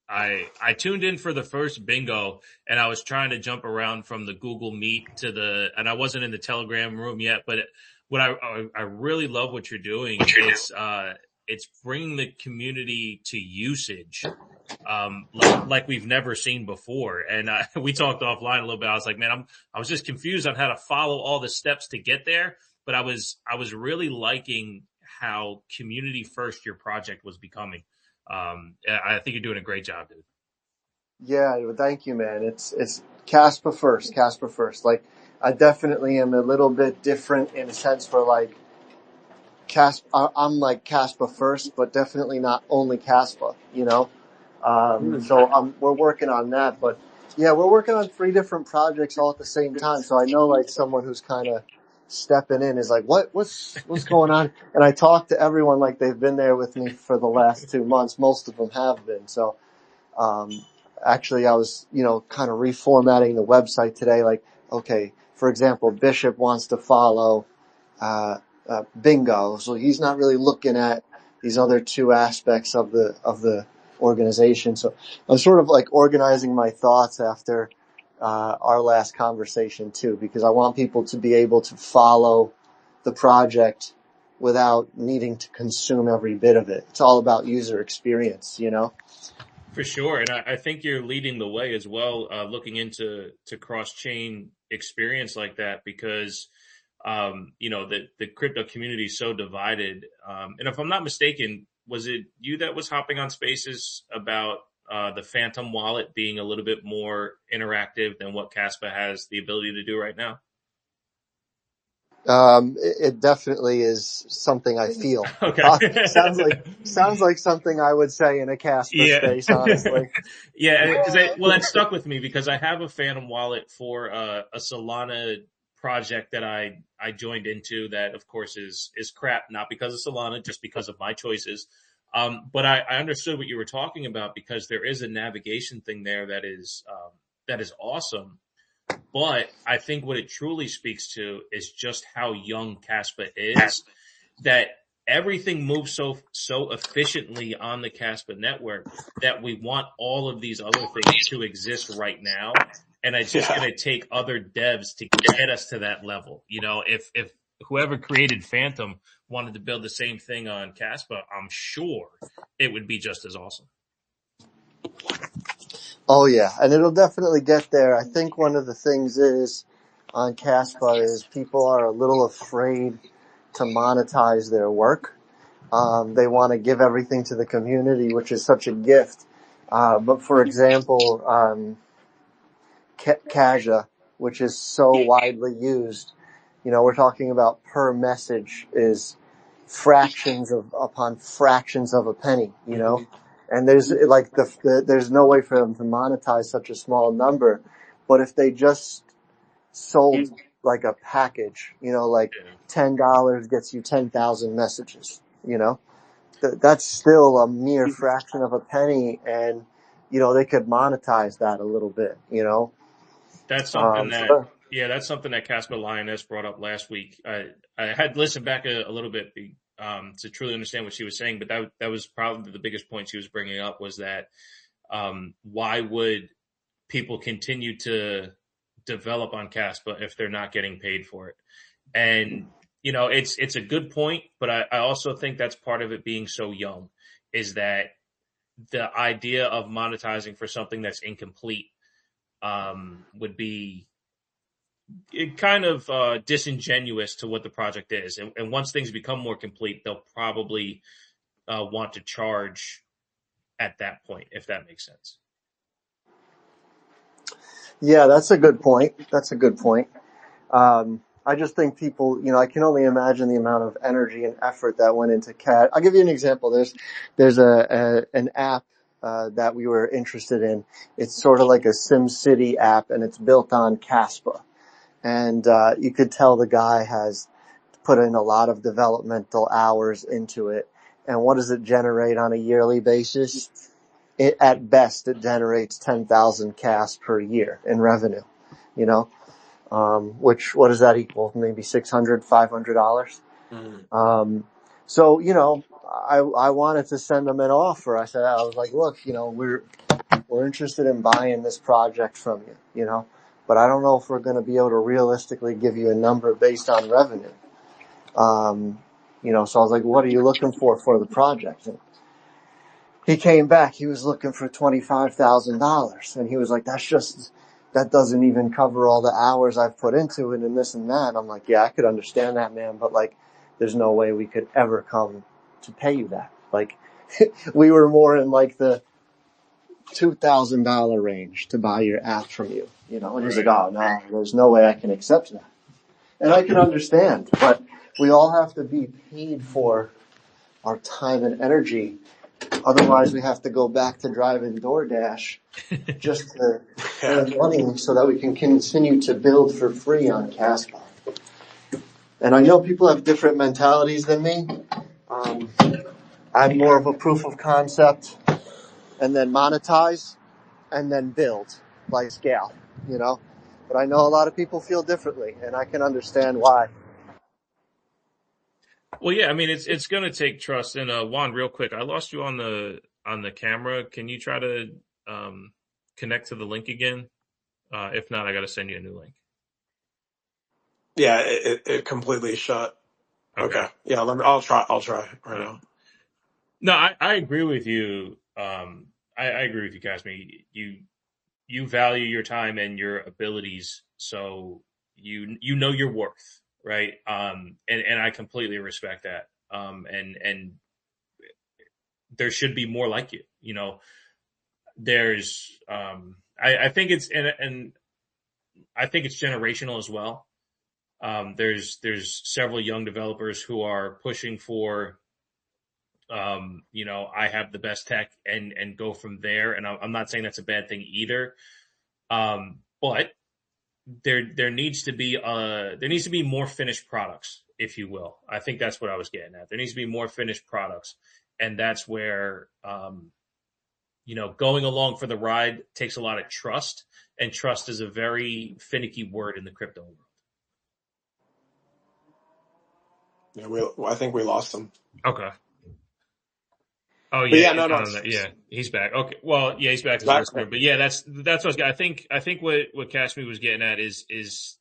Speaker 2: I tuned in for the first bingo, and I was trying to jump around from the Google Meet and I wasn't in the Telegram room yet. But what I really love what you're doing. It's bringing the community to usage, like we've never seen before. And we talked offline a little bit. I was like, man, I was just confused on how to follow all the steps to get there. But I was really liking how community first your project was becoming. I think you're doing a great job, dude.
Speaker 3: yeah, well, thank you, man. It's Casper first. Like, I definitely am a little bit different in a sense for like I'm like Caspa first, but definitely not only Caspa.
Speaker 1: Mm.
Speaker 3: So we're working on that, but yeah, we're working on 3 different projects all at the same time. So I know like someone who's kind of stepping in is like, what's going on? And I talk to everyone like they've been there with me for the last 2 months. Most of them have been. So, um, actually I was, kind of reformatting the website today. Like, okay, for example, Bishop wants to follow, bingo. So he's not really looking at these other two aspects of the organization. So I'm sort of like organizing my thoughts after, our last conversation too, because I want people to be able to follow the project without needing to consume every bit of it. It's all about user experience.
Speaker 2: For sure, and I think you're leading the way as well, looking into cross chain experience like that because the crypto community is so divided. And if I'm not mistaken, was it you that was hopping on Spaces about the Phantom wallet being a little bit more interactive than what Kaspa has the ability to do right now?
Speaker 3: It definitely is something I feel.
Speaker 2: Okay.
Speaker 3: Sounds like something I would say in a Caspa
Speaker 2: Yeah.
Speaker 3: space, honestly.
Speaker 2: Yeah, because that stuck with me because I have a Phantom wallet for a Solana project that I joined into that of course is crap, not because of Solana, just because of my choices. But I understood what you were talking about because there is a navigation thing there that is awesome. But I think what it truly speaks to is just how young Caspa is, that everything moves so efficiently on the Caspa network that we want all of these other things to exist right now. And it's just
Speaker 1: Yeah.
Speaker 2: going to take other devs to get us to that level. If whoever created Phantom wanted to build the same thing on Caspa, I'm sure it would be just as awesome.
Speaker 3: Oh yeah, and it'll definitely get there. I think one of the things is on Caspa is people are a little afraid to monetize their work. They want to give everything to the community, which is such a gift. But for example, Kaja, which is so widely used, we're talking about per message is fractions upon fractions of a penny. And there's like there's no way for them to monetize such a small number. But if they just sold like a package, like
Speaker 2: Yeah.
Speaker 3: $10 gets you 10,000 messages. That's still a mere fraction of a penny, and they could monetize that a little bit.
Speaker 2: That's something that,
Speaker 3: So
Speaker 2: yeah, that's something that Casper Lioness brought up last week. I had listened back a little bit to truly understand what she was saying, but that was probably the biggest point she was bringing up was that why would people continue to develop on Caspa if they're not getting paid for it? And it's a good point, but I also think that's part of it being so young is that the idea of monetizing for something that's incomplete would be kind of disingenuous to what the project is. And once things become more complete, they'll probably want to charge at that point, if that makes sense.
Speaker 3: yeah, that's a good point. That's a good point. I just think people, I can only imagine the amount of energy and effort that went into CAD. I'll give you an example. There's an app, that we were interested in. It's sort of like a SimCity app, and it's built on Caspa. And, you could tell the guy has put in a lot of developmental hours into it. And what does it generate on a yearly basis? At best, it generates 10,000 CAS per year in revenue, you know? Which, what does that equal? Maybe $600, $500. So, I wanted to send them an offer. I was like, look, we're interested in buying this project from you, but I don't know if we're going to be able to realistically give you a number based on revenue. So I was like, what are you looking for the project? And he came back. He was looking for $25,000, and he was like, that doesn't even cover all the hours I've put into it and this and that. And I'm like, yeah, I could understand that, man, but like, there's no way we could ever come to pay you that. Like, we were more in like the $2,000 range to buy your app from you, and he's like, oh no, there's no way I can accept that. And I can understand, but we all have to be paid for our time and energy. Otherwise, we have to go back to driving DoorDash just to earn money so that we can continue to build for free on Kaspa. And I know people have different mentalities than me. I'm more of a proof of concept and then monetize. and then build by scale, you know. But I know a lot of people feel differently, and I can understand why.
Speaker 2: Well, yeah, I mean, it's going to take trust. And Juan, real quick, I lost you on the camera. Can you try to connect to the link again? If not, I got to send you a new link.
Speaker 1: Yeah, it completely shut.
Speaker 2: Okay.
Speaker 1: Okay. Yeah, I'll try right now.
Speaker 2: No, I agree with you. I agree with you, Casmi. You value your time and your abilities, so you know your worth, right? And I completely respect that. And there should be more like you. You know, there's I think it's and I think it's generational as well. There's several young developers who are pushing for I have the best tech and go from there. And I'm not saying that's a bad thing either. But there needs to be more finished products, if you will. I think that's what I was getting at. There needs to be more finished products, and that's where going along for the ride takes a lot of trust, and trust is a very finicky word in the crypto world.
Speaker 1: Yeah, I think we lost him.
Speaker 2: Okay. Oh
Speaker 1: But
Speaker 2: yeah,
Speaker 1: yeah,
Speaker 2: he's
Speaker 1: no,
Speaker 2: not on that. Yeah, he's back. Okay, well, yeah, he's back as a
Speaker 1: back.
Speaker 2: listener. But yeah, that's what I was. I think what Kashmir was getting at is
Speaker 1: He's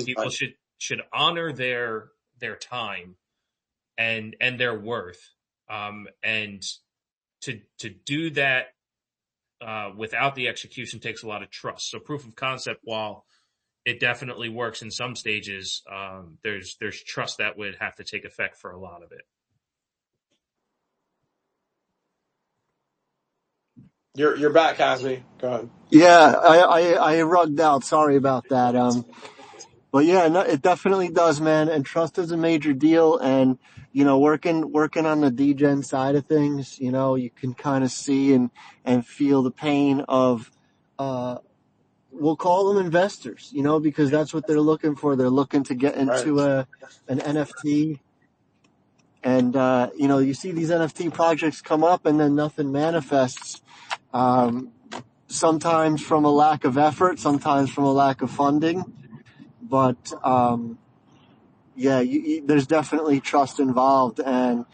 Speaker 2: people
Speaker 1: back.
Speaker 2: should honor their time and their worth, and to do that without the execution takes a lot of trust. So proof of concept, while it definitely works in some stages, there's trust that would have to take effect for a lot of it.
Speaker 1: You're back, Hasmi. Go ahead.
Speaker 3: Yeah, I rugged out. Sorry about that. But yeah, no, it definitely does, man. And trust is a major deal. And working on the degen side of things, you can kind of see and feel the pain of, we'll call them investors, because that's what they're looking for. They're looking to get
Speaker 1: Right.
Speaker 3: into an NFT. And, you see these NFT projects come up and then nothing manifests. Sometimes from a lack of effort, sometimes from a lack of funding. But, yeah, there's definitely trust involved. And,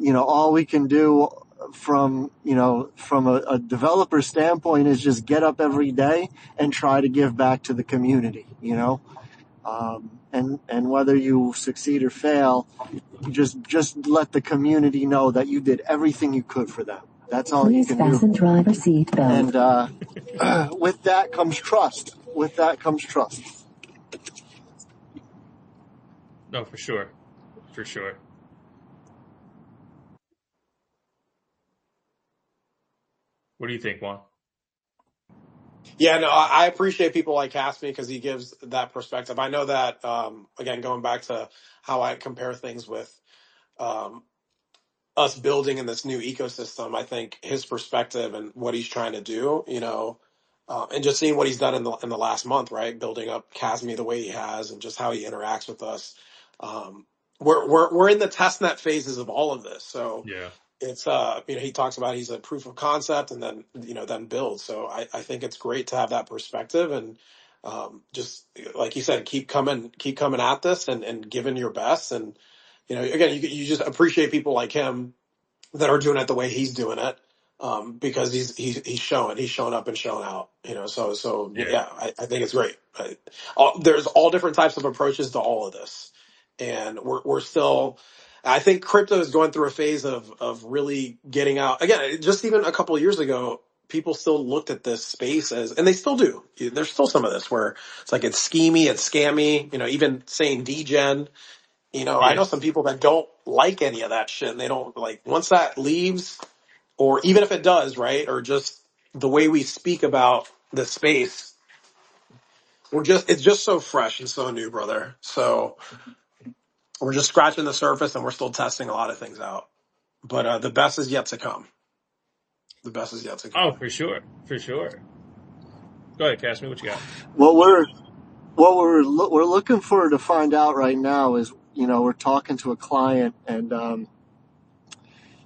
Speaker 3: all we can do from a developer standpoint is just get up every day and try to give back to the community, and whether you succeed or fail, just let the community know that you did everything you could for them. That's all you can do. Please fasten driver seat belt. And with that comes trust.
Speaker 2: No, for sure, for sure. What do you think, Juan?
Speaker 1: Yeah, no, I appreciate people like Hasmi because he gives that perspective. I know that again, going back to how I compare things with um, us building in this new ecosystem, I think his perspective and what he's trying to do, and just seeing what he's done in the last month, right, building up Casmi the way he has, and just how he interacts with us. Um, we're in the testnet phases of all of this, so
Speaker 2: Yeah.
Speaker 1: it's he talks about he's a proof of concept and then then build. So I think it's great to have that perspective and just like you said, keep coming at this and giving your best and again you just appreciate people like him that are doing it the way he's doing it, because he's showing up and showing out. So
Speaker 2: Yeah.
Speaker 1: yeah, I think it's great. There's all different types of approaches to all of this, and we're still. I think crypto is going through a phase of really getting out. Again, just even a couple of years ago, people still looked at this space as, and they still do. There's still some of this where it's like it's schemy, it's scammy. Even saying degen. I
Speaker 2: Yeah.
Speaker 1: know some people that don't like any of that shit, and they don't like once that leaves, or even if it does, right? Or just the way we speak about the space, it's just so fresh and so new, brother. So we're just scratching the surface, and we're still testing a lot of things out. But the best is yet to come. The best is yet to
Speaker 2: Oh,
Speaker 1: come.
Speaker 2: for sure, for sure. Go ahead, Casmi. What you got?
Speaker 3: What we're looking for to find out right now is, we're talking to a client, and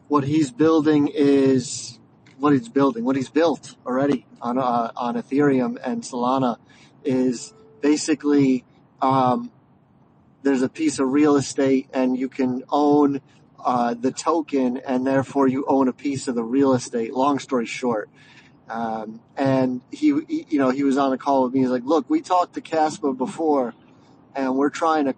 Speaker 3: what he's building is what he's building, what he's built already on Ethereum and Solana, is basically there's a piece of real estate and you can own the token, and therefore you own a piece of the real estate. Long story short. And he was on a call with me. He's like, look, we talked to Kaspa before, and we're trying to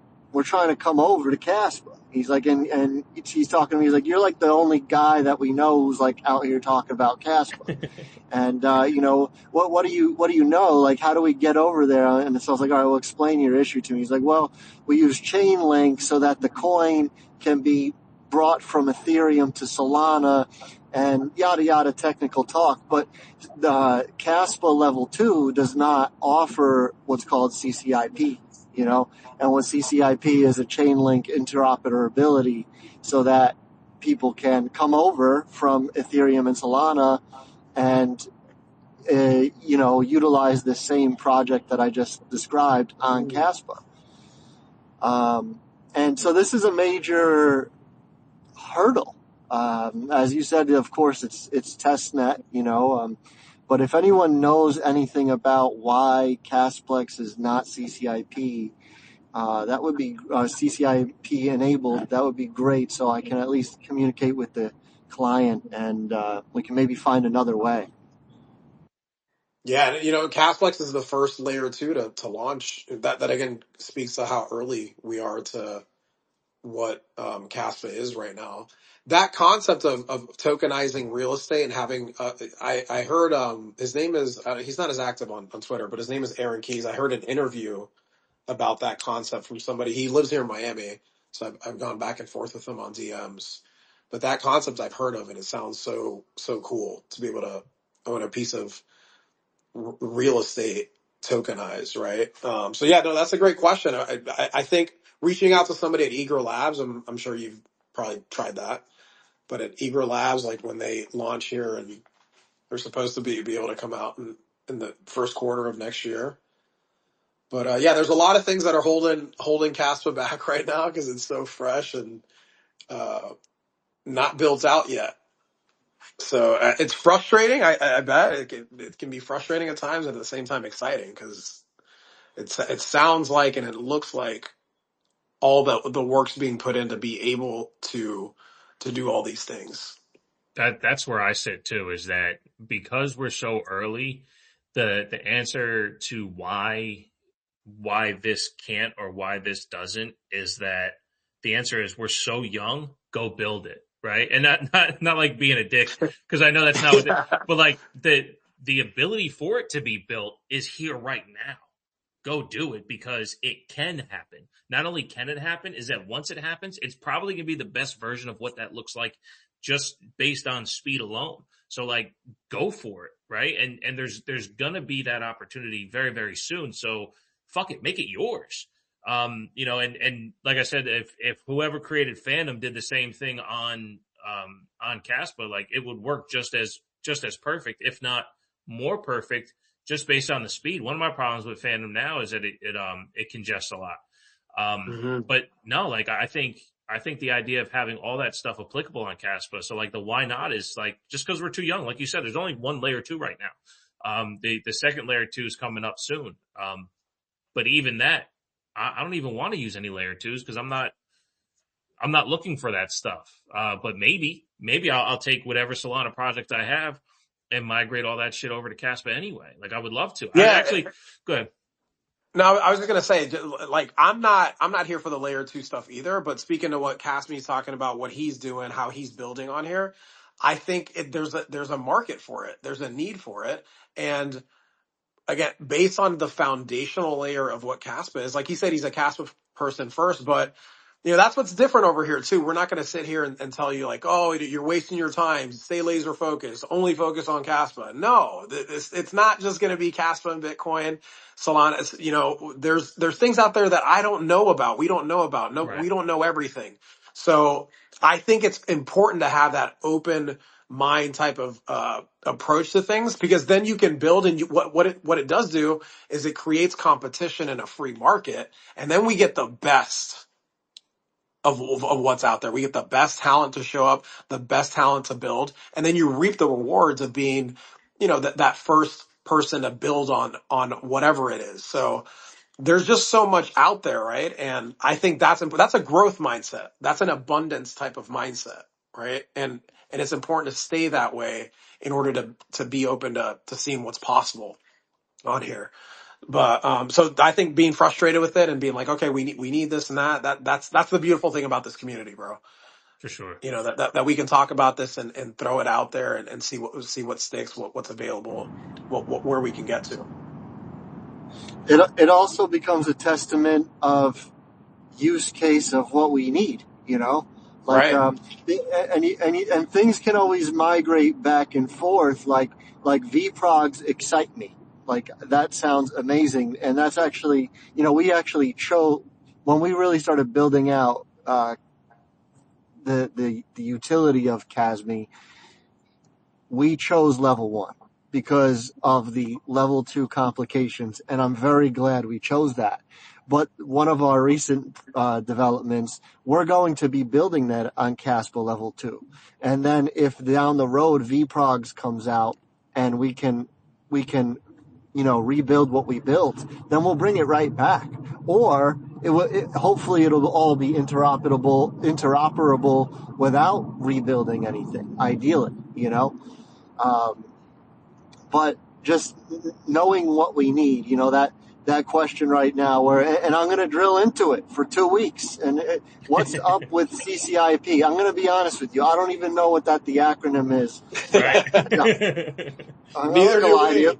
Speaker 3: come over to Kaspa. He's like, and he's talking to me. He's like, you're like the only guy that we know who's like out here talking about Kaspa. And what do you know? Like, how do we get over there? And so I was like, all right, well, explain your issue to me. He's like, well, we use Chainlink so that the coin can be brought from Ethereum to Solana, and yada yada technical talk. But the Kaspa level 2 does not offer what's called CCIP, and what CCIP is a Chainlink interoperability, so that people can come over from Ethereum and Solana and utilize the same project that I just described on Kaspa. And so this is a major hurdle. As you said, of course, it's testnet, but if anyone knows anything about why Casplex is not CCIP, that would be CCIP enabled. That would be great, so I can at least communicate with the client, and we can maybe find another way.
Speaker 1: Yeah, and Casplex is the first layer 2 to launch. That again speaks to how early we are to what Kaspa is right now. That concept of tokenizing real estate and having, I heard his name is, he's not as active on Twitter, but his name is Aaron Keyes. I heard an interview about that concept from somebody. He lives here in Miami, so I've gone back and forth with him on DMs. But that concept I've heard of, and it sounds so cool to be able to own a piece of real estate tokenized, right? So yeah, no, that's a great question. I think reaching out to somebody at Eager Labs, I'm sure you've probably tried that, but at Eager Labs, like when they launch here and they're supposed to be able to come out in the first quarter of next year. But yeah, there's a lot of things that are holding Caspa back right now because it's so fresh and not built out yet. So it's frustrating. I bet it can be frustrating at times, and at the same time exciting because it sounds like and it looks like all the work's being put in to be able to do all these things.
Speaker 2: That's where I sit too, is that because we're so early, the answer to why this can't or why this doesn't is that the answer is we're so young, go build it, right? And not like being a dick, because I know that's not what but like the ability for it to be built is here right now. Go do it, because it can happen. Not only can it happen, is that once it happens, it's probably going to be the best version of what that looks like just based on speed alone. So like, go for it, right? And there's going to be that opportunity very, very soon. So fuck it, make it yours. And like I said, if whoever created Fandom did the same thing on Kaspa, like it would work just as perfect, if not more perfect, just based on the speed. One of my problems with Fandom now is that it congests a lot. But no, like I think the idea of having all that stuff applicable on Kaspa, so like the why not is like, just because we're too young, like you said, there's only one layer 2 right now. The second layer 2 is coming up soon. But even that, I don't even want to use any layer 2s because I'm not looking for that stuff. But maybe I'll take whatever Solana project I have and migrate all that shit over to Kaspa anyway. Like I would love to.
Speaker 1: Yeah.
Speaker 2: Go ahead.
Speaker 1: No, I was just gonna say, like, I'm not here for the layer 2 stuff either. But speaking to what Cassmi's talking about, what he's doing, how he's building on here, I think there's a market for it. There's a need for it, and again, based on the foundational layer of what Kaspa is, like he said, he's a Kaspa person first, but that's what's different over here too. We're not going to sit here and tell you like, oh, you're wasting your time. Stay laser focused. Only focus on Kaspa. No, it's not just going to be Kaspa and Bitcoin, Solana. There's things out there that I don't know about. We don't know about. No, right. We don't know everything. So I think it's important to have that open mind type of approach to things, because then you can build, and what it does do is it creates competition in a free market, and then we get the best of what's out there. We get the best talent to show up, the best talent to build, and then you reap the rewards of being, that first person to build on whatever it is. So there's just so much out there, right? And I think that's a growth mindset. That's an abundance type of mindset, right? And it's important to stay that way in order to be open to seeing what's possible on here. But so I think being frustrated with it and being like, okay, we need this and that's the beautiful thing about this community, bro.
Speaker 2: For sure.
Speaker 1: That we can talk about this and throw it out there and see what sticks, what's available, where we can get to.
Speaker 3: It also becomes a testament of use case of what we need, like,
Speaker 1: Right.
Speaker 3: and things can always migrate back and forth. Like VProgs excite me. Like, that sounds amazing. And that's actually, we actually chose, when we really started building out, the utility of Casme, we chose level 1 because of the level 2 complications, and I'm very glad we chose that. But one of our recent developments, we're going to be building that on Kaspa level 2. And then if down the road VProgs comes out and we can rebuild what we built, then we'll bring it right back. Or hopefully it'll all be interoperable without rebuilding anything, ideally, but just knowing what we need, that question right now, and I'm going to drill into it for 2 weeks. And what's up with CCIP? I'm going to be honest with you. I don't even know what the acronym is.
Speaker 2: Right.
Speaker 3: No, I'm not
Speaker 1: Neither
Speaker 3: going to lie to
Speaker 1: do
Speaker 3: you.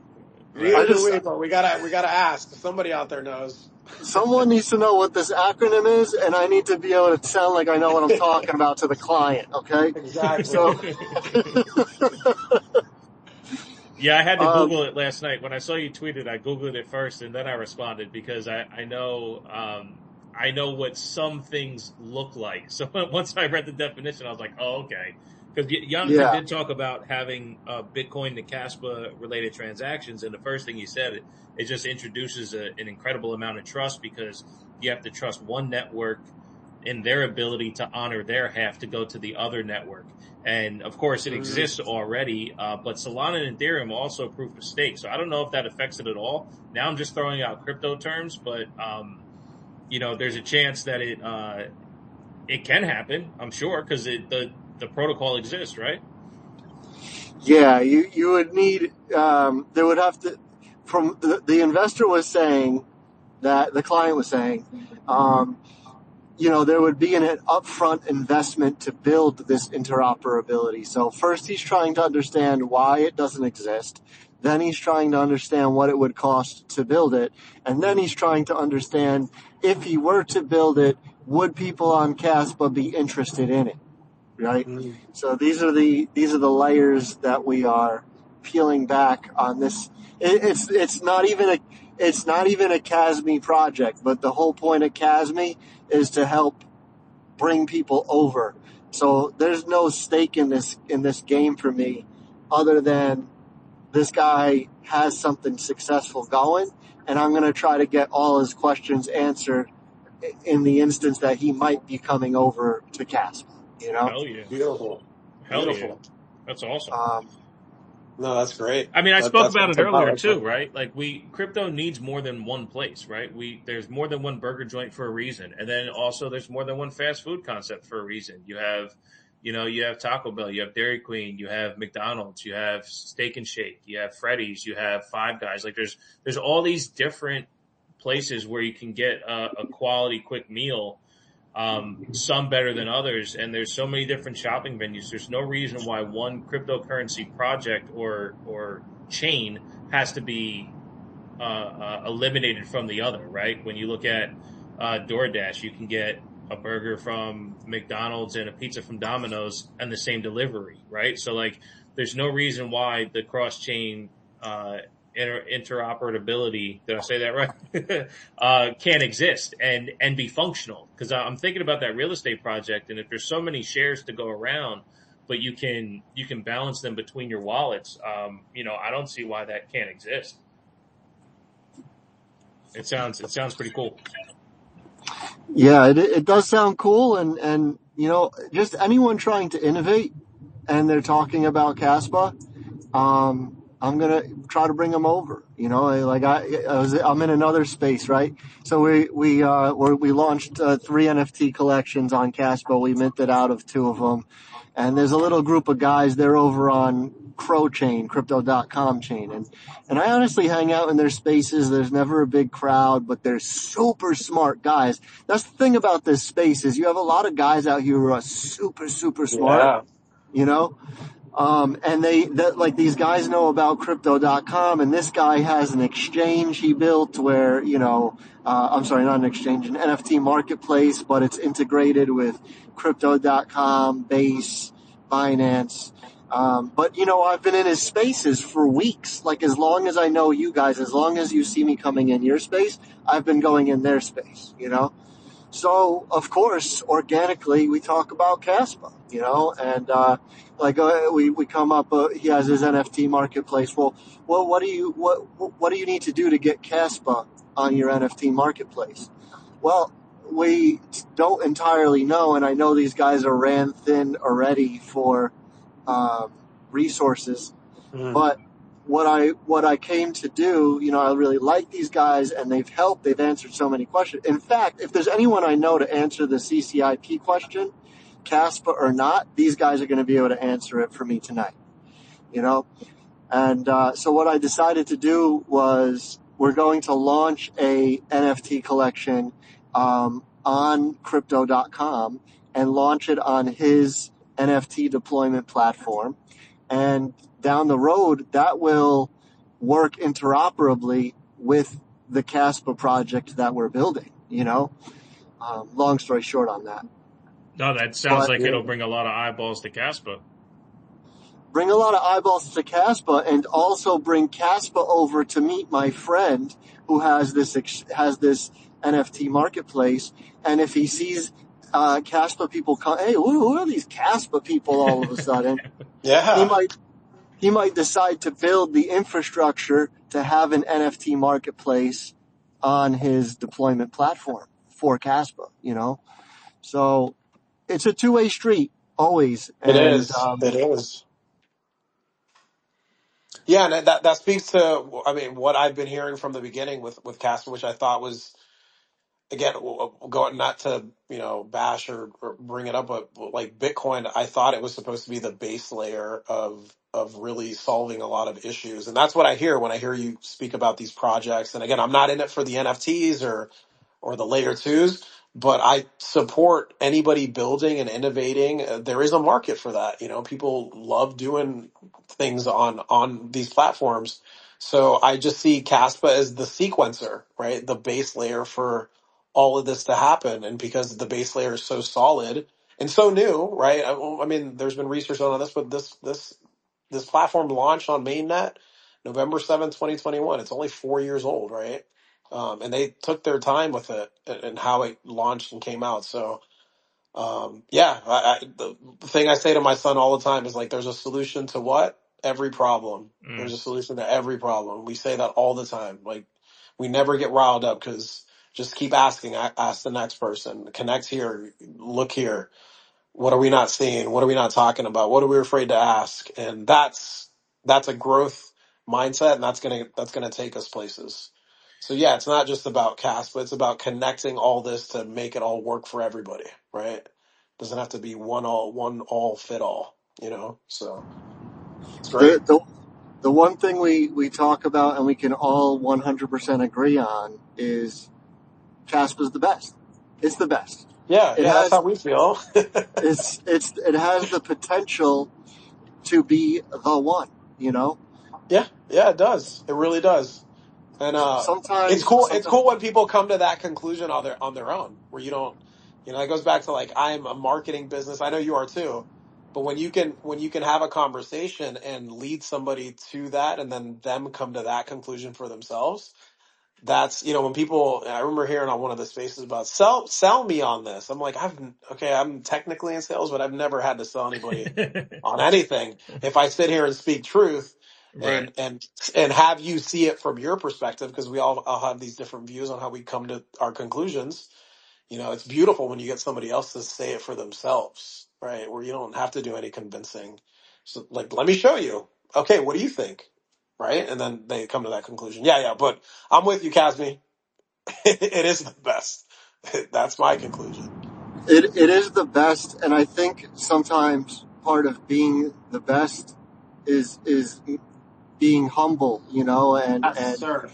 Speaker 1: we. Neither do
Speaker 3: just-
Speaker 1: we, but we gotta ask. Somebody out there knows.
Speaker 3: Someone needs to know what this acronym is, and I need to be able to sound like I know what I'm talking about to the client. Okay.
Speaker 1: Exactly.
Speaker 3: So,
Speaker 2: Yeah, I had to Google it last night. When I saw you tweet it, I Googled it first and then I responded because I know what some things look like. So once I read the definition, I was like, oh, okay. Because Jonathan did talk about having Bitcoin to Kaspa related transactions, and the first thing he said, it just introduces an incredible amount of trust because you have to trust one network in their ability to honor their half to go to the other network. And of course, it exists already, but Solana and Ethereum also proof of stake. So I don't know if that affects it at all. Now I'm just throwing out crypto terms, but there's a chance that it can happen. I'm sure because the protocol exists, right?
Speaker 3: yeah, you would need. There would have to. From the investor was saying that the client was saying. There would be an upfront investment to build this interoperability. So first he's trying to understand why it doesn't exist. Then he's trying to understand what it would cost to build it. And then he's trying to understand if he were to build it, would people on Kaspa be interested in it? Right?
Speaker 1: Mm.
Speaker 3: So these are the layers that we are peeling back on this. It's not even a Kasme project, but the whole point of Kasme is to help bring people over. So there's no stake in this game for me other than this guy has something successful going, and I'm going to try to get all his questions answered in the instance that he might be coming over to Kaspa,
Speaker 2: Hell yeah.
Speaker 1: Beautiful.
Speaker 2: Hell
Speaker 1: Beautiful.
Speaker 2: yeah. That's awesome.
Speaker 1: No, that's great.
Speaker 2: I mean, I spoke about
Speaker 1: that's
Speaker 2: it earlier
Speaker 1: about
Speaker 2: too, right? Like crypto needs more than one place, right? There's more than one burger joint for a reason. And then also there's more than one fast food concept for a reason. You have Taco Bell, you have Dairy Queen, you have McDonald's, you have Steak and Shake, you have Freddy's, you have Five Guys. Like there's all these different places where you can get a quality quick meal. Some better than others, and there's so many different shopping venues. There's no reason why one cryptocurrency project or chain has to be eliminated from the other, right? When you look at DoorDash, you can get a burger from McDonald's and a pizza from Domino's and the same delivery, right? So like, there's no reason why the cross-chain interoperability, did I say that right? Can't exist and be functional. Because I'm thinking about that real estate project, and if there's so many shares to go around, but you can balance them between your wallets, I don't see why that can't exist. It sounds pretty cool.
Speaker 3: Yeah, it does sound cool, and just anyone trying to innovate, and they're talking about Caspa. I'm gonna try to bring them over. I'm in another space, right? So we launched 3 NFT collections on Caspa. We minted out of 2 of them, and there's a little group of guys. They're over on Crow Chain, Crypto.com chain, and I honestly hang out in their spaces. There's never a big crowd, but they're super smart guys. That's the thing about this space is you have a lot of guys out here who are super smart.
Speaker 1: Yeah.
Speaker 3: You know, and like these guys know about crypto.com, and this guy has an exchange he built where, I'm sorry, not an exchange, an NFT marketplace, but it's integrated with crypto.com, Base, Binance. But I've been in his spaces for weeks. Like as long as I know you guys, as long as you see me coming in your space, I've been going in their space. So, of course, organically, we talk about Kaspa, and we come up. He has his NFT marketplace. Well, what do you need to do to get Kaspa on your NFT marketplace? Well, we don't entirely know, and I know these guys are ran thin already for resources.
Speaker 1: Mm.
Speaker 3: But what I came to do, I really like these guys, and they've answered so many questions. In fact, if there's anyone I know to answer the CCIP question, Caspa or not, these guys are going to be able to answer it for me tonight. And so what I decided to do was we're going to launch a NFT collection on Crypto.com and launch it on his NFT deployment platform. And down the road, that will work interoperably with the Caspa project that we're building. Long story short on that.
Speaker 2: No, that sounds
Speaker 3: But
Speaker 2: like
Speaker 1: Yeah.
Speaker 2: it'll bring a lot of eyeballs to Caspa.
Speaker 3: bring a lot of eyeballs to Caspa, and also bring Caspa over to meet my friend who has this NFT marketplace. And if he sees Caspa people come, hey, who are these Caspa people all of a sudden? he
Speaker 1: Yeah.
Speaker 3: might he might decide to build the infrastructure to have an NFT marketplace on his deployment platform for Caspa. So it's a two-way street always.
Speaker 1: It
Speaker 3: And
Speaker 1: is. It is. Yeah, and that speaks to, I mean, what I've been hearing from the beginning with Casper, which I thought was, again, going, not to bash or bring it up, but like Bitcoin, I thought it was supposed to be the base layer of really solving a lot of issues, and that's what I hear when I hear you speak about these projects. And again, I'm not in it for the NFTs or the layer twos, but I support anybody building and innovating. There is a market for that. People love doing things on these platforms. So I just see Caspa as the sequencer, right? The base layer for all of this to happen. And because the base layer is so solid and so new, right? I mean, there's been research on this, but this platform launched on mainnet November 7th, 2021. It's only 4 years old, right? And they took their time with it and how it launched and came out. So, yeah, the thing I say to my son all the time is like, there's a solution to what? Every problem. There's
Speaker 2: Mm.
Speaker 1: a solution to every problem. We say that all the time. Like, we never get riled up because just keep asking. Ask the next person. Connect here. Look here. What are we not seeing? What are we not talking about? What are we afraid to ask? And that's a growth mindset, and that's gonna take us places. So yeah, it's not just about cast, but it's about connecting all this to make it all work for everybody, right? Doesn't have to be one all fit all. So it's
Speaker 3: the
Speaker 1: great.
Speaker 3: the the one thing we talk about and we can all 100% agree on is Caspa's the best. It's the best.
Speaker 1: Yeah,
Speaker 3: It
Speaker 1: yeah, that's
Speaker 3: has
Speaker 1: how we feel.
Speaker 3: it has the potential to be the one. You know,
Speaker 1: Yeah, yeah, it does. It really does. And it's
Speaker 3: sometimes
Speaker 1: cool. It's
Speaker 3: sometimes
Speaker 1: cool when people come to that conclusion on their own, where you don't. It goes back to like I'm a marketing business. I know you are too, but when you can have a conversation and lead somebody to that, and then them come to that conclusion for themselves. That's when people. I remember hearing on one of the spaces about sell me on this. I'm like, I'm technically in sales, but I've never had to sell anybody on anything. If I sit here and speak truth
Speaker 2: Right.
Speaker 1: and have you see it from your perspective, because we all have these different views on how we come to our conclusions, It's beautiful when you get somebody else to say it for themselves, right? Where you don't have to do any convincing. So, like, let me show you. Okay, what do you think? Right? And then they come to that conclusion. Yeah, yeah, but I'm with you, Casmi. It is the best. That's my conclusion.
Speaker 3: It is the best, and I think sometimes part of being the best is being humble,
Speaker 1: Yes, sir.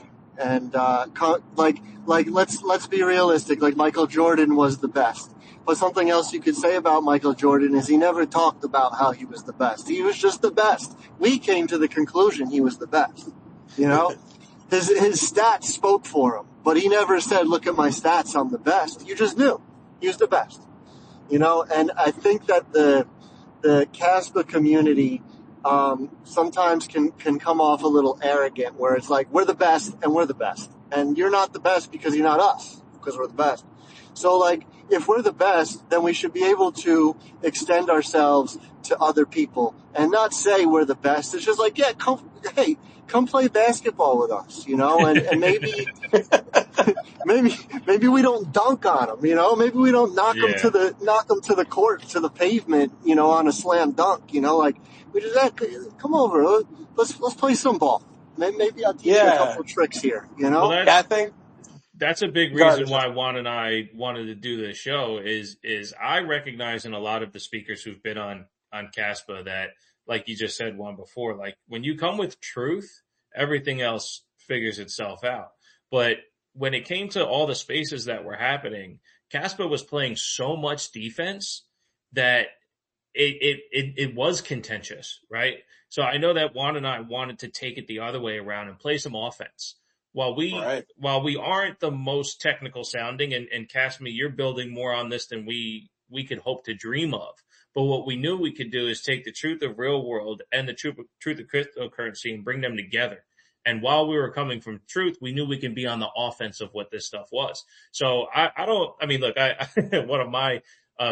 Speaker 3: like let's be realistic. Like Michael Jordan was the best, but something else you could say about Michael Jordan is he never talked about how he was the best. He was just the best. We came to the conclusion he was the best. You know, his stats spoke for him, but he never said, "Look at my stats, I'm the best." You just knew he was the best. And I think that the Kaspa community sometimes can come off a little arrogant, where it's like we're the best and we're the best, and you're not the best because you're not us, because we're the best. So like if we're the best, then we should be able to extend ourselves to other people and not say we're the best. It's just like, yeah, come play basketball with us, and maybe we don't dunk on them, maybe we don't knock them
Speaker 2: Yeah.
Speaker 3: to the court, to the pavement, on a slam dunk, like we just come over, let's play some ball. Maybe I'll teach you a
Speaker 1: Yeah.
Speaker 3: couple of tricks here,
Speaker 2: Well,
Speaker 1: Yeah, I think.
Speaker 2: that's a big
Speaker 1: Go ahead,
Speaker 2: reason why
Speaker 1: Jeff.
Speaker 2: Juan and I wanted to do this show is I recognize in a lot of the speakers who've been on Caspa that, like you just said, Juan, before, like when you come with truth, everything else figures itself out. But when it came to all the spaces that were happening, Caspa was playing so much defense that it was contentious, right? So I know that Juan and I wanted to take it the other way around and play some offense.
Speaker 1: Right.
Speaker 2: While we aren't the most technical sounding, and Casmi, you're building more on this than we could hope to dream of. But what we knew we could do is take the truth of real world and the truth of cryptocurrency and bring them together. And while we were coming from truth, we knew we can be on the offense of what this stuff was. So I don't, I mean, look, one of my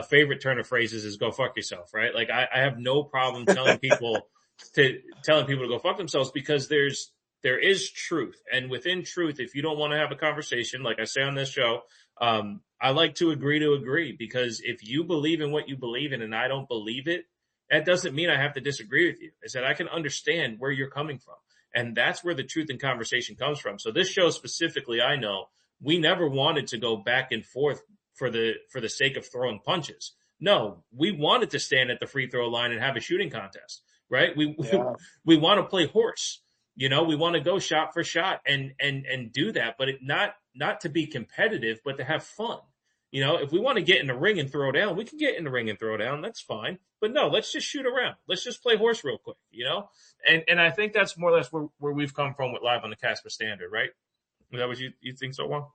Speaker 2: favorite turn of phrases is go fuck yourself, right? Like I have no problem telling people to go fuck themselves, because there is truth. And within truth, if you don't want to have a conversation, like I say on this show, I like to agree, because if you believe in what you believe in and I don't believe it, that doesn't mean I have to disagree with you. It's that I can understand where you're coming from. And that's where the truth in conversation comes from. So this show specifically, I know we never wanted to go back and forth for the sake of throwing punches. No, we wanted to stand at the free throw line and have a shooting contest, right? We
Speaker 1: Yeah.
Speaker 2: we want to play horse. We want to go shot for shot and do that, but not to be competitive, but to have fun. If we want to get in the ring and throw down, we can get in the ring and throw down. That's fine. But no, let's just shoot around. Let's just play horse real quick. And I think that's more or less where we've come from with Live on the Casper Standard, right? Is that what you think so, Juan?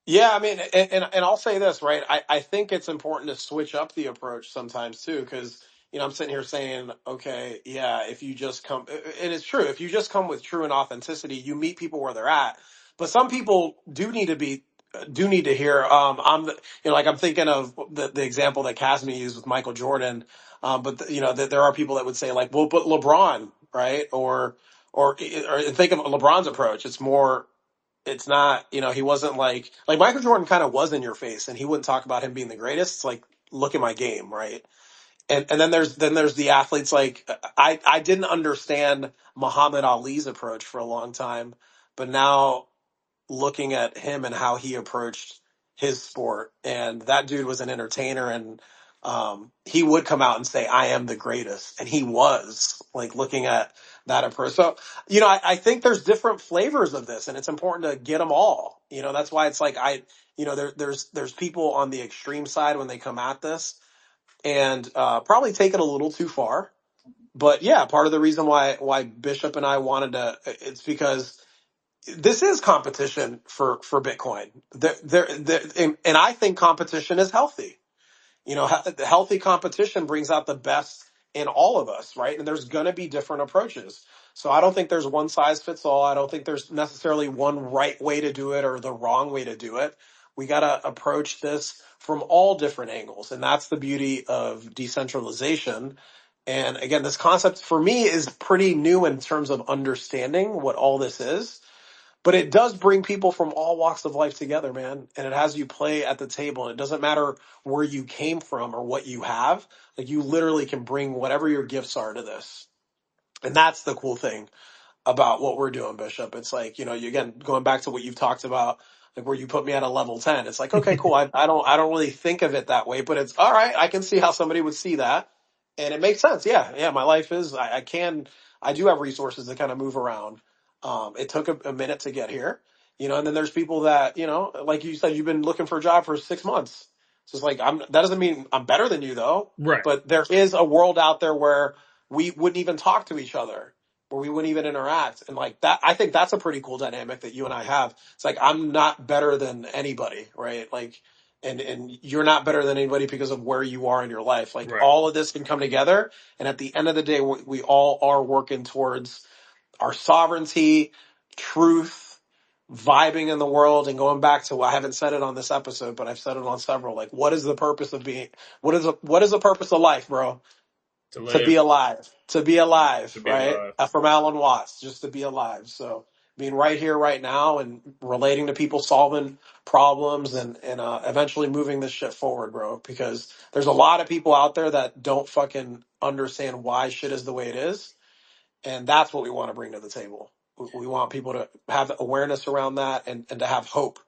Speaker 1: Yeah, I mean, and I'll say this, right? I think it's important to switch up the approach sometimes too, because I'm sitting here saying, okay, yeah, if you just come, and it's true, if you just come with true and authenticity, you meet people where they're at. But some people do need to hear. Like I'm thinking of the example that Casmi used with Michael Jordan. But that there are people that would say like, well, but LeBron, right? Or think of LeBron's approach. It's not, he wasn't like Michael Jordan kind of was in your face and he wouldn't talk about him being the greatest. It's like, look at my game, right? And then there's the athletes like I didn't understand Muhammad Ali's approach for a long time, but now looking at him and how he approached his sport. And that dude was an entertainer, and he would come out and say, I am the greatest. And he was like looking at that approach. So, I think there's different flavors of this, and it's important to get them all. That's why it's like there's people on the extreme side when they come at this and probably take it a little too far. But yeah, part of the reason why Bishop and I wanted to, it's because this is competition for Bitcoin. And I think competition is healthy. Healthy competition brings out the best in all of us, right? And there's going to be different approaches. So I don't think there's one size fits all. I don't think there's necessarily one right way to do it or the wrong way to do it. We got to approach this from all different angles. And that's the beauty of decentralization. And again, this concept for me is pretty new in terms of understanding what all this is. But it does bring people from all walks of life together, man. And it has you play at the table. It doesn't matter where you came from or what you have. Like you literally can bring whatever your gifts are to this. And that's the cool thing about what we're doing, Bishop. It's like, you again, going back to what you've talked about, like where you put me at a level 10. It's like, okay, cool. I don't really think of it that way, but it's all right. I can see how somebody would see that. And it makes sense. Yeah. Yeah. My life is, I do have resources to kind of move around. It took a minute to get here, and then there's people that, like you said, you've been looking for a job for 6 months. So it's like, that doesn't mean I'm better than you though,
Speaker 2: Right.
Speaker 1: but there is a world out there where we wouldn't even talk to each other, where we wouldn't even interact. And like that, I think that's a pretty cool dynamic that you and I have. It's like, I'm not better than anybody, right? Like, and you're not better than anybody because of where you are in your life. Like
Speaker 2: Right.
Speaker 1: all of this can come together. And at the end of the day, we all are working towards our sovereignty, truth, vibing in the world, and going back to, I haven't said it on this episode, but I've said it on several. Like, what is the purpose of being? What is the purpose of life, bro?
Speaker 2: To
Speaker 1: To be
Speaker 2: live,
Speaker 1: alive. To be alive,
Speaker 2: to be
Speaker 1: right?
Speaker 2: alive.
Speaker 1: From Alan Watts, just to be alive. So being right here, right now, and relating to people, solving problems, and eventually moving this shit forward, bro. Because there's a lot of people out there that don't fucking understand why shit is the way it is, and that's what we want to bring to the table. We want people to have awareness around that, and to have hope.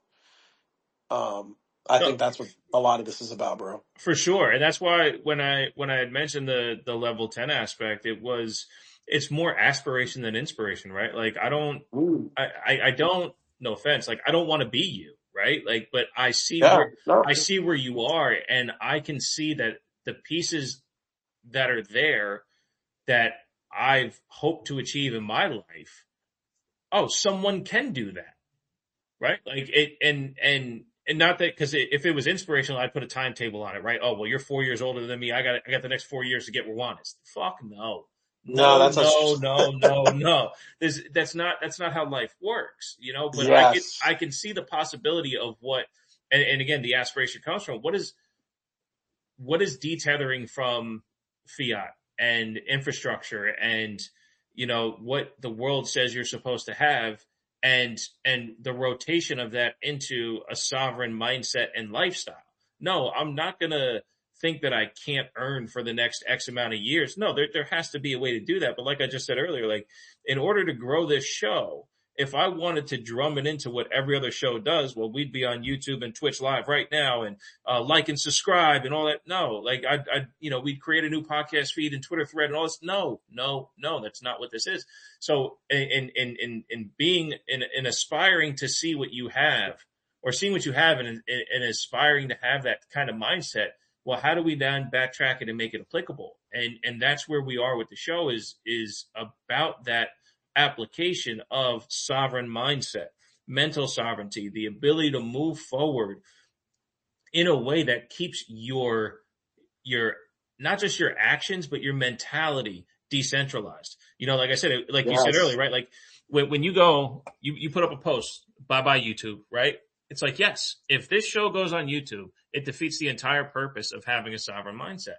Speaker 1: Um, I
Speaker 2: No,
Speaker 1: think that's what a lot of this is about, bro.
Speaker 2: for sure. And that's why when I had mentioned the level 10 aspect, it's more aspiration than inspiration, right? Like
Speaker 1: Ooh.
Speaker 2: I don't, no offense, like I don't want to be you, right? Like, but
Speaker 1: Yeah, no,
Speaker 2: I see where you are, and I can see that the pieces that are there that I've hoped to achieve in my life. Oh, someone can do that, right? Like it, and not that, because if it was inspirational, I'd put a timetable on it, right? Oh, well, you're 4 years older than me. I got the next 4 years to get where one is. Fuck no,
Speaker 1: no,
Speaker 2: no,
Speaker 1: that's a
Speaker 2: no, no, no, no. That's not how life works, But
Speaker 1: yes.
Speaker 2: I can see the possibility of what, and again, the aspiration comes from what is detethering from fiat and infrastructure and what the world says you're supposed to have, and the rotation of that into a sovereign mindset and lifestyle. No, I'm not going to think that I can't earn for the next X amount of years. No, there has to be a way to do that. But like I just said earlier, like in order to grow this show, if I wanted to drum it into what every other show does, well, we'd be on YouTube and Twitch live right now and like and subscribe and all that. No, like we'd create a new podcast feed and Twitter thread and all this. No, no, no, that's not what this is. So in being in aspiring to see what you have, or seeing what you have, and aspiring to have that kind of mindset, well, how do we then backtrack it and make it applicable? And that's where we are with the show, is about that application of sovereign mindset, mental sovereignty, the ability to move forward in a way that keeps your not just your actions, but your mentality decentralized. Like I said, like you said earlier,
Speaker 1: Yes.
Speaker 2: right? Like when you go, you put up a post, bye bye YouTube, right? It's like, yes, if this show goes on YouTube, it defeats the entire purpose of having a sovereign mindset.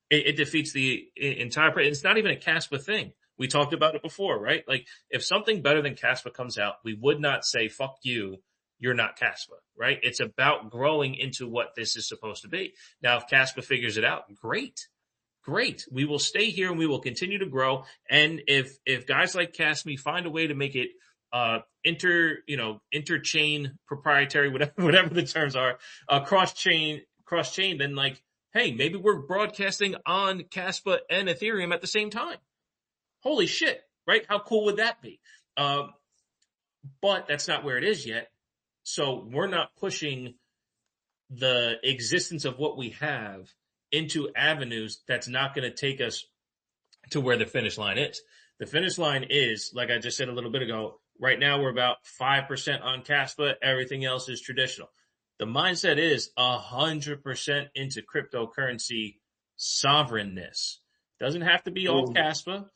Speaker 2: It defeats the entire. It's not even a Caspa thing. We talked about it before, right? Like if something better than Caspa comes out, we would not say, fuck you, you're not Caspa, right? It's about growing into what this is supposed to be. Now, if Caspa figures it out, great. Great. We will stay here and we will continue to grow. And if guys like Casme find a way to make it interchain proprietary, whatever the terms are, cross chain, then like, hey, maybe we're broadcasting on Caspa and Ethereum at the same time. Holy shit, right? How cool would that be? But that's not where it is yet. So we're not pushing the existence of what we have into avenues that's not going to take us to where the finish line is. The finish line is, like I just said a little bit ago, right now we're about 5% on Caspa. Everything else is traditional. The mindset is 100% into cryptocurrency sovereignness. Doesn't have to be all
Speaker 1: Ooh.
Speaker 2: Caspa,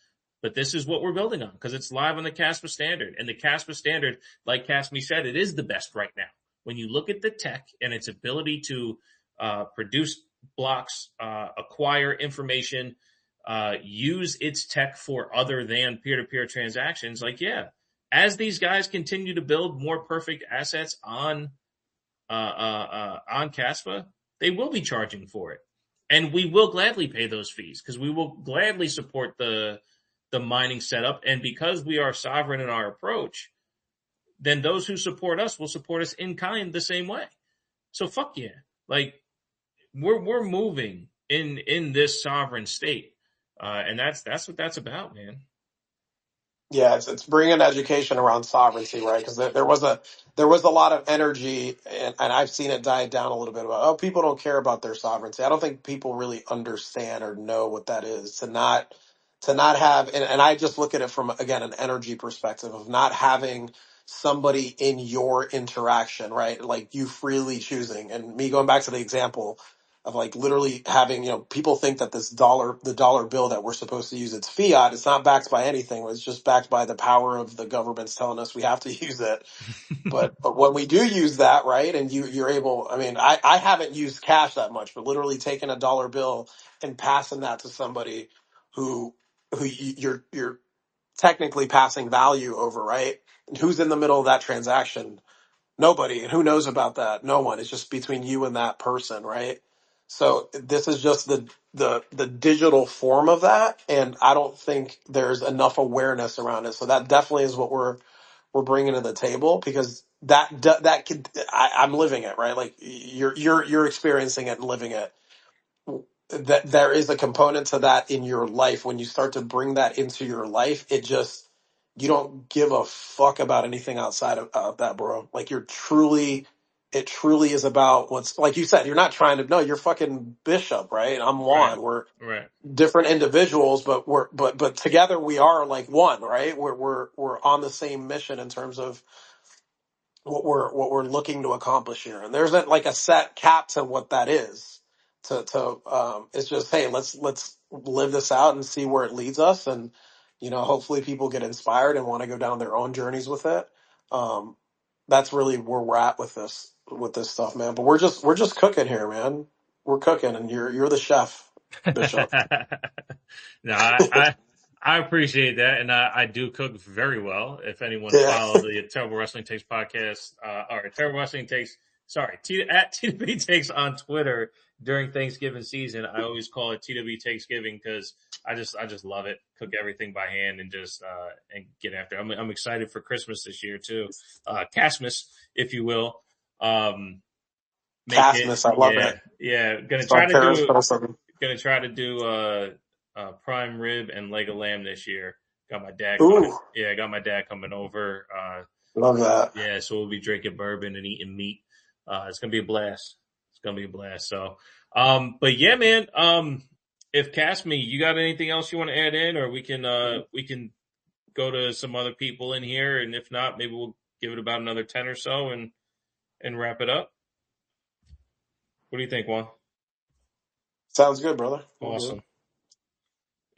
Speaker 2: but this is what we're building on because it's live on the Caspa standard. And the Caspa standard, like Casme said, it is the best right now. When you look at the tech and its ability to produce blocks, acquire information, use its tech for other than peer-to-peer transactions, like, yeah, as these guys continue to build more perfect assets on Kaspa, they will be charging for it. And we will gladly pay those fees because we will gladly support the mining setup. And because we are sovereign in our approach, then those who support us will support us in kind the same way. So fuck yeah. Like we're moving in this sovereign state. And that's what that's about, man.
Speaker 1: Yeah, it's bringing education around sovereignty, right? Because there was a lot of energy, and I've seen it die down a little bit about, oh, people don't care about their sovereignty. I don't think people really understand or know what that is to not have, and I just look at it from again an energy perspective of not having somebody in your interaction, right? Like you freely choosing, and me going back to the example of like literally having, people think that the dollar bill that we're supposed to use, it's fiat. It's not backed by anything. It's just backed by the power of the governments telling us we have to use it. But when we do use that, right, and you're able, I mean, I haven't used cash that much, but literally taking a dollar bill and passing that to somebody who you're technically passing value over, right? And who's in the middle of that transaction? Nobody. And who knows about that? No one. It's just between you and that person, right? So this is just the digital form of that, and I don't think there's enough awareness around it. So that definitely is what we're bringing to the table, because that could, I'm living it, right? Like you're experiencing it and living it. That there is a component to that in your life. When you start to bring that into your life, it just, you don't give a fuck about anything outside of that, bro. Like it truly is about what's, like you said, you're not trying to, no, you're fucking Bishop, right? I'm
Speaker 2: Right.
Speaker 1: Juan. We're
Speaker 2: Right.
Speaker 1: different individuals, but but together we are like one, right? We're on the same mission in terms of what we're looking to accomplish here. And there isn't like a set cap to what that is. It's just, hey, let's live this out and see where it leads us, and hopefully people get inspired and want to go down their own journeys with it. Um, that's really where we're at with this stuff, man. But we're just cooking here, man. We're cooking, and you're the chef, Bishop.
Speaker 2: No, I appreciate that, and I do cook very well. If anyone
Speaker 1: Yeah,
Speaker 2: followed the Terrible Wrestling Takes podcast, or Terrible Wrestling Takes, sorry, at TW Takes on Twitter during Thanksgiving season, I always call it TW Takesgiving because I just love it. Cook everything by hand and just and get after it. I'm excited for Christmas this year too, Christmas, if you will. Make it,
Speaker 1: Casmus, I love
Speaker 2: yeah,
Speaker 1: it.
Speaker 2: yeah.
Speaker 1: It's on Paris person.
Speaker 2: Gonna try to do prime rib and leg of lamb this year. Got my dad coming.
Speaker 1: Ooh,
Speaker 2: Yeah, got my dad coming over.
Speaker 1: love that.
Speaker 2: Yeah, so we'll be drinking bourbon and eating meat. It's gonna be a blast. It's gonna be a blast. So, but yeah, man. If Casme, you got anything else you want to add in, or we can go to some other people in here, and if not, maybe we'll give it about another 10 or so and wrap it up. What do you think, Juan?
Speaker 1: Sounds good, brother. All good.
Speaker 2: Awesome.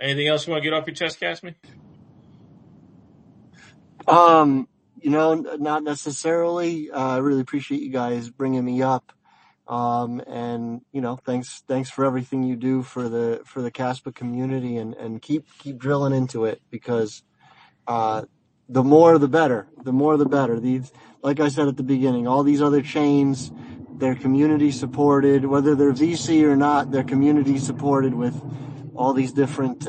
Speaker 2: Anything else you want to get off your chest, Casme?
Speaker 3: Not necessarily. I really appreciate you guys bringing me up. And thanks for everything you do for the Caspa community, and keep drilling into it, because the more the better. The more the better. These, like I said at the beginning, all these other chains, they're community supported, whether they're VC or not. They're community supported with all these different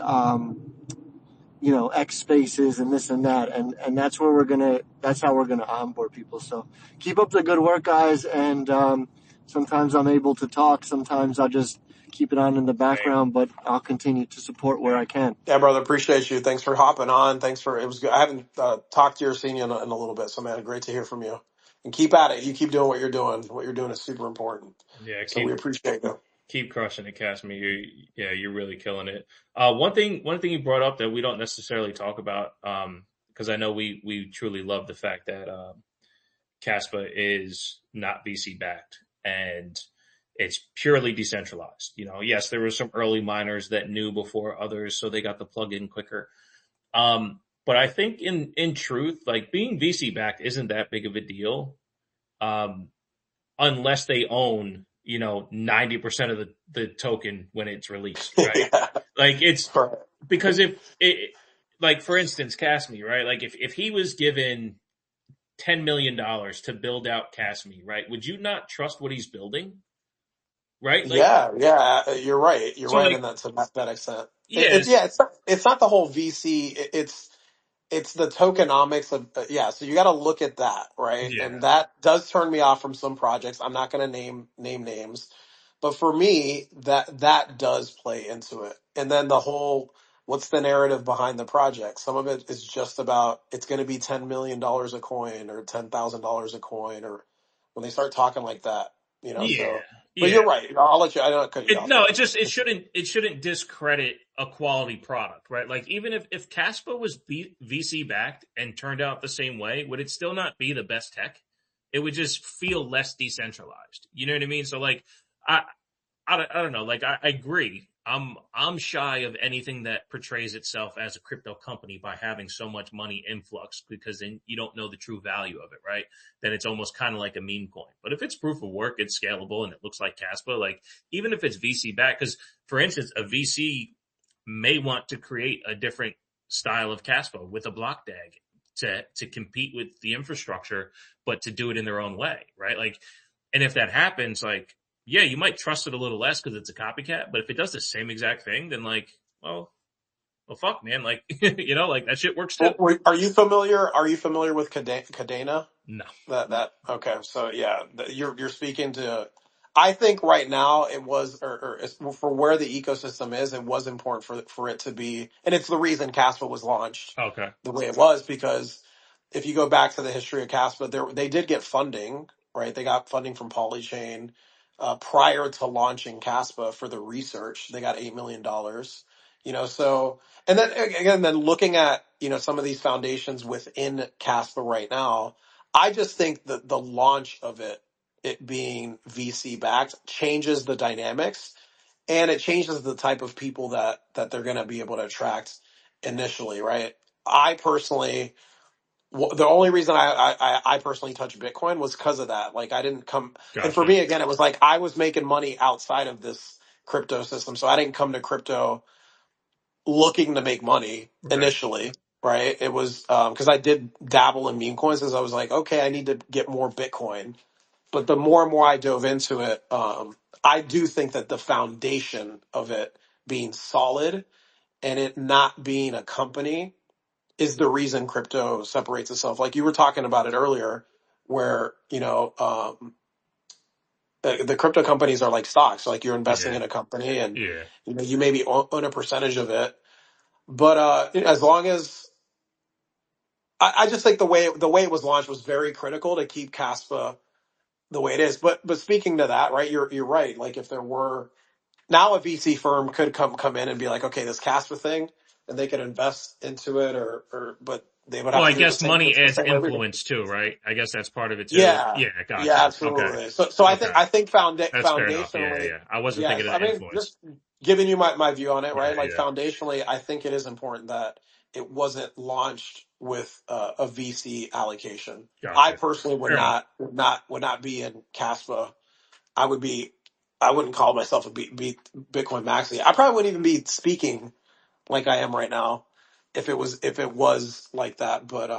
Speaker 3: X spaces and this and that, and that's how we're gonna onboard people. So keep up the good work, guys. And sometimes I'm able to talk, sometimes I'll just keep it on in the background, but I'll continue to support where I can.
Speaker 1: Yeah, brother, appreciate you. Thanks for hopping on. Thanks for, it was good. I haven't talked to you or seen you in a little bit, so man, great to hear from you. And keep at it. You keep doing what you're doing. What you're doing is super important.
Speaker 2: Yeah,
Speaker 1: So we appreciate you.
Speaker 2: keep crushing it, Casme. You're really killing it. One thing you brought up that we don't necessarily talk about, because I know we truly love the fact that Kaspa is not VC backed and it's purely decentralized. Yes, there were some early miners that knew before others, so they got the plug in quicker. But I think in truth, like being VC backed isn't that big of a deal, unless they own 90% of the token when it's released, right?
Speaker 1: Yeah.
Speaker 2: Like it's
Speaker 1: Right.
Speaker 2: because if it like for instance, Casme, right? Like if he was given $10 million to build out Casme, right? Would you not trust what he's building, right? Like
Speaker 1: Yeah, yeah, you're right. You're
Speaker 2: so,
Speaker 1: right
Speaker 2: like
Speaker 1: in that to that extent. It's
Speaker 2: yes,
Speaker 1: yeah, it's not the whole VC. It's the tokenomics of yeah. So you got to look at that, right?
Speaker 2: yeah,
Speaker 1: And that does turn me off from some projects. I'm not going to name names, but for me, that does play into it. And then the whole what's the narrative behind the project? Some of it is just about it's going to be $10 million a coin or $10,000 a coin, or when they start talking like that, you know.
Speaker 2: yeah,
Speaker 1: So, but
Speaker 2: yeah.
Speaker 1: you're right. I'll let you. I don't cut you off
Speaker 2: No,
Speaker 1: there.
Speaker 2: it shouldn't discredit a quality product, right? Like even if Caspa was VC backed and turned out the same way, would it still not be the best tech? It would just feel less decentralized. You know what I mean? So like I I don't know. Like I agree. I'm shy of anything that portrays itself as a crypto company by having so much money influx because then you don't know the true value of it, right? Then it's almost kind of like a meme coin. But if it's proof of work, it's scalable and it looks like Caspa, like even if it's VC backed, because for instance, a VC may want to create a different style of Caspa with a block DAG to compete with the infrastructure, but to do it in their own way, right? Like, and if that happens, like yeah, you might trust it a little less because it's a copycat, but if it does the same exact thing, then like, well, fuck, man, like, like that shit works too.
Speaker 1: Are you familiar? Are you familiar with Cadena?
Speaker 2: No.
Speaker 1: That okay. So yeah, you're speaking to. I think right now it was, for where the ecosystem is, it was important for it to be, and it's the reason Caspa was launched
Speaker 2: Okay.
Speaker 1: the way it was because if you go back to the history of Caspa, they did get funding, right? They got funding from Polychain prior to launching Caspa for the research. They got $8 million. So and then again, then looking at some of these foundations within Caspa right now, I just think that the launch of it being VC backed changes the dynamics and it changes the type of people that they're going to be able to attract initially, right? I personally, the only reason I personally touched Bitcoin was because of that. Like I didn't come, and for
Speaker 2: Gotcha.
Speaker 1: me again, it was like I was making money outside of this crypto system, so I didn't come to crypto looking to make money
Speaker 2: Right.
Speaker 1: initially, right? It was because I did dabble in meme coins as I was like, okay, I need to get more Bitcoin. But the more and more I dove into it, I do think that the foundation of it being solid and it not being a company is the reason crypto separates itself. Like you were talking about it earlier, where the crypto companies are like stocks. Like you're investing
Speaker 2: Yeah.
Speaker 1: in a company, and
Speaker 2: Yeah.
Speaker 1: you maybe own a percentage of it. But as long as I just think the way it was launched was very critical to keep Caspa the way it is. But speaking to that, right? You're right. Like if there were now a VC firm could come in and be like, okay, this Caspa thing, and they could invest into it, or but they would
Speaker 2: Well,
Speaker 1: have
Speaker 2: I
Speaker 1: to do it
Speaker 2: guess money
Speaker 1: the
Speaker 2: adds
Speaker 1: same way we do.
Speaker 2: influence too, right? I guess that's part of it too.
Speaker 1: Yeah,
Speaker 2: Yeah.
Speaker 1: yeah,
Speaker 2: Gotcha. Okay.
Speaker 1: absolutely. So I think
Speaker 2: Okay.
Speaker 1: I think
Speaker 2: That's fair enough. Yeah.
Speaker 1: foundationally,
Speaker 2: Yeah. I wasn't thinking
Speaker 1: yes.
Speaker 2: of
Speaker 1: I
Speaker 2: the
Speaker 1: mean,
Speaker 2: influence.
Speaker 1: just giving you my view on it,
Speaker 2: Yeah.
Speaker 1: right? Like
Speaker 2: Yeah.
Speaker 1: foundationally, I think it is important that it wasn't launched with a VC allocation. I
Speaker 2: Gotcha.
Speaker 1: personally would
Speaker 2: Fair enough.
Speaker 1: not be in Caspa. I would be. I wouldn't call myself a Bitcoin maxi. I probably wouldn't even be speaking like I am right now if it was like that. But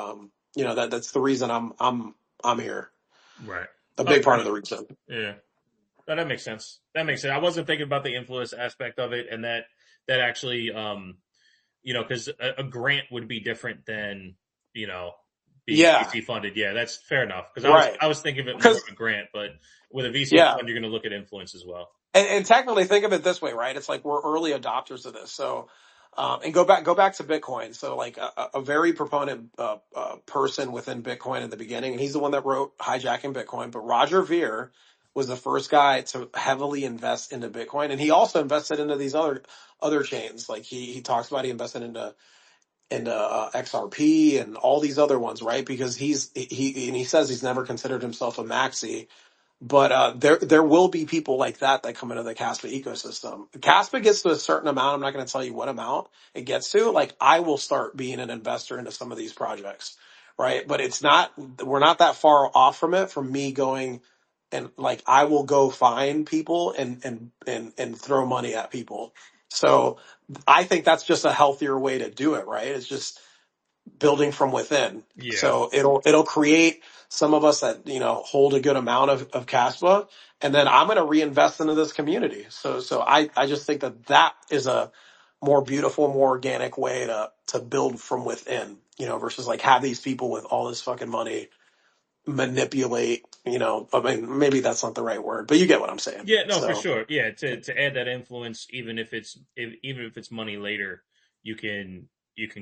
Speaker 1: that's the reason I'm here.
Speaker 2: Right.
Speaker 1: A
Speaker 2: Oh,
Speaker 1: big
Speaker 2: fair
Speaker 1: part of
Speaker 2: enough.
Speaker 1: the reason.
Speaker 2: Yeah. No, that makes sense. That makes sense. I wasn't thinking about the influence aspect of it, and that actually, because a grant would be different than you know being
Speaker 1: Yeah,
Speaker 2: VC funded. Yeah, that's fair enough. Because I was
Speaker 1: right.
Speaker 2: I was thinking of it more of
Speaker 1: Because
Speaker 2: a grant, but with a VC
Speaker 1: yeah,
Speaker 2: fund, you're going to look at influence as well.
Speaker 1: and technically think of it this way, right? It's like we're early adopters of this. So, and go back to Bitcoin. So, like a very proponent person within Bitcoin in the beginning, and he's the one that wrote "Hijacking Bitcoin." But Roger Ver was the first guy to heavily invest into Bitcoin, and he also invested into these other chains. Like he talks about he invested into XRP and all these other ones, right? Because he says he's never considered himself a maxi, but there will be people like that come into the Caspa ecosystem. Caspa gets to a certain amount. I'm not going to tell you what amount it gets to. Like I will start being an investor into some of these projects, right? But it's not. We're not that far off from it. From me going and like I will go find people and throw money at people. So I think that's just a healthier way to do it, right? It's just building from within.
Speaker 2: Yeah.
Speaker 1: So it'll create some of us that, hold a good amount of Kaspa, and then I'm going to reinvest into this community. So I just think that is a more beautiful, more organic way to build from within, versus like have these people with all this fucking money manipulate, I mean, maybe that's not the right word, but you get what I'm saying.
Speaker 2: Yeah, no, for
Speaker 1: So
Speaker 2: sure. Yeah, to add that influence, even if it's money later, you can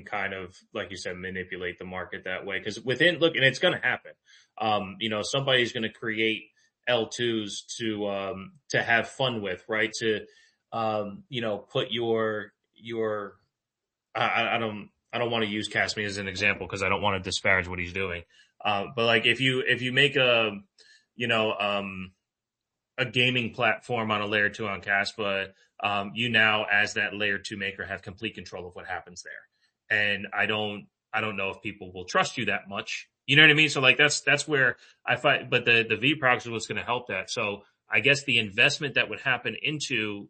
Speaker 2: kind of, like you said, manipulate the market that way. Because look, and it's going to happen. Somebody's going to create L2s to have fun with, right? To put your I don't want to use Casme as an example because I don't want to disparage what he's doing. But like if you make you know um a gaming platform on a layer two on Caspa, you now, as that layer two maker, have complete control of what happens there. And I don't know if people will trust you that much. You know what I mean? So like that's where I find, but the vProx is what's going to help that. So I guess the investment that would happen into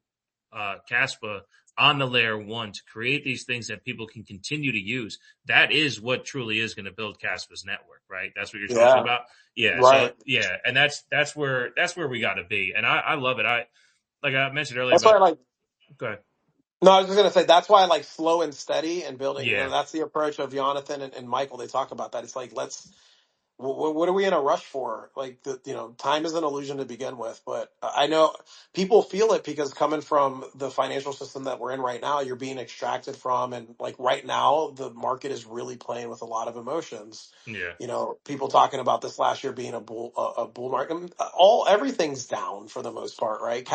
Speaker 2: Caspa on the layer one to create these things that people can continue to use, that is what truly is going to build Caspa's network, right? That's what you're talking
Speaker 1: yeah,
Speaker 2: about. Yeah. So
Speaker 1: right.
Speaker 2: yeah, and that's where we got to be. And I love it. Like I mentioned earlier
Speaker 1: That's why
Speaker 2: about,
Speaker 1: I like.
Speaker 2: go ahead.
Speaker 1: No, I was just gonna say that's why I like slow and steady and building.
Speaker 2: Yeah.
Speaker 1: That's the approach of Jonathan and Michael. They talk about that. It's like what are we in a rush for? Like time is an illusion to begin with. But I know people feel it because coming from the financial system that we're in right now, you're being extracted from, and like right now, the market is really playing with a lot of emotions.
Speaker 2: Yeah.
Speaker 1: People talking about this last year being a bull market. I mean, everything's down for the most part, right?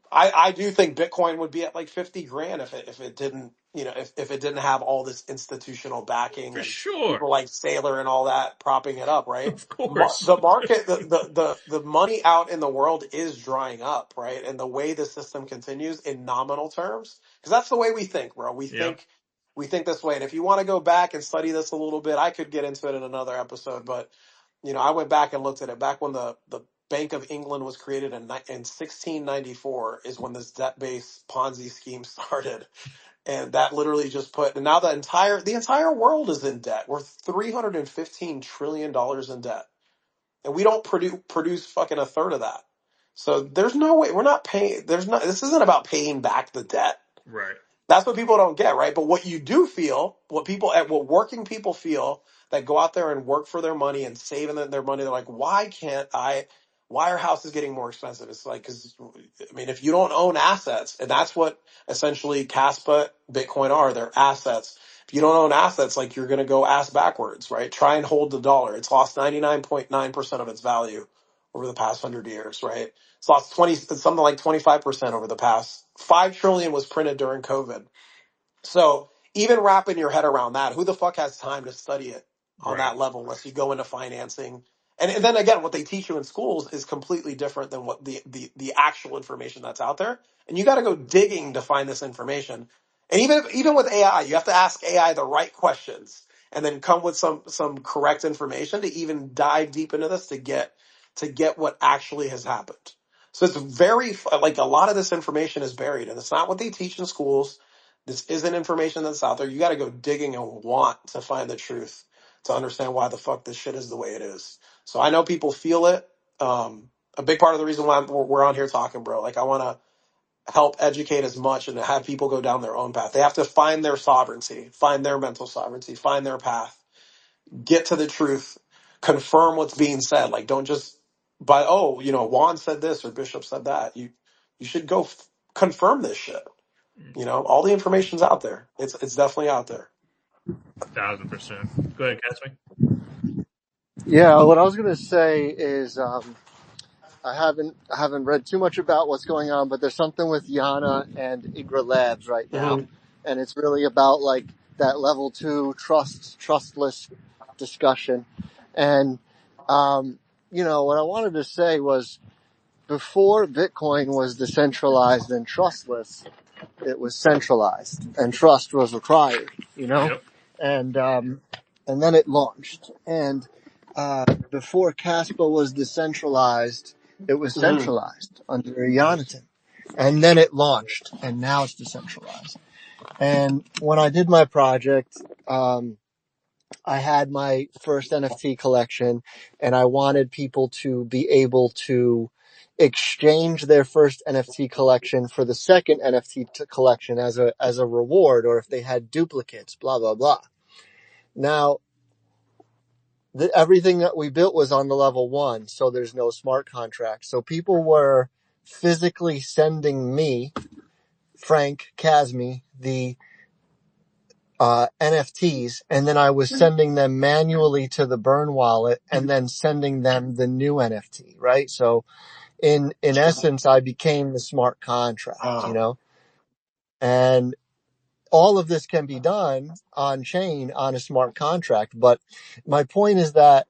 Speaker 1: I do think Bitcoin would be at like 50 grand if it didn't, if it didn't have all this institutional backing
Speaker 2: For
Speaker 1: and
Speaker 2: sure.
Speaker 1: people like Saylor and all that propping it up, right?
Speaker 2: Of course.
Speaker 1: The market, the money out in the world is drying up, right? And the way the system continues in nominal terms, because that's the way we think, bro.
Speaker 2: Yep.
Speaker 1: We think this way. And if you want to go back and study this a little bit, I could get into it in another episode, but I went back and looked at it back when the Bank of England was created in 1694 is when this debt-based Ponzi scheme started. And that literally just and now the entire world is in debt. We're $315 trillion in debt. And we don't produce fucking a third of that. So there's no way we're not paying. This isn't about paying back the debt.
Speaker 2: Right.
Speaker 1: That's what people don't get, right? But what you do feel, what working people feel that go out there and work for their money and saving their money, they're like, why are houses getting more expensive? It's like, because, I mean, if you don't own assets, and that's what essentially Kaspa, Bitcoin are, they're assets. If you don't own assets, like you're going to go ass backwards, right? Try and hold the dollar. It's lost 99.9% of its value over the past 100 years, right? It's lost something like 25% over the past 5 trillion was printed during COVID. So even wrapping your head around that, who the fuck has time to study it on
Speaker 2: Right.
Speaker 1: that level unless you go into financing? And then again, what they teach you in schools is completely different than what the actual information that's out there. And you got to go digging to find this information. And even with AI, you have to ask AI the right questions and then come with some correct information to even dive deep into this to get what actually has happened. So it's like a lot of this information is buried, and it's not what they teach in schools. This isn't information that's out there. You got to go digging and want to find the truth to understand why the fuck this shit is the way it is. So I know people feel it. A big part of the reason why we're on here talking, bro. Like I want to help educate as much and have people go down their own path. They have to find their sovereignty, find their mental sovereignty, find their path, get to the truth, confirm what's being said. Like don't just Juan said this or Bishop said that. You should go confirm this shit. All the information's out there. It's definitely out there.
Speaker 2: 1,000%. Go ahead, Casme.
Speaker 3: Yeah, what I was going to say is I haven't read too much about what's going on, but there's something with Yana and Igra Labs right now,
Speaker 1: Mm-hmm.
Speaker 3: and it's really about like that level 2 trustless discussion. And what I wanted to say was before Bitcoin was decentralized and trustless, it was centralized and trust was required,
Speaker 2: Yep.
Speaker 3: and then it launched. And before Caspa was decentralized, it was
Speaker 1: Mm-hmm.
Speaker 3: centralized under Jonathan. and then it launched, and now it's decentralized. And when I did my project, I had my first NFT collection, and I wanted people to be able to exchange their first NFT collection for the second NFT collection as a reward, or if they had duplicates, blah blah blah. Now, everything that we built was on the level 1, so there's no smart contract. So people were physically sending me, Frank Casme, the NFTs, and then I was sending them manually to the burn wallet and then sending them the new NFT, right? So in essence, I became the smart contract, you
Speaker 1: Oh.
Speaker 3: know, and all of this can be done on chain on a smart contract. But my point is that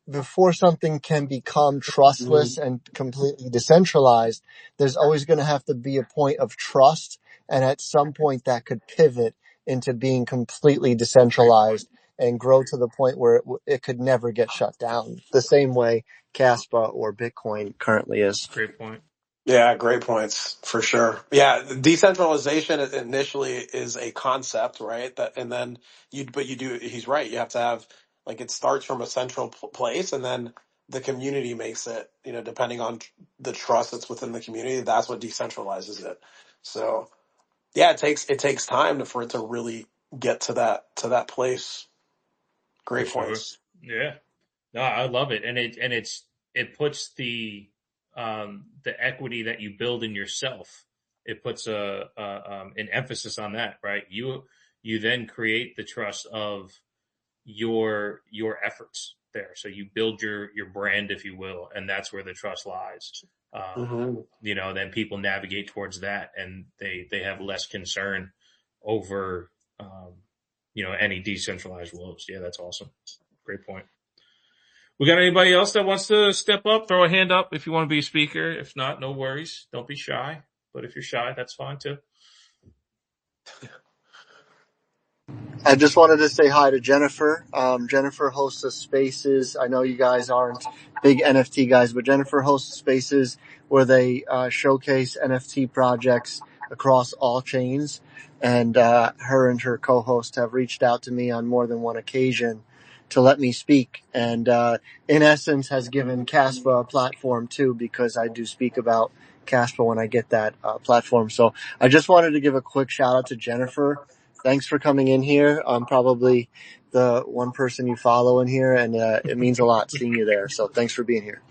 Speaker 3: before something can become trustless and completely decentralized, there's always going to have to be a point of trust. And at some point that could pivot into being completely decentralized and grow to the point where it could never get shut down, the same way Kaspa or Bitcoin currently is.
Speaker 2: Great point.
Speaker 1: Yeah, great points for sure. Yeah, decentralization initially is a concept, right? That, and then but you do, he's right. You have to have, like, it starts from a central place, and then the community makes it, depending on the trust that's within the community, that's what decentralizes it. So yeah, it takes time for it to really get to that place.
Speaker 2: For
Speaker 1: Great
Speaker 2: sure.
Speaker 1: points.
Speaker 2: Yeah. No, I love it. And it puts the equity that you build in yourself. It puts an emphasis on that, right? You then create the trust of your efforts there. So you build your brand, if you will, and that's where the trust lies.
Speaker 1: Hmm.
Speaker 2: Then people navigate towards that, and they have less concern over any decentralized woes. Yeah, that's awesome. Great point. We got anybody else that wants to step up? Throw a hand up if you want to be a speaker. If not, no worries. Don't be shy. But if you're shy, that's fine too.
Speaker 3: I just wanted to say hi to Jennifer. Jennifer hosts the spaces. I know you guys aren't big NFT guys, but Jennifer hosts spaces where they showcase NFT projects across all chains. And her and her co-host have reached out to me on more than one occasion to let me speak. And in essence has given Kaspa a platform too, because I do speak about Kaspa when I get that platform. So I just wanted to give a quick shout out to Jennifer. Thanks for coming in here. I'm probably the one person you follow in here, and it means a lot seeing you there. So thanks for being here.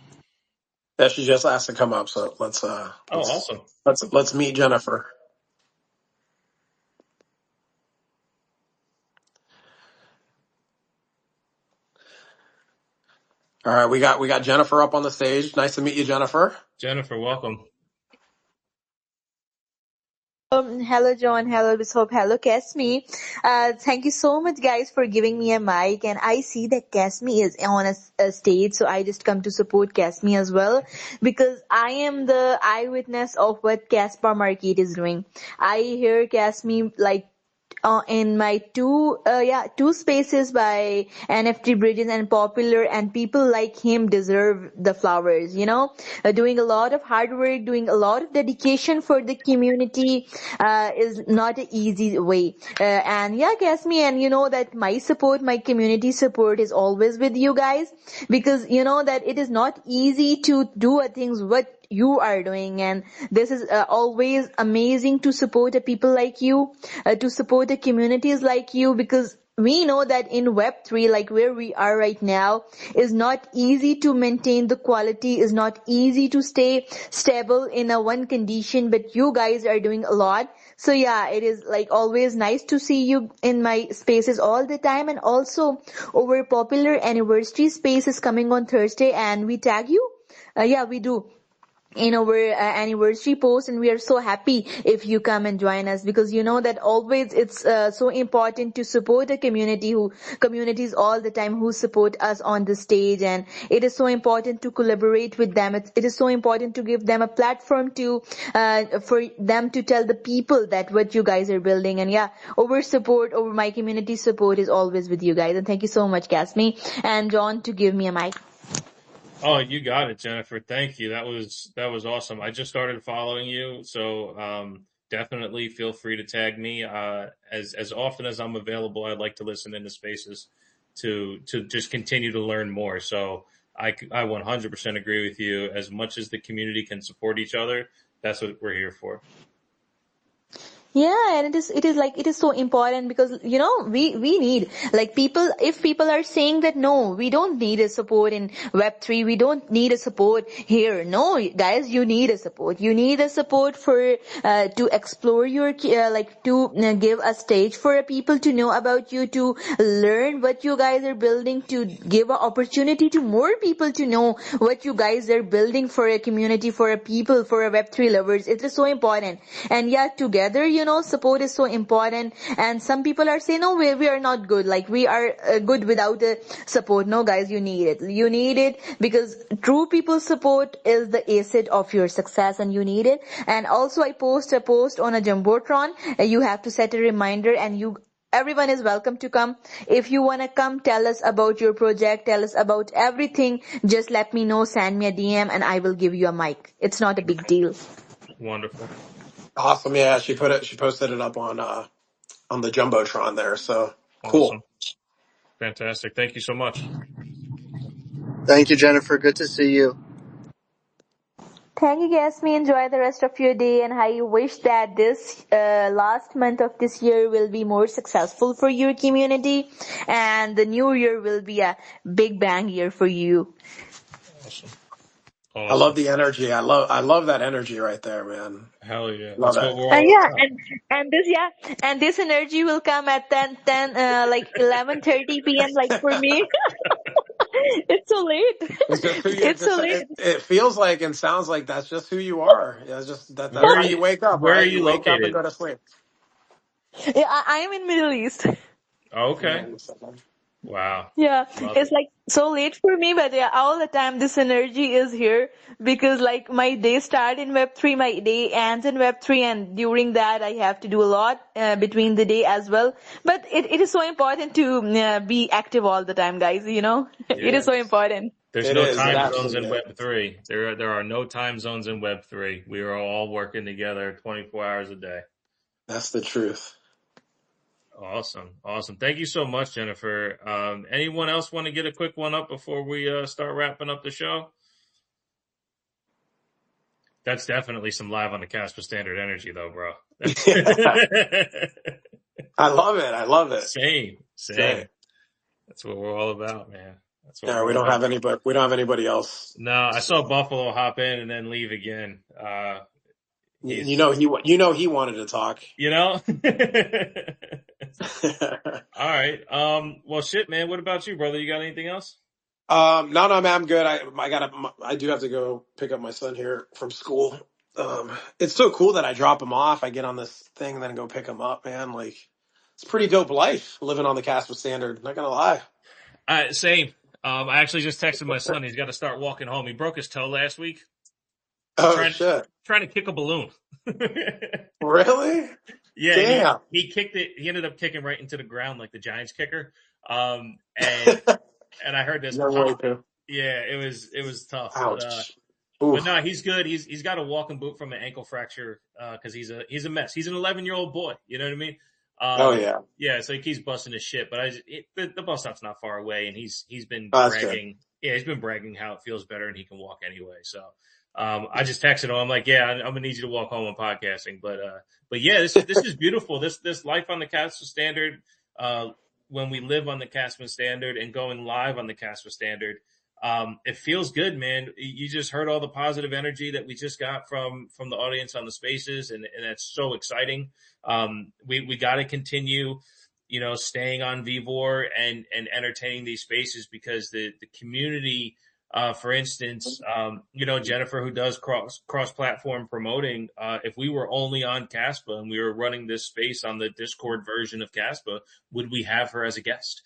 Speaker 1: Yeah, she just asked to come up, so let's
Speaker 2: Oh, awesome.
Speaker 1: let's meet Jennifer. All right, we got Jennifer up on the stage. Nice to meet you, Jennifer.
Speaker 2: Jennifer, welcome.
Speaker 4: Hello, John. Hello, Bishop. Hello, Kasmi. Thank you so much, guys, for giving me a mic. And I see that Kasmi is on a stage, so I just come to support Kasmi as well, because I am the eyewitness of what Caspar Market is doing. I hear Kasmi like in my two spaces by NFT Bridges and Popular, and people like him deserve the flowers, doing a lot of hard work, doing a lot of dedication for the community is not an easy way. And yeah, Kasmi, and you know that my community support is always with you guys, because you know that it is not easy to do things what you are doing, and this is always amazing to support the people like you, to support the communities like you, because we know that in Web3, like where we are right now, is not easy to maintain the quality, is not easy to stay stable in a one condition, but you guys are doing a lot. So yeah, it is like always nice to see you in my spaces all the time. And also our Popular anniversary space is coming on Thursday, and we tag you. Yeah, we do in our anniversary post, and we are so happy if you come and join us, because you know that always it's so important to support the communities all the time who support us on the stage, and it is so important to collaborate with them. It is so important to give them a platform to for them to tell the people that what you guys are building. And yeah, over my community support is always with you guys. And thank you so much, Kasmi and John, to give me a mic.
Speaker 2: Oh, you got it, Jennifer. Thank you. That was awesome. I just started following you, so definitely feel free to tag me as often as I'm available. I'd like to listen into spaces to just continue to learn more. So I 100% agree with you. As much as the community can support each other, that's what we're here for.
Speaker 4: Yeah, and it is like it is so important because we need like people, if people are saying that no, we don't need a support in Web3, we don't need a support here. No, guys, you need a support. You need a support for to explore your like to give a stage for people to know about you, to learn what you guys are building, to give an opportunity to more people to know what you guys are building for a community, for a people, for a Web3 lovers. It is so important. And yeah, together, support is so important. And some people are saying, no, we are not good. Like we are good without a support. No, guys, you need it. You need it because true people support is the asset of your success, and you need it. And also, I post a post on a Jumbotron. You have to set a reminder, and everyone is welcome to come. If you want to come, tell us about your project, tell us about everything. Just let me know, send me a DM, and I will give you a mic. It's not a big deal.
Speaker 2: Wonderful.
Speaker 1: Awesome. Yeah, she posted it up on the Jumbotron there. So
Speaker 2: Awesome.
Speaker 1: cool.
Speaker 2: Fantastic. Thank you so much.
Speaker 3: Thank you, Jennifer. Good to see you.
Speaker 4: Thank you, Gasmi. Enjoy the rest of your day, and I wish that this last month of this year will be more successful for your community, and the new year will be a big bang year for you.
Speaker 2: Awesome.
Speaker 1: I
Speaker 2: Awesome.
Speaker 1: love the energy. I love that energy right there, man.
Speaker 2: Hell yeah.
Speaker 1: Love
Speaker 2: That's
Speaker 1: it.
Speaker 2: what we're all
Speaker 4: Yeah,
Speaker 2: about.
Speaker 4: and this energy will come at 10 like 11:30 p.m. Like for me, it's so late.
Speaker 1: It's just who you
Speaker 4: It's so
Speaker 1: just
Speaker 4: late.
Speaker 1: it feels like and sounds like that's just who you are. Yeah, it's just that's
Speaker 2: Where are
Speaker 1: how you
Speaker 2: you
Speaker 1: wake up,
Speaker 2: where are
Speaker 1: right? You
Speaker 2: you
Speaker 1: wake up and
Speaker 2: located?
Speaker 1: go to sleep.
Speaker 4: Yeah, I am in Middle East.
Speaker 2: Oh,
Speaker 1: Yeah.
Speaker 2: okay. Wow.
Speaker 4: Yeah,
Speaker 2: Love
Speaker 4: it's
Speaker 2: it.
Speaker 4: like so late for me, but yeah, all the time this energy is here because like my day start in Web3, my day ends in Web3, and during that I have to do a lot between the day as well. But it is so important to be active all the time, guys. It is
Speaker 2: Yeah.
Speaker 4: so important.
Speaker 2: There's
Speaker 1: It
Speaker 2: no
Speaker 1: is. It
Speaker 2: time zones
Speaker 1: absolutely
Speaker 2: in
Speaker 1: is.
Speaker 2: Web3. There are no time zones in Web3. We are all working together 24 hours a day.
Speaker 1: That's the truth.
Speaker 2: Awesome. Awesome. Thank you so much, Jennifer. Anyone else want to get a quick one up before we start wrapping up the show? That's definitely some live on the Casper Standard energy though, bro.
Speaker 1: I love it. I love it.
Speaker 2: Same.
Speaker 1: Say.
Speaker 2: Same. That's what we're all about, man. That's what
Speaker 1: Yeah,
Speaker 2: we're
Speaker 1: we
Speaker 2: all
Speaker 1: don't
Speaker 2: about.
Speaker 1: have anybody. We don't have anybody else.
Speaker 2: No, I saw Buffalo hop in and then leave again.
Speaker 1: You
Speaker 2: He's,
Speaker 1: know he wanted to talk.
Speaker 2: you know. All right. Well, shit, man. What about you, brother? You got anything else?
Speaker 1: No, man, I'm good. I do have to go pick up my son here from school. It's so cool that I drop him off. I get on this thing and then go pick him up, man. Like, it's a pretty dope life living on the Caspa Standard. Not gonna lie.
Speaker 2: Same. I actually just texted my son. He's got to start walking home. He broke his toe last week.
Speaker 1: Oh
Speaker 2: Trying
Speaker 1: shit!
Speaker 2: trying to kick a balloon.
Speaker 1: Really?
Speaker 2: Yeah, he
Speaker 1: Damn.
Speaker 2: he kicked it. He ended up kicking right into the ground like the Giants kicker. And I heard this
Speaker 1: Young way
Speaker 2: pop.
Speaker 1: too.
Speaker 2: Yeah, it was tough,
Speaker 1: Ouch.
Speaker 2: but no,
Speaker 1: Oof.
Speaker 2: he's good. He's got a walking boot from an ankle fracture because he's a mess. He's an 11-year-old boy. You know what I mean?
Speaker 1: Oh yeah.
Speaker 2: Yeah, so he keeps busting his shit. But the bus stop's not far away, and he's been
Speaker 1: Oh, that's good.
Speaker 2: bragging. Yeah, he's been bragging how it feels better and he can walk anyway. So I just texted him. I'm like, yeah, I'm gonna need you to walk home on podcasting. But yeah, this is beautiful. This life on the Casper Standard. When we live on the Casper Standard and going live on the Casper Standard. It feels good, man. You just heard all the positive energy that we just got from the audience on the spaces, and that's so exciting. We got to continue, staying on Vivor and entertaining these spaces because the community, for instance, Jennifer, who does cross platform promoting, if we were only on Caspa and we were running this space on the Discord version of Caspa, would we have her as a guest?